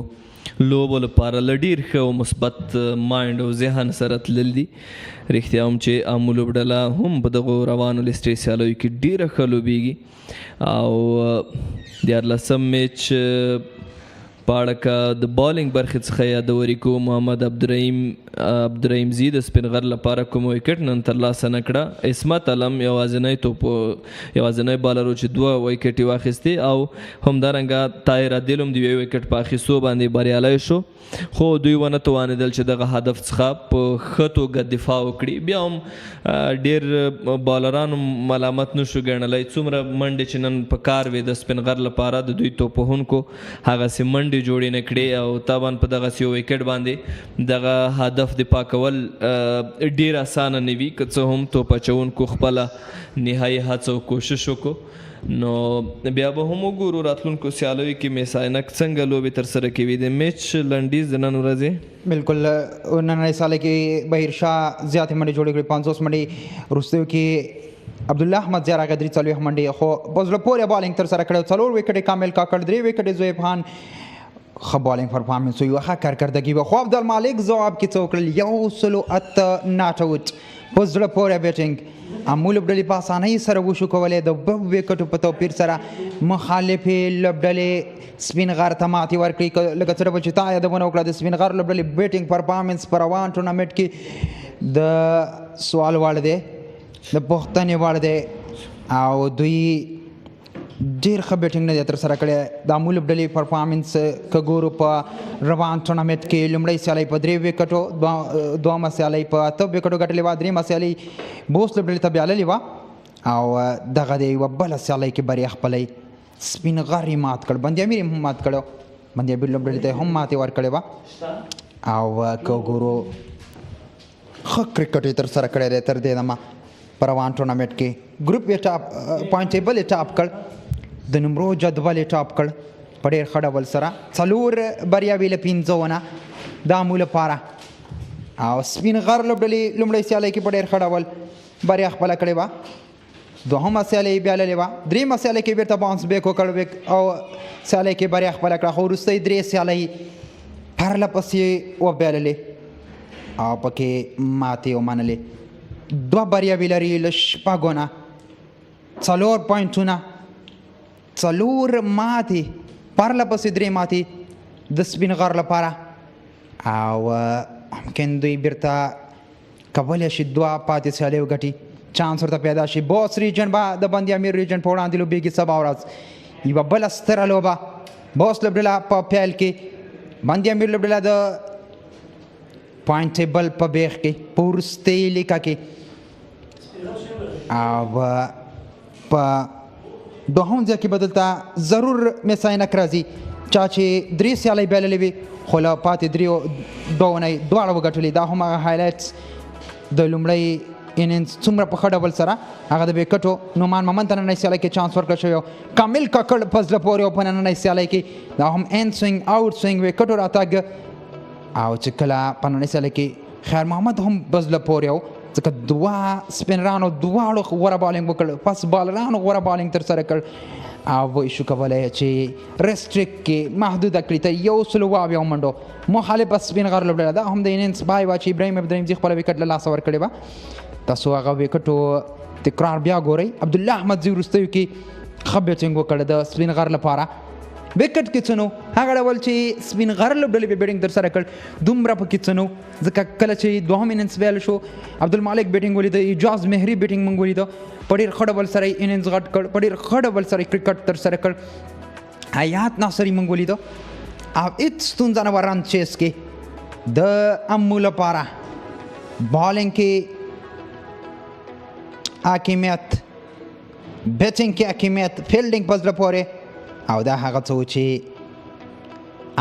لوبو لپاره له ډېر ښه او مثبت مایند او ذهن سره تلل دي. رښتیا هم چې امو لوبډله هم په دغو روانو لیسټري سیالیو کې ډېره ښه لوبیږي او 14 میچ په اړه که د بالینګ برخې څخه یادوري کوو، محمد عبدالرحیم زی د سپین غر لپاره کوم وکټ نن ترلاسه نه کړه. عصمت علم یوازینی بالر و چې 2 وکټې واخیستې او همدارنګه طاهر عادل هم د 1 وکټ په اخیستو باندې بریالی شو، خو دوی ونه توانېدل چې دغه هدف څخه په ښه توګه دفاع وکړي. بیا هم ډېر بالرانو ملامت نشو ګڼلی، څومره منډې چې نن په کار وې د سپین غر لپاره د دوی توپوهونکو هغسې منډې جوړې نه کړې او طبعا په دغسې یو وکټ باندې دغه هدف دفاع کول ډېر اسانه نه وي، که څه هم توپ اچوونکو خپله نهایي هڅه او کوشش وکړو. نو بیا به هم وګورو راتلونکو سیالیو کې میساینک څنګه لوبې ترسره کوي. د میچ لنډیز د نن ورځې بالکل نننۍ سیالۍ کې بهیرشاه زیاتې منډې جوړې کړې، 50 منډې وروستیو کې عبدالله احمد زیار هغه 43 منډې، خو په زړه پورې بالینګ ترسره کړی، 4 وکټې کامل کاکړ، 3 وکټې زویب خان ښه بالینګ پرفارمنس و، یوه ښه کارکردګي وه. خو عبدالمالک ځواب کې څه وکړل، 108 ناټ آوټ په زړه پورې بیټینګ امو لوبډلې په اسانۍ سره وشو کولی، د 2 وکټو په توپیر سره مخالفې لوبډلې سپین غر ته ماتې ورکړي. لکه څه ډول چې تا یادونه وکړه د سپین غر لوبډلې بیټینګ پرفارمنس په روان ټورنمنټ کې د سوال وړ دی، د پوښتنې وړ دی او دوی ډېر ښه بیټینګ نه دی ترسره کړی. د امو لوبډلې پرفارمنس که ګورو په روان ټورنمنټ کې لومړۍ سیالۍ په 3 وکټو، دویمه سیالۍ په 8 وکټو ګټلې وه، درېیمه سیالۍ بوس لوبډلې ته بیاللې وه او دغه د یوه بله سیالۍ کې بریا خپلی سپین غر یې مات کړ، بندي امیر یې هم مات کړی، بندي امیر لوبډلې ته یې هم ماتې ورکړې وه او که وګورو ښه کرکټ یې ترسره کړی دی تر دې دمه په روان ټورنمنټ کې. ګروپ یې ټاپ پوینټ ټیبل یې ټاپ کړ، د نمرو جدول یې ټاپ کړ په ډېر ښه ډول سره، 4 بریاوې له 5 نه د امو لپاره او سپین غر لوبډلې لومړۍ سیالۍ کې په ډېر ښه ډول بریا خپله کړې وه، دوهمه سیالۍ یې بیاللې وه، درېیمه سیالۍ کې بېرته باونس بیک وکړ او سیالۍ کې بریا خپله کړه، خو وروستۍ 3 سیالۍ پرله پسې وبیللې او پکې ماتې ومنلې. 2 بریاوې لري له 6 نه، 4 پوینټونه، 4 ماتې، پرله پسې 3 ماتې د سپین غر لپاره او ممکن دوی بیرته کولی شي 2 پاتې سیالۍ وګټي، چانس ورته پیدا شي. بوس ریجن به د بندي امیر ریجن په وړاندې لوبېږي سبا ورځ، یوه بله ستره لوبه بوس لوبډله په پیل کې، بندي امیر لوبډله د پوینټ ټیبل په بیخ کې په وروستۍ لیکه کې او په دوهم ځای کې به دلته ضرور میساینک راځي، چا چې 3 سیالۍ بایللې وي خو له پاتې 2 نه یې 2 وګټلې. دا هم هغه هایلایټس د لومړۍ انینګز څومره په ښه ډول سره هغه د وکټو نومان محمد ته نننۍ سیالۍ کې چانس ورکړل شوی، کامل کاکړ په زړه پورې او په نننۍ سیالۍ کې دا هم ان سوینګ آوټ سوینګ وکټو راتګ او چې کله په نننۍ سیالۍ کې خیر محمد هم په زړه پورې و، ځکه 2 سپینرانو دواړو غوره بالینګ وکړ، پس بالرانو غوره بالینګ ترسره کړ او وایي شو کولی چې ریسټریکټ کې محدوده کړي ته 100 منډو مخالفه سپین غر لوبډله. دا هم د انینګز پای وه چې ابراهیم عبدالرحیم زی خپله وکټ له لاسه ورکړې وه. تاسو هغه وکټو تکرار بیا ګورئ عبدالله احمدزي وروستیو کې ښه بیټینګ وکړی د سپین غر لپاره وکټ کې څه نو هغه ډول چې سپین غر لوبډلې به بیټینګ ترسره کړ دومره پکې څه نو ځکه کله چې دوهم اننګس پیل شو عبدالمالک بیټینګ ولیده اعجاز مهري بیټینګ موږ ولیده په ډېر ښه ډول سره یې اننګس غټ کړ په ډېر ښه ډول سره یې کرکټ ترسره کړ حیات ناصري موږ ولیده او هېڅ ستونزه نه وه رن چیس کې د امو لپاره بالینګ کې حاکمیت بیټینګ کې حاکمیت فیلډینګ په زړه پورې او دا هغه څه و چې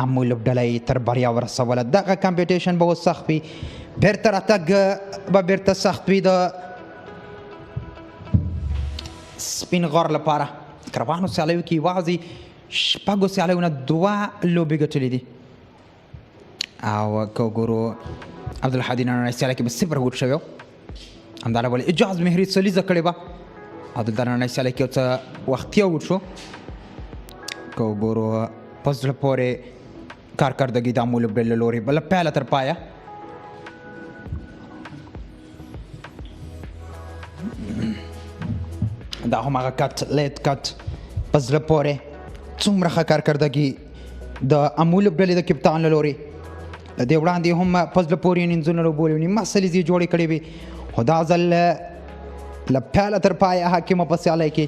امو لوبډله یې تر بریا ورسوله دغه کمپیټیشن به اوس سخت وي بیرته راتګ به بیرته سخت وي د سپین غر لپاره کروانو سیالیو کې یوازې شپږو سیالیو نه 2 لوبې ګټلې دي او که وګورو عبدالحدي نننۍ سیالۍ کې به 0 ووټ شوی و همدا ډول اعجاز مهري سلیزه کړې وه او دلته نننۍ سیالۍ کې یو څه وختیه ووټ شو که وګورو په زړه پورې کارکردګي د امو لوبډلې له لورې بله پیله تر پایه دا هم هغه کټ لیت کټ په زړه پورې څومره ښه کارکردګي د امو لوبډلې د کپتان له لورې د دې وړاندې هم په زړه پورې اننګزونه لوبولي وو نیمه سلیزې جوړې کړې وې خو دا ځل له پیله تر پایه حاکمه په سیالۍ کې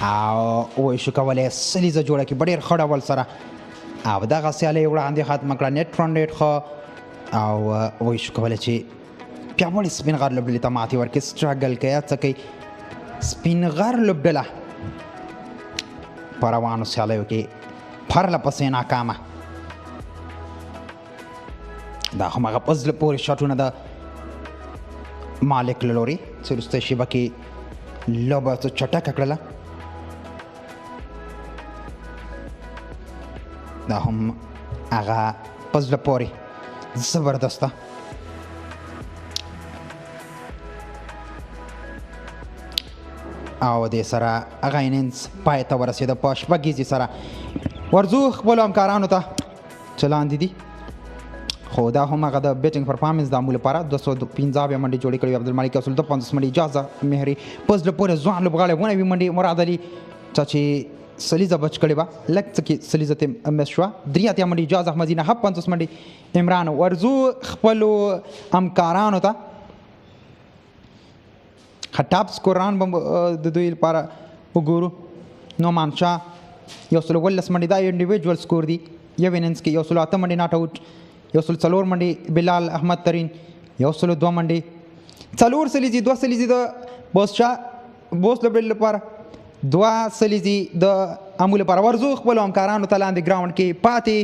او وایي کولی سلیزه جوړه کړي په ډېر ښه ډول سره او دغه سیالۍ وړاندې ختمه کړه نیټ رن ریټ ښه او وایي کولی چې پیاوړې سپین غر لوبډلې ته ماتې ورکړي سټرګل کوي هڅه کوي سپین غر لوبډله په روانو سیالیو کې پرله پسې ناکامه دا هماغه په زړه پورې شاټونه د مالک له لورې چې وروستۍ شیبه کې لوبه څه چټکه کړله دا هم هغه په زړه پورې زبردسته او دې سره هغه اننګس پای ته ورسېده په شپږیزې سره ورځو خپلو همکارانو ته چې لاندې دي خو دا هم هغه د بیټینګ پرفارمنس د امو لپاره 215 منډې جوړې کړې عبدالمالک یو سل 250 منډې اجازه مهري په زړه پورې ځوان لوبغاړی 19 منډې مراد علي چا چې سلیزه بچ کړې وه لږ څه کې سلیزه ته مس شوه 83 منډې اجازه احمدي نه 50 منډې عمران ورځو خپلو همکارانو ته ټاپ سکوران به د دوی لپاره وګورو نومان شاه 119 منډې دا انډیویجوال سکور دي یو اننګس کې 108 منډې ناټ آوټ 104 منډې بلال احمد ترین 102 منډې 4 سلیزې 2 سلیزې د بوس لوبډلې لپاره 2 سلیزې د امو لپاره ورزو خپلو همکارانو ته لاندې گراوند کې پاتې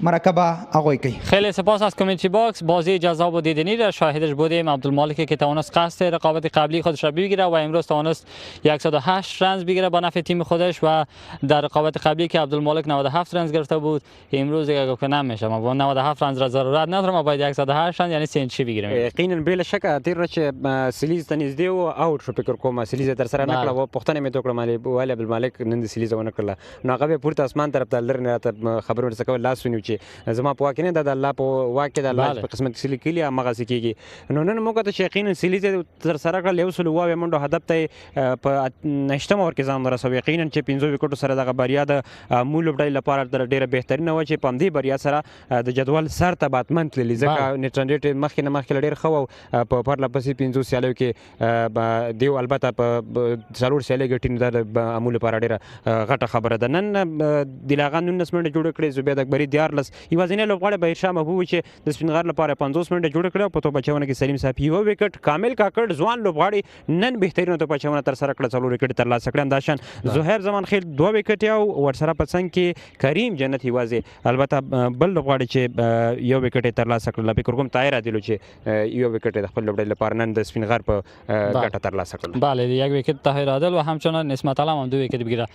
مرکبه آقای کی. خیلی سپاس از کامنتری باکس. بازی جذاب و دیدنی را شاهدش بودیم. عبدالمالک که توانست قصد رقابت قبلی خودش را بگیره و امروز توانست 108 رنز بگیره با نفع تیم خودش و در رقابت قبلی که عبدالمالک 97 رنز گرفته بود امروز دیگه که نمیشه. ما با 97 رنز را ضرورت نداره، ما باید 108 رنز یعنی 3 بگیریم. یقینا بلا شک تیر چې سلیز ته نږدې و اوټ شو فکر کوم سلیز تر سره نه کړه و پښتنه مې توکړه مالي عبدالمالک نن د سلیز ونه کړله نو هغه به پورته اسمان طرف ته لر نه خبرونه څه کول لاس ونیو چې زما په واکینه د الله په واکه د الله په قسمت سلی کلی هغه سکیږي نو نن موږ ته یقینا سلیز تر سره کړل یو سل واو منډو هدف ته په نشته مور کې ځان رسو یقینا چې 15 وکټو سره د بریا د مول لوبډای لپاره ډیره بهترینه و چې پم دی بریا سره د جدول سر ته باتمن تللی ځکه نیټرنډ مخکې ډیر خو په پرله پسې 15 سیالیو کې دیو البته په څلور سیالي ګټین د امول لپاره ډیره غټه خبره ده نن دلاغان 19 منټه جوړ کړي زبید اکبری دیارلس یوازینه لوبغاړی بهیر شاه محبوب چې د سپین غار لپاره 50 منټه جوړ کړي په تو بچونه کې سلیم صاحب یو وکټ کامل کاکړ ځوان لوبغاړی نن بهترین تو بچونه تر سره کړ څلور وکټ تر لاسه کړ انداشان زهیر زمان خیل 2 وکټ او ورسره پسند کې کریم جنت یوازې البته بل لوبغاړی چې یو وکټ تر لاسه کړ فکر کوم طاهر عادل چې یو وکټ د خپل لوبډای لپاره نن د سپین غار په ګټه تر لاسه کړ بله یک وکت طاهر عادل و همچنان نسمت علم هم 2 وکت بگیره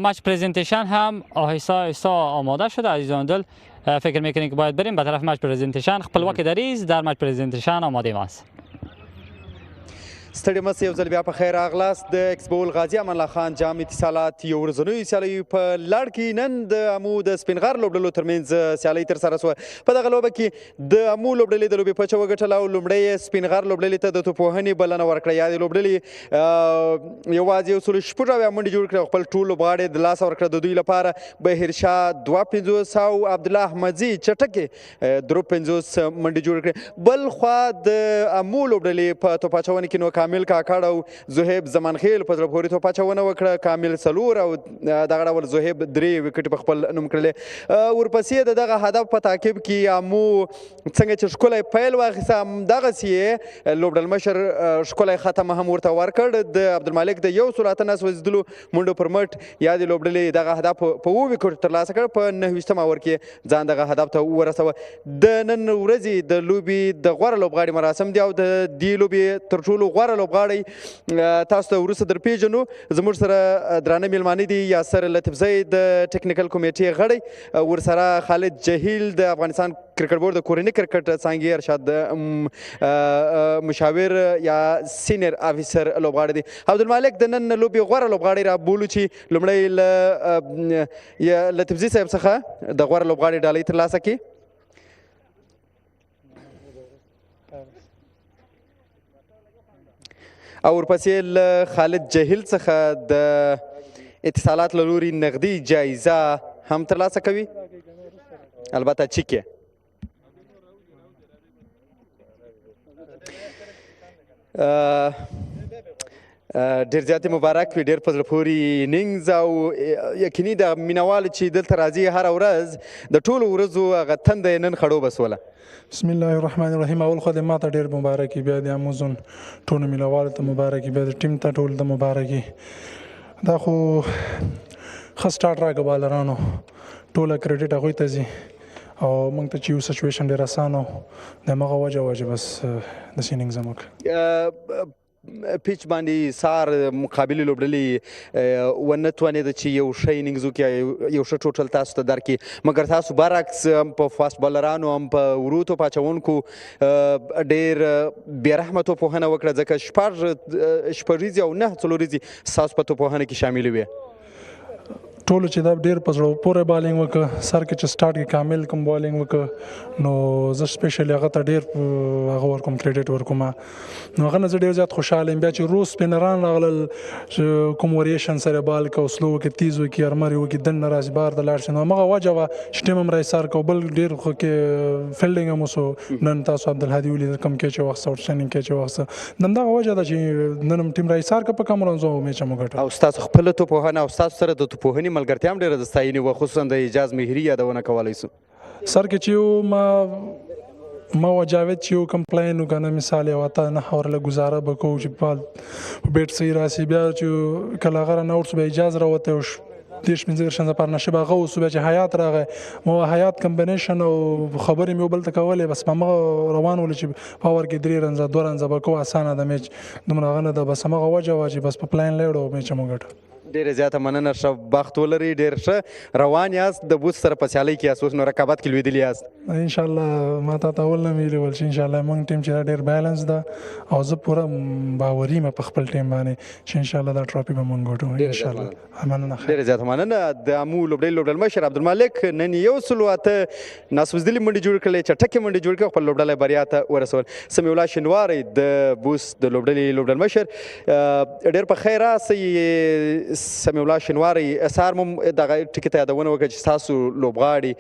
مچ پرزنتیشن هم آهسته آهسته آماده شده عزیزان دل فکر میکنیم که باید بریم به طرف مچ پرزنتیشن خپل وقت دریز در مچ پرزنتیشن آماده ماست ستړي مه یو ځل بیا په خیر راغلاست د ایکسپول غازي امان الله خان جام اتصالات یو ورځنیو سیالیو په لړ کې نن د امو د سپین غر لوبډلو ترمنځ سیالۍ ترسره شوه. په دغه لوبه کې د امو لوبډلې د لوبې پچه وګټله او لومړی سپین غر لوبډلې ته د توپوهنې بلنه ورکړه. یا د لوبډلې یوازې یو سلو شپږ اویا منډې جوړ کړې او خپل ټول لوبغاړي د لاسه ورکړه. د دوی لپاره بهیرشاه 250 او عبدالله احمدزي چټکې 53 منډې جوړ کړې. بل خوا د امو لوبډلې په توپ اچونې کې نو کامل کاکړ او زهیب زمانخیل په زړه پورې توپ اچونه وکړه. کامل څلور او دغه ډول زهیب 3 وکټې په خپل نوم کړلې. ورپسې د دغه هدف په تعقیب کې امو څنګه چې ښکلی پیل واخیسته همدغسې یې لوبډل مشر ښکلی ختم هم ورته ورکړ. د عبدالمالک د 118 سوځېدلو منډو پر مټ یا د لوبډلې دغه هدف په 7 وکټو ترلاسه کړ. په 29 اوور کې ځان دغه هدف ته ورسوه. د نن ورځې د لوبې د غوره لوبغاړي مراسم دي او د دې لوبې تر ټولو غوره لوبغاړی تاسو ته وروسته در پیژنو. زموږ سره درانه میلمانه دي یاسر لطیفزی د ټکنیکل کمیټې غړی، ورسره خالد جهیل د افغانستان کرکټ بورډ د کورني کرکټ څانګې ارشاد د مشاور یا سینیر افیسر لوبغاړی دي. عبدالمالک د نن لوبې غوره لوبغاړی را بولو چې لومړی له لطیفزي صاحب څخه د غوره لوبغاړي ډالۍ ترلاسه کړي. او ورپسې له خالد جهیل څخه د اتصالات له لوري نغدي جایزه هم ترلاسه کوي، البته چیک یې. ډېر زیاتې مبارک وي، ډېر په زړه پورې انینګز او یقیني د مینوالو چې دلته راځي هره ورځ د ټولو ورځو هغه تنده یې نن خړوبه سوله. بسم الله الرحمن الرحیم. اول خو د ما ته ډېر مبارک وي، بیا د اموزون ټولو مینوالو ته مبارک وي، بیا د ټیم ته ټول ته مبارک وي. دا خو ښه سټارټ راکړه بالرانو، ټوله کریډټ هغوی ته ځي او موږ ته چې یو سچویشن ډېر اسانه و د همغه وجه بس داسې انینګز هم وکړه. پیچ باندې سار مقابلې لوبډلې ونه توانېده چې یو ښه انینګز وکړي، یو ښه ټوټل تاسو ته درکړي، مګر تاسو برعکس هم په فاست بالرانو هم په ورو توپ اچوونکو ډېر بېرحمه توپوهنه وکړه، ځکه شپږیزې او 9 څلوریزې ستاسو په توپوهنه کې شاملې وې. ټولو چې دا ډېر په زړه پورې بالینګ وکړه، سر کې چې سټارټ کې کامل کوم بالینګ وکړه نو زه سپیشلی هغه ته ډېر هغه ورکوم کریډټ ورکوم. نو هغه نه زه ډېر زیات خوشحاله یم. بیا چې روز سپینران راغلل کوم وریشن سره بال کو سلو وکړي، تیز وکړي، ارمر وکړي، دننه راسي بار ته لاړ شي، نو همغه وجه وه چې ټیم هم راایسار کو. بل ډېر خو کې فیلډینګ هم وسو. نن تاسو عبدالهادي ولید کوم کیچ یې واخیسته، آوټسټینډینګ کیچ یې واخیسته. د همدغه وجه ده چې نن هم ټیم راایسار کړه په کم رنزو او میچ هم وګټه. او ستاسو خپله توپوهنه او ستاسو سره د توپوهنې ملګرتیا هم ډېره د ستاینې وه، خصوصا د اجاز مهري یادونه کولی سو. سر کې چې ما و جاوید چې یو کمپلاین وکنه مثال یو اته نه اورله گزاره به کوو چې بال بیټ صحیح راسي، بیا چې کله هغه رن اوټ سو بیا اجاز راوتی و 10-15 پارتنرشپ هغه وسو، بیا چې حیات راغی ما حیات کمبینیشن او خبرې مې یو بل ته کولې، بس په همغه روان ولو چې پاور کې 3 رنزه 2 رنزه به کوو، اسانه د میچ دومره هغه نه ده. بس همغه وجه وه چې بس په پلاین لاړو او میچ هم وګټه. ډېره زیاته مننه، ښه بخت ولرئ، ډېر ښه روان یاست، د بوس سره په سیالۍ کې یاست، اوس نو رقابت کې لوېدلي یاست. انشاءالله ما ته اول نه ویلي ول چې انشاءالله موږ ټیم چې دا ډېر بیلنس ده او زه پوره باوري یم په خپل ټیم باندې چې انشاءالله دا ټرافي به موږ ګټو انشاءالله. مننه. ډېره زیاته مننه. د امو لوبډل مشر عبدالمالک نن 108 ناسوزدلي منډې جوړ کړلې، چټکې منډې جوړ کړې، خپل لوبډله بریا ته ورسول. سمیع الله شینواری د بوس د لوبډل مشر، ډېر په خیر راسئ. سمیع الله شینواری سهار مو دغه ټکي ته یادونه وکړه چې ستاسو لوبغاړي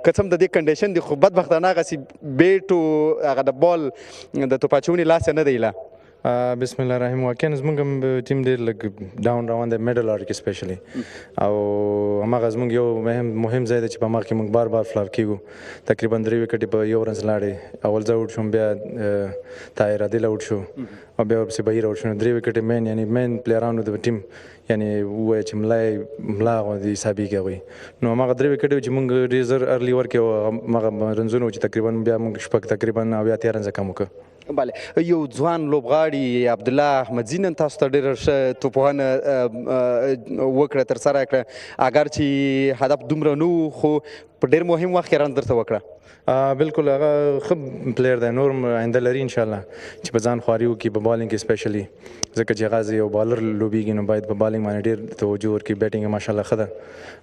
که څه هم د دې کنډیشن دي خو بدبختانه هغسې بیټ و هغه د بال د توپ اچونې لاس یې نه دی لا. بسم الله الرحمن الرحیم. واقعا زموږ هم ټیم ډېر لږ ډاون روان دی میډل آرډر کې سپیشلی، او هماغه زموږ یو مهم ځای دی چې په مخ کې موږ بار بار فلاپ کېږو. تقریبا 3 وکټې په یو رنز لاړې، اول زه اوټ شوم، بیا طاهر عادل اوټ شو او بیا ورپسې بهیر اوټ شو. 3 وکټې مین یعنی مین پلیرانو د ټیم یعنی ووایه چې ملا غوندې حسابېږي هغوی. نو هماغه 3 وکټې چې موږ ډېر زر ارلي ورکړې او هماغه رنزونه چې تقریبا بیا موږ شپږ تقریبا 80 رنزه کم وکړه. بله، یو ځوان لوبغاړي عبدالله احمدزي نن تاسو ته ډېره ښه توپوهنه وکړه، ترسره کړه، اګر چې هدف دومره نه و خو په ډېر مهم وخت کې رن درته وکړه. بالکل هغه ښه پلیر دی نور آینده لري انشاءالله چې په ځان خواري وکړي په بالینګ کې سپیشلی ځکه چې غازي یو بالر لوبیږي نو باید په بالینګ باندې ډېر توجه ورکړي بیټینګ یې ماشاءالله ښه ده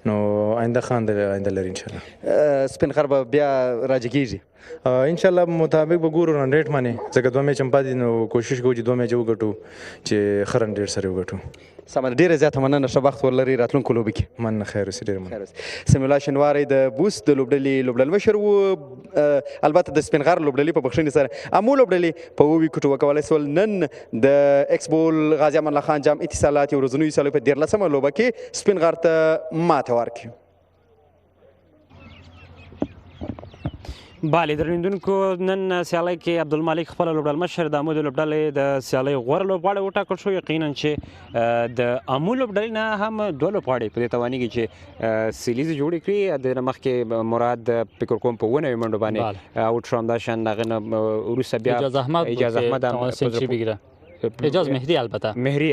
نو آینده ښه آینده لري انشاءالله سپین غر به بیا راجګېږي انشاءالله مطابق به ګورو رن ریټ باندې ځکه 2 میچ هم پاتې دي نو کوشش کوو چې 2 میچ وګټو چې ښه رن ریټ سره وګټو سمه ډېره زیاته مننه ښه بخت ولري راتلونکو لوبو کې مننه خیر اوسې ډېر مننه سمیع الله شینواری د بوس د لوبډلې لوبډلمشر و البته د سپین غر لوبډلې په بخښنې سره امو لوبډلې په 2 ویکټو وکولی سول نن د ایکس بول غازي امان الله خان جام اتصالات یو ورځنیو سیالیو په 14مه لوبه کې سپین غر ته ماته ورکړي بله درنیدونکو نن سیالۍ کې عبدالمالک خپله لوبډلمشر د امو د لوبډلې د سیالۍ غوره لوبغاړی وټاکل شو یقینا چې د امو لوبډلې نه هم 2 لوبغاړي په دې توانیږي چې سیلیزې جوړې کړي د نه مخکې مراد فکر کوم په 9 منډو باندې اوټ شو همداشان د هغه نه وروسته بیا اجاز احمد سنچري بگیره اجاز مهدي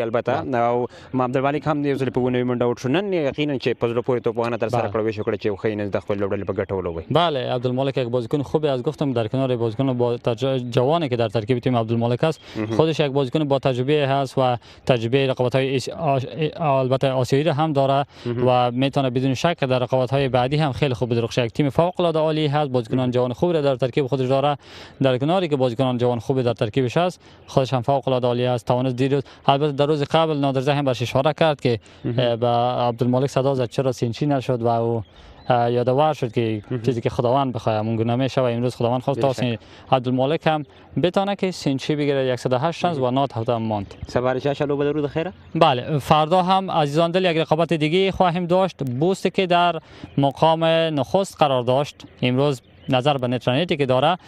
البته او عبدالمالک هم یو ځل په 9 منډه اوټ شو نن یقینا چې په زړه پورې توپخانه تر سره کړو ویش کړ چې خو این د خپل لوبډلې په ګټه ولوي بله عبدالمالک یک بازیکن خوبی از گفتم در کنار بازیکن با جوانی که در ترکیب تیم عبدالمالک است خودش یک بازیکن با تجربه هست و تجربه رقابت‌های البته آسیایی را هم داره و میتونه بدون شک در رقابت‌های بعدی هم خیلی خوب بدرخشه یک تیم فوق العاده عالی هست بازیکنان جوان خوبی را در ترکیب خودش داره در کناری که بازیکنان جوان خوبی در ترکیبش هست خودش هم فوق العاده عالی است توانست دیروز البته در روز قبل نادرزه هم برش اشاره کرد که به عبدالمالک صدا زد چرا سینچی نشد و او یادآور شد که چیزی که خداوند بخواد اون گونه میشه و امروز خداوند خواست تا عبدالمالک هم بتونه که سینچی بگیره 108 رنز و نات هفته ماند سبارش شلو به درود خیره بله فردا هم عزیزان دل یک رقابت دیگه خواهیم داشت بوست که در مقام نخست قرار داشت امروز نظر به نترانیتی که داره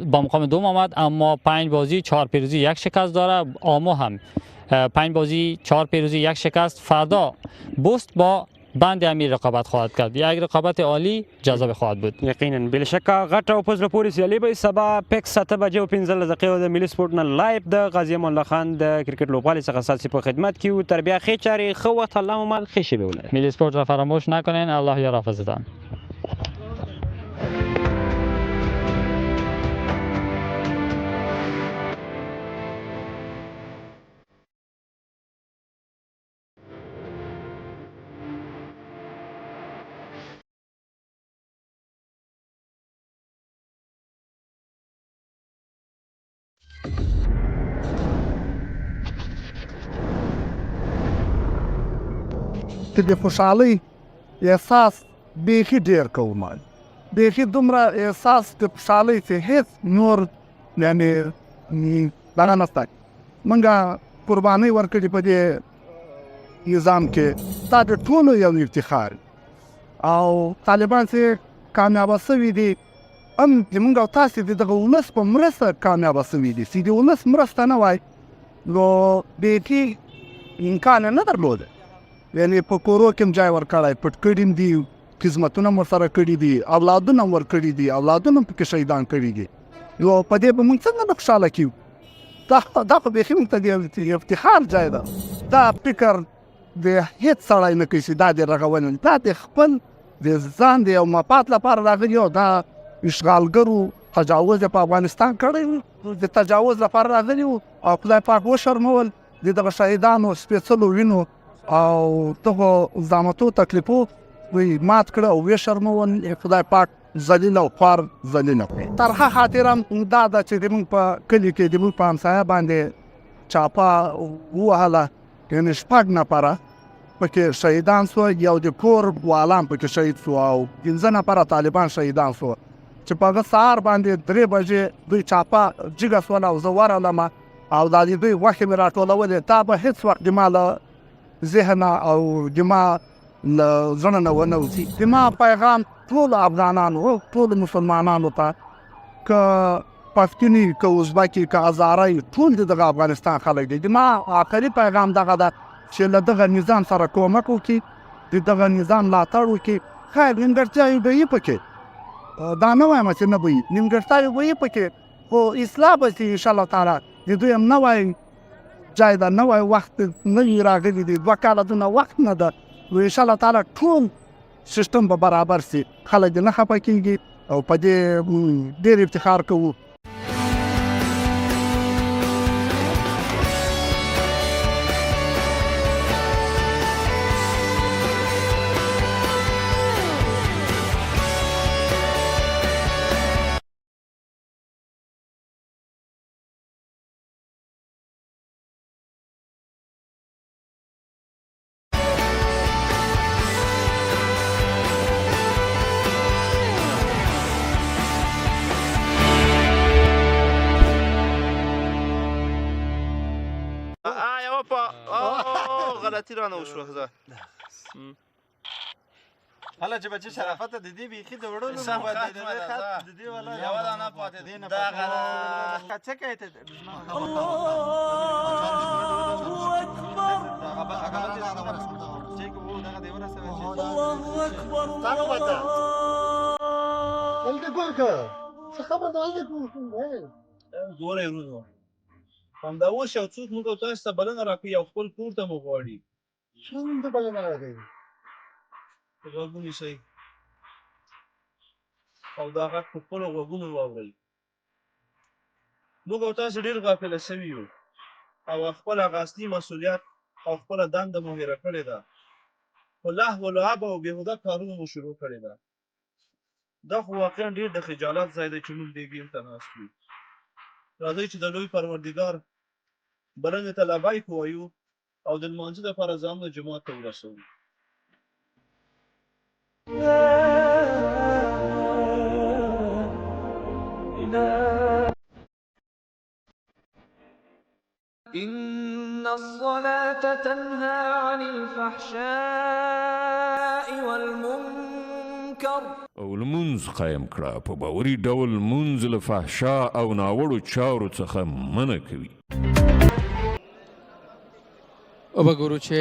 با مقام 2 آمد اما 5 بازی 4 پیروزی 1 شکست داره آمو هم 5 بازی 4 پیروزی 1 شکست فردا بوست با بند امیر رقابت خواهد کرد یک رقابت عالی جذاب خواهد بود یقینا بل شک غټه او پزله پوری سیالي به سبا پک 7 بجې او 15 دقیقې د ملي سپورت نه لایو د غازي امان الله خان د کرکټ لوبغاړي څخه اساسي په خدمت کې او تر بیا خې چاري خو وخت الله مال خې شي به ولر ملي سپورت را فراموش نکنین الله یارافظتان د خوشحالۍ احساس بیخي ډېر کوم بیخي دومره احساس د خوشحالۍ چې هېڅ نور یعنې دغه نشته موږ قربانۍ ورکړې په دې نظام کې دا د ټولو یو افتخار او طالبان چې کامیابه سوي دي هم زموږ او تاسې د دغه ولس په مرسته کامیابه سوي دي چې د ولس مرسته نه وای نو بیخي امکان نه درلوده یعنی په کورو کې هم ځای ورکړی پټ کړي دي خدمتونه هم ورسره کړي دي اولادونه هم ورکړي دي اولادونه هم پکې شهیدان کړي دي نو په دې به موږ څنګه نه خوشحاله کیو دا خو بیخي موږ ته د افتخار ځای ده دا فکر د هېڅ سړی نه کوي چې دا د رغونې دا د خپل د ځان د یو مفاد لپاره راغلي او دا اشغالګرو تجاوز په افغانستان کړی د تجاوز لپاره راغلي او خدای پاک وشرمول د دغه شهیدانو سپېڅلو وینو او دغه زحمتو تکلیفو دوی مات کړه او وشرمول خدای پاک ذلیل او خوار ذلیل ترخه خاطره دا ده چې زموږ په کلي کې زموږ په همسایه باندې چاپه ووهله یعنې 6 نفره پکې شهیدان سوه یو د کور والان پکې شهید سو او 15 نفره طالبان شهیدان سوه چې په هغه سهار باندې 3 بجې دوی چاپه جګه سوله او زه ورغلم او دا د دوی غوښې مې راټولولې دا به هېڅ وخت زما له ذهنه او زما له زړه نه ونه وځي زما پیغام ټولو افغانانو ټولو مسلمانانو ته که پښتوني که ازبکي که هزاري ټول دغه افغانستان خلک دي زما آخري پیغام دغه ده چې له دغه نظام سره کومک وکړي د دغه نظام ملاتړ وکړي خیر نیمګړتیاوې به یې پکې دا نه وایم چې نه به وي نیمګړتیاوې به یې پکې خو اصلاح به شي انشاءالله تعالی د دوی هم نوی ځای ده نوی وخت نه وي راغلي دي 2 کاله دونه وخت نه ده نو انشاءالله تعالی ټول سیستم به برابر سي خلک دې نه خفه کېږي او په دې ډېر افتخار کوو. غلطي رانه وشوه زه هله چې بچې شرافت د دې بیخي د وړلو نو باید د دې خط د دې ولا یوه دانه پاتې دې نه پاتې څه کوي ته الله اکبر تاسو وته دلته ګورکه څه خبر ده ګورې ورو همدا اوس یو څوک موږ تاسو ته بلنه راکوي او خپل کور ته مو غواړي څنګه بلنه راکوي غوږونه شي او دا غږ په خپلو غوږونو واورئ موږ او تاسو ډېر غافله سوي یو او خپل هغه اصلي مسؤلیت او خپله دنده مو هېره کړې ده خو لهو و لعب او بېهوده کارونه مو شروع کړې ده دا خو واقعا ډېر د خجالت ځای دی چې موږ دې ګیم ته ناست یو راځئ چې د لوی پروردګار بلنې ته لبیک ووایو او د لمانځه دپاره ځانونه جومات ته ورسوو إن الصلاة تنهى عن الفحشاء والمنكر او لمونځ قایم کړه په باوري ډول لمونځ له فحشا او ناوړو چارو څخه منع کوي وګورو چې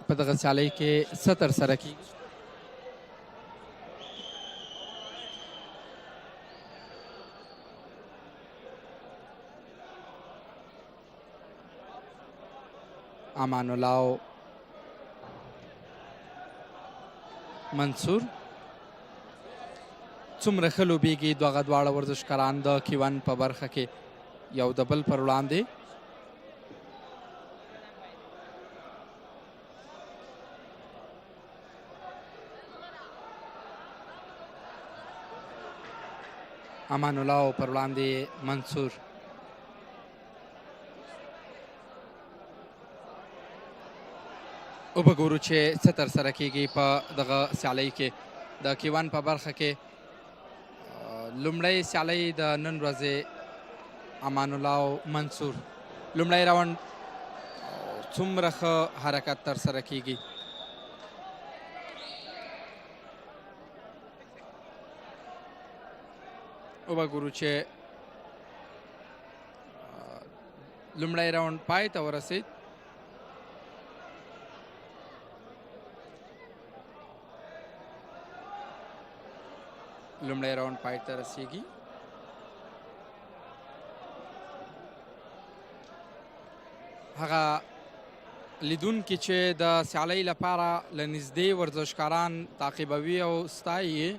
په دغه سیالۍ کې څه ترسره کیږي امان الله او منصور څومره ښه لوبیږي دغه دواړه ورزشکاران د کیون په برخه کې یو د بل پر وړاندې امان الله او پر وړاندې منصور وګورو چې څه ترسره کیږي په دغه سیالۍ کې د کیون په برخه کې لومړی سیالۍ د نن ورځې امان الله او منصور لومړی راوند څومره ښه حرکت ترسره کیږي وګورو چې لومړی راوند پای ته ورسید لومړی راوند پای ته رسیږي هغه لیدونکي چې د سیالۍ لپاره له نږدې ورزشکاران تعقیبوي او ستایي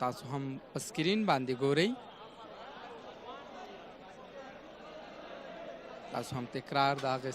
تاسو هم په سکرین باندې ګورئ تاسو هم تکرار د هغې